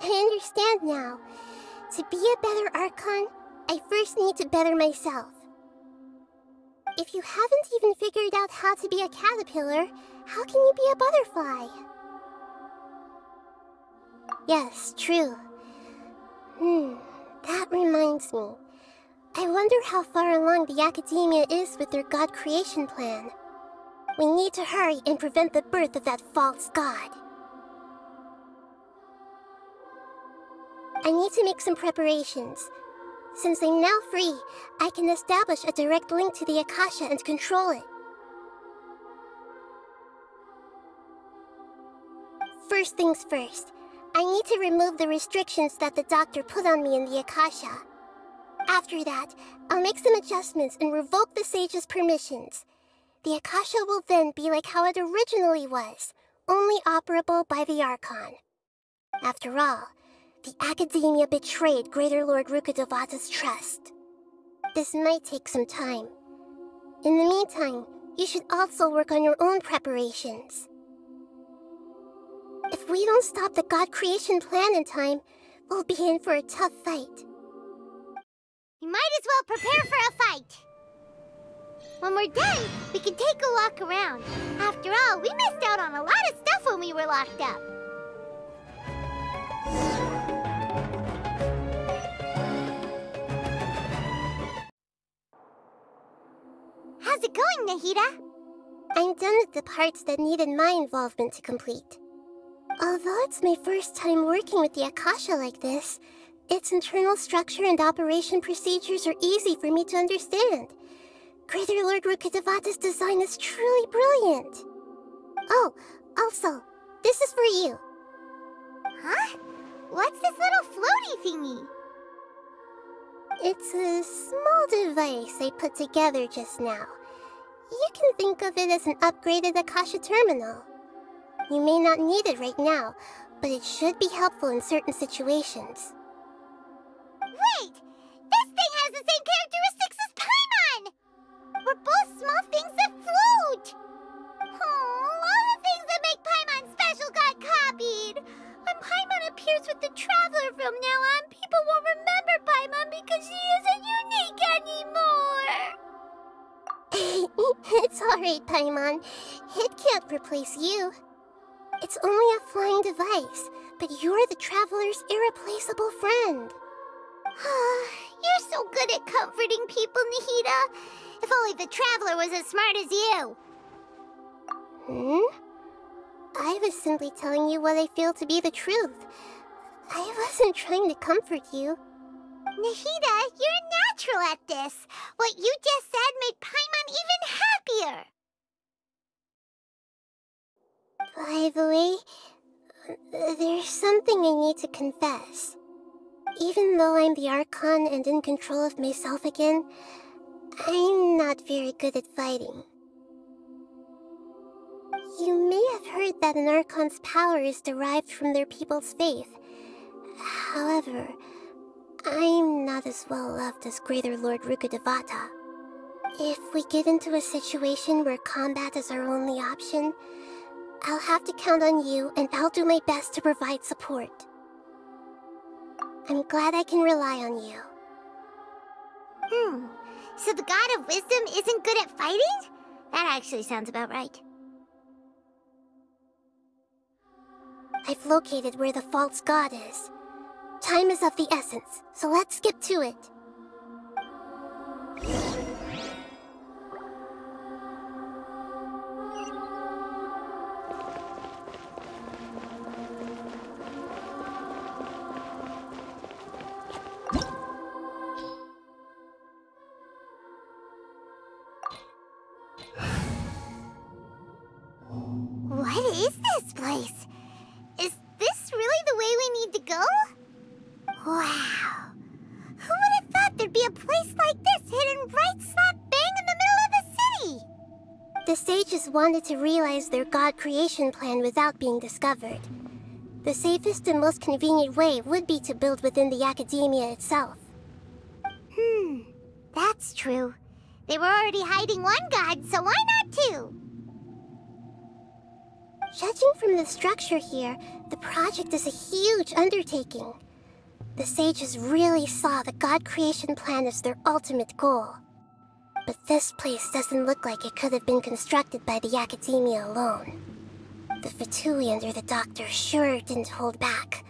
I understand now. To be a better Archon, I first need to better myself. If you haven't even figured out how to be a caterpillar, how can you be a butterfly? Yes, true. That reminds me. I wonder how far along the Academia is with their god creation plan. We need to hurry and prevent the birth of that false god. I need to make some preparations. Since I'm now free, I can establish a direct link to the Akasha and control it. First things first, I need to remove the restrictions that the doctor put on me in the Akasha. After that, I'll make some adjustments and revoke the Sage's permissions. The Akasha will then be like how it originally was, only operable by the Archon. After all, the Academia betrayed Greater Lord Rukkhadevata's trust. This might take some time. In the meantime, you should also work on your own preparations. If we don't stop the god creation plan in time, we'll be in for a tough fight. We might as well prepare for a fight. When we're done, we can take a walk around. After all, we missed out on a lot of stuff when we were locked up. How's it going, Nahida? I'm done with the parts that needed my involvement to complete. Although it's my first time working with the Akasha like this, its internal structure and operation procedures are easy for me to understand. Greater Lord Rukkhadevata's design is truly brilliant. Oh, also, this is for you. Huh? What's this little floaty thingy? It's a small device I put together just now. You can think of it as an upgraded Akasha terminal. You may not need it right now, but it should be helpful in certain situations. Wait! This thing has the same characteristics as Paimon! We're both small things that float! Oh, all the things that make Paimon special got copied! When Paimon appears with the Traveler from now on, people won't remember Paimon because she isn't unique anymore! It's alright, Paimon. It can't replace you. It's only a flying device, but you're the Traveler's irreplaceable friend. You're so good at comforting people, Nahida. If only the Traveler was as smart as you. I was simply telling you what I feel to be the truth. I wasn't trying to comfort you. Nahida, you're natural at this. What you just said made Paimon even happier. By the way, there's something I need to confess. Even though I'm the Archon and in control of myself again, I'm not very good at fighting. You may have heard that an Archon's power is derived from their people's faith. However, I'm not as well loved as Greater Lord Rukkhadevata. If we get into a situation where combat is our only option, I'll have to count on you, and I'll do my best to provide support. I'm glad I can rely on you. So the God of Wisdom isn't good at fighting? That actually sounds about right. I've located where the false god is. Time is of the essence, so let's skip to it. What is this place? Is this really the way we need to go? Wow. Who would have thought there'd be a place like this hidden right slap bang in the middle of the city? The sages wanted to realize their god creation plan without being discovered. The safest and most convenient way would be to build within the Academia itself. That's true. They were already hiding one god, so why not two? Judging from the structure here, the project is a huge undertaking. The sages really saw the god creation plan as their ultimate goal. But this place doesn't look like it could have been constructed by the Academia alone. The Fatui under the Doctor sure didn't hold back.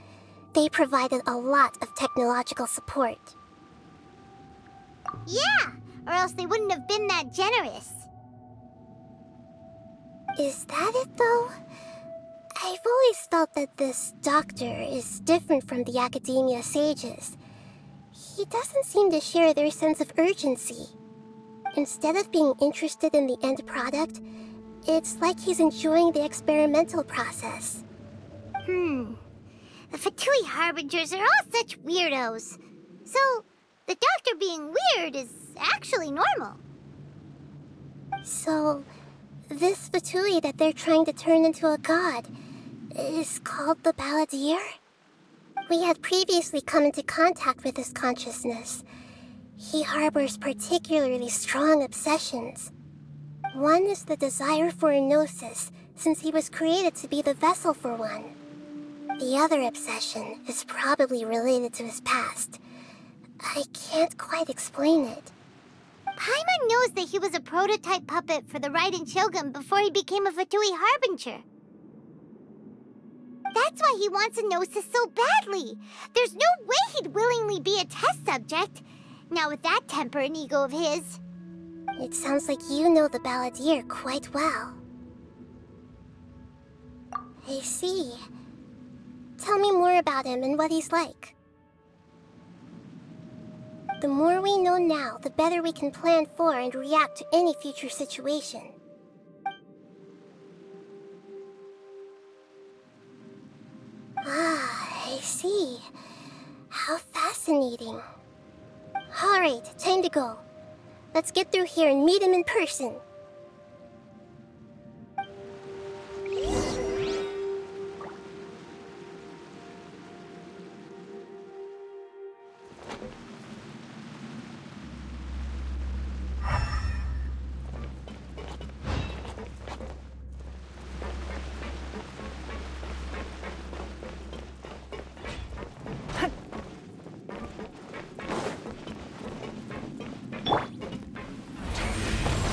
They provided a lot of technological support. Yeah, or else they wouldn't have been that generous. Is that it, though? I've always felt that this doctor is different from the academia sages. He doesn't seem to share their sense of urgency. Instead of being interested in the end product, it's like he's enjoying the experimental process. The Fatui Harbingers are all such weirdos. So, the doctor being weird is actually normal. So, this Fatui that they're trying to turn into a god is called the Balladeer? We had previously come into contact with his consciousness. He harbors particularly strong obsessions. One is the desire for a gnosis, since he was created to be the vessel for one. The other obsession is probably related to his past. I can't quite explain it. Paimon knows that he was a prototype puppet for the Raiden Shogun before he became a Fatui Harbinger. That's why he wants a gnosis so badly. There's no way he'd willingly be a test subject. Now with that temper and ego of his. It sounds like you know the Balladeer quite well. I see. Tell me more about him and what he's like. The more we know now, the better we can plan for and react to any future situation. Ah, I see. How fascinating. Alright, time to go. Let's get through here and meet him in person.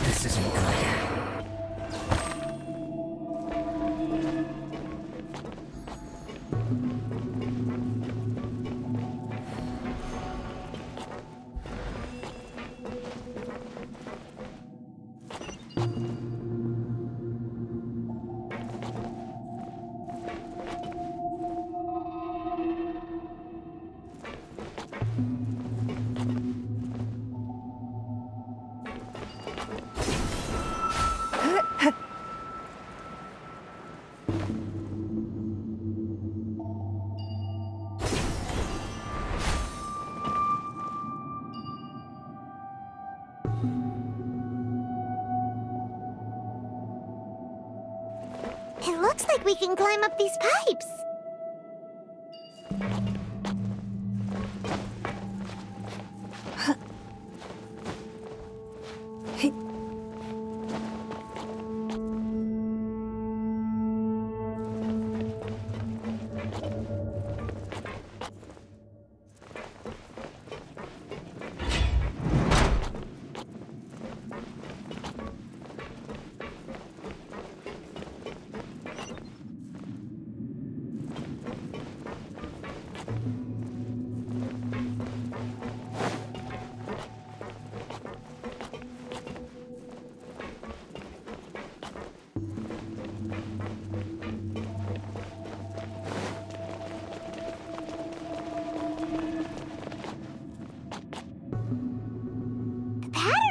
This isn't good. It looks like we can climb up these pipes.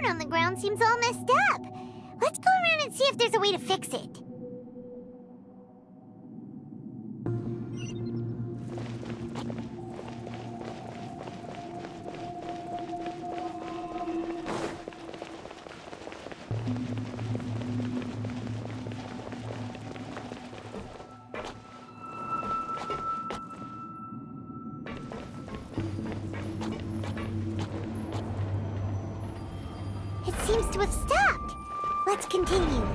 On the ground seems all messed up. Let's go around and see if there's a way to fix it. It seems to have stopped. Let's continue.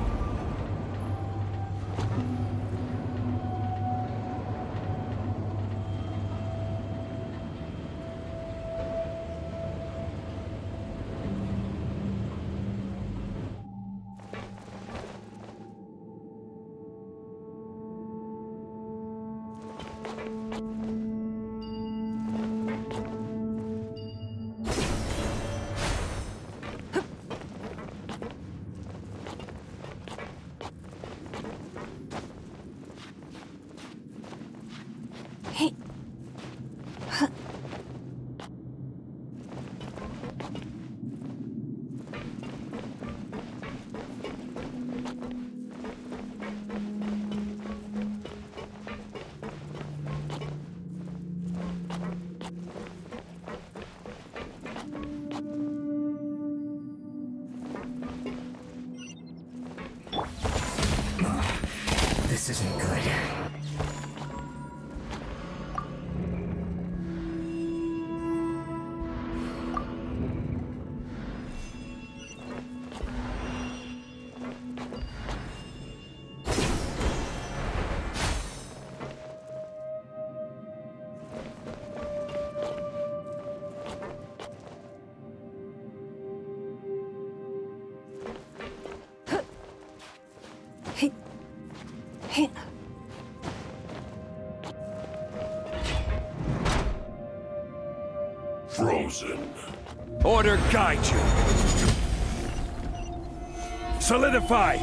This isn't good. Frozen. Order guide you. Solidify.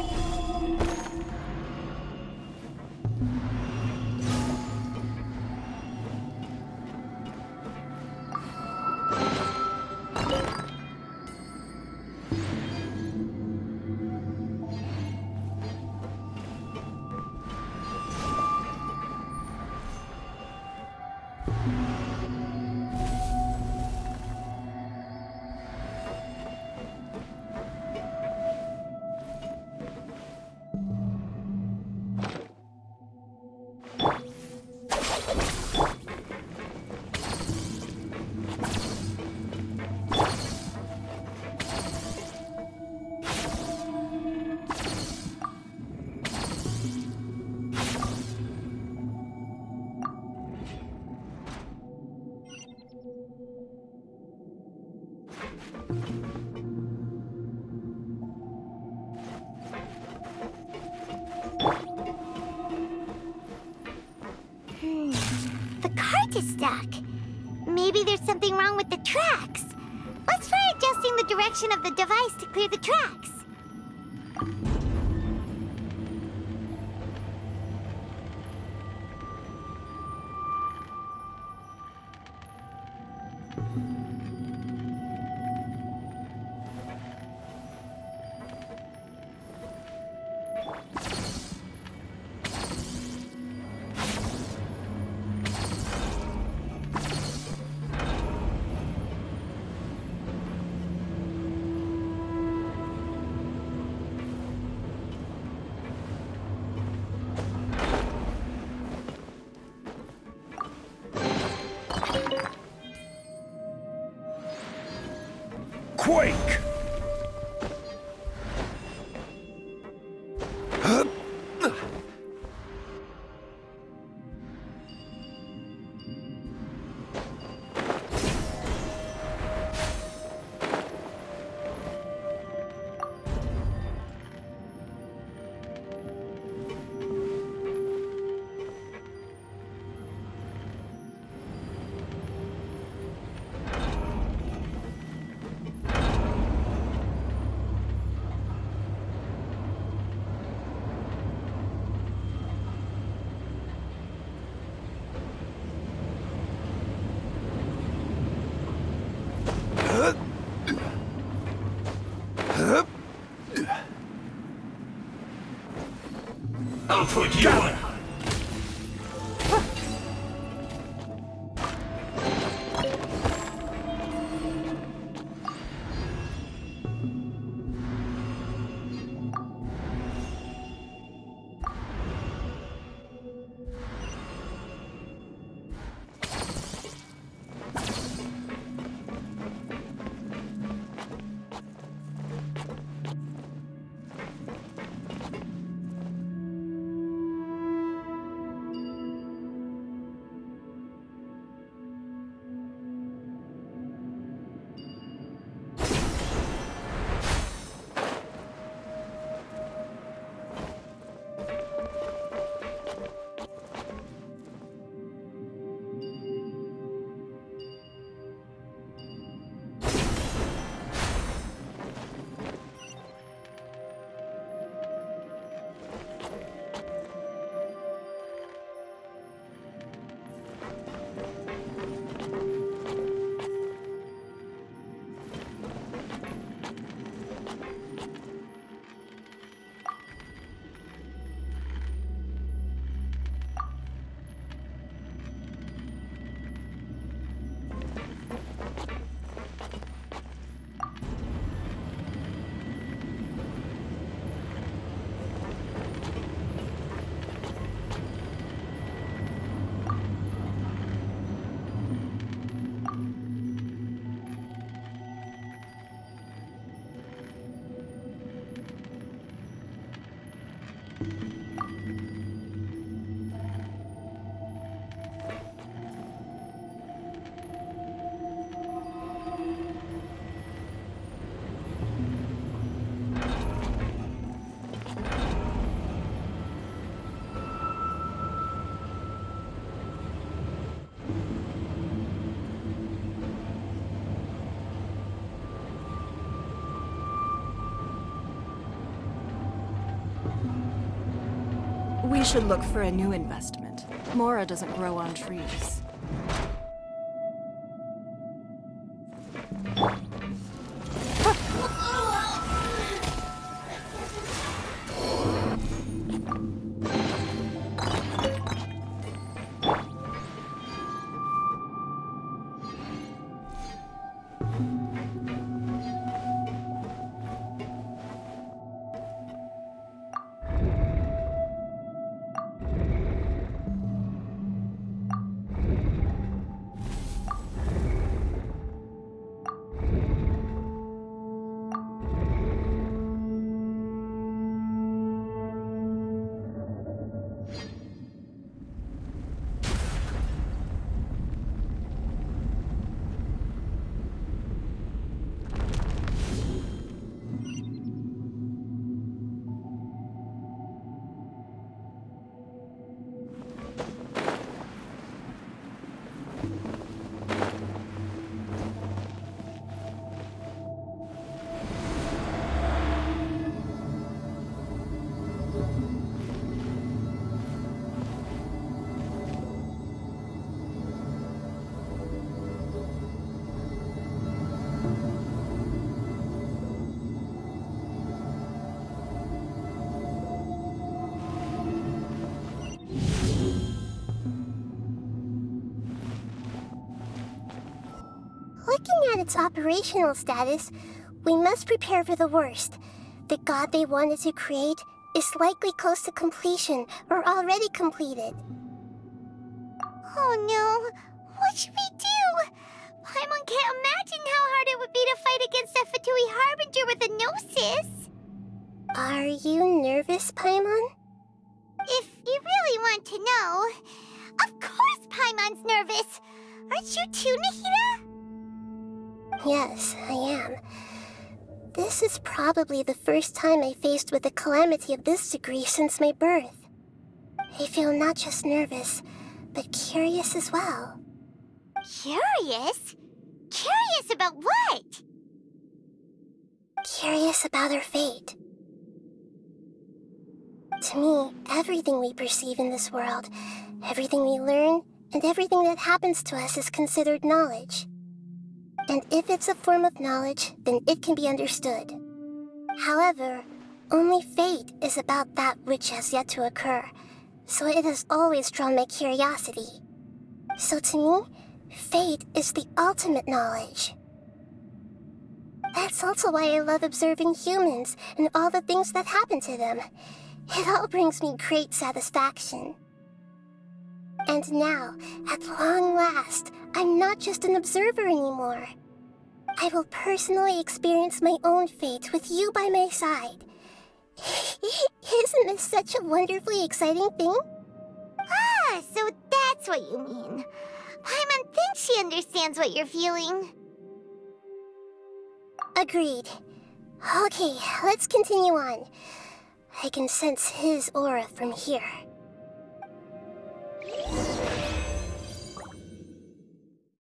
The cart is stuck. Maybe there's something wrong with the tracks. Let's try adjusting the direction of the device to clear the tracks. Quake! I'll put you on. We should look for a new investment. Mora doesn't grow on trees. Looking at its operational status, we must prepare for the worst. The god they wanted to create is likely close to completion or already completed. Oh no! What should we do? Paimon can't imagine how hard it would be to fight against a Fatui Harbinger with a gnosis. Are you nervous, Paimon? If you really want to know, of course Paimon's nervous. Aren't you too, Nahida? Yes, I am. This is probably the first time I faced with a calamity of this degree since my birth. I feel not just nervous, but curious as well. Curious? Curious about what? Curious about our fate. To me, everything we perceive in this world, everything we learn, and everything that happens to us is considered knowledge. And if it's a form of knowledge, then it can be understood. However, only fate is about that which has yet to occur, so it has always drawn my curiosity. So to me, fate is the ultimate knowledge. That's also why I love observing humans and all the things that happen to them. It all brings me great satisfaction. And now, at long last, I'm not just an observer anymore. I will personally experience my own fate with you by my side. Isn't this such a wonderfully exciting thing? Ah, so that's what you mean. Paimon thinks she understands what you're feeling. Agreed. Okay, let's continue on. I can sense his aura from here.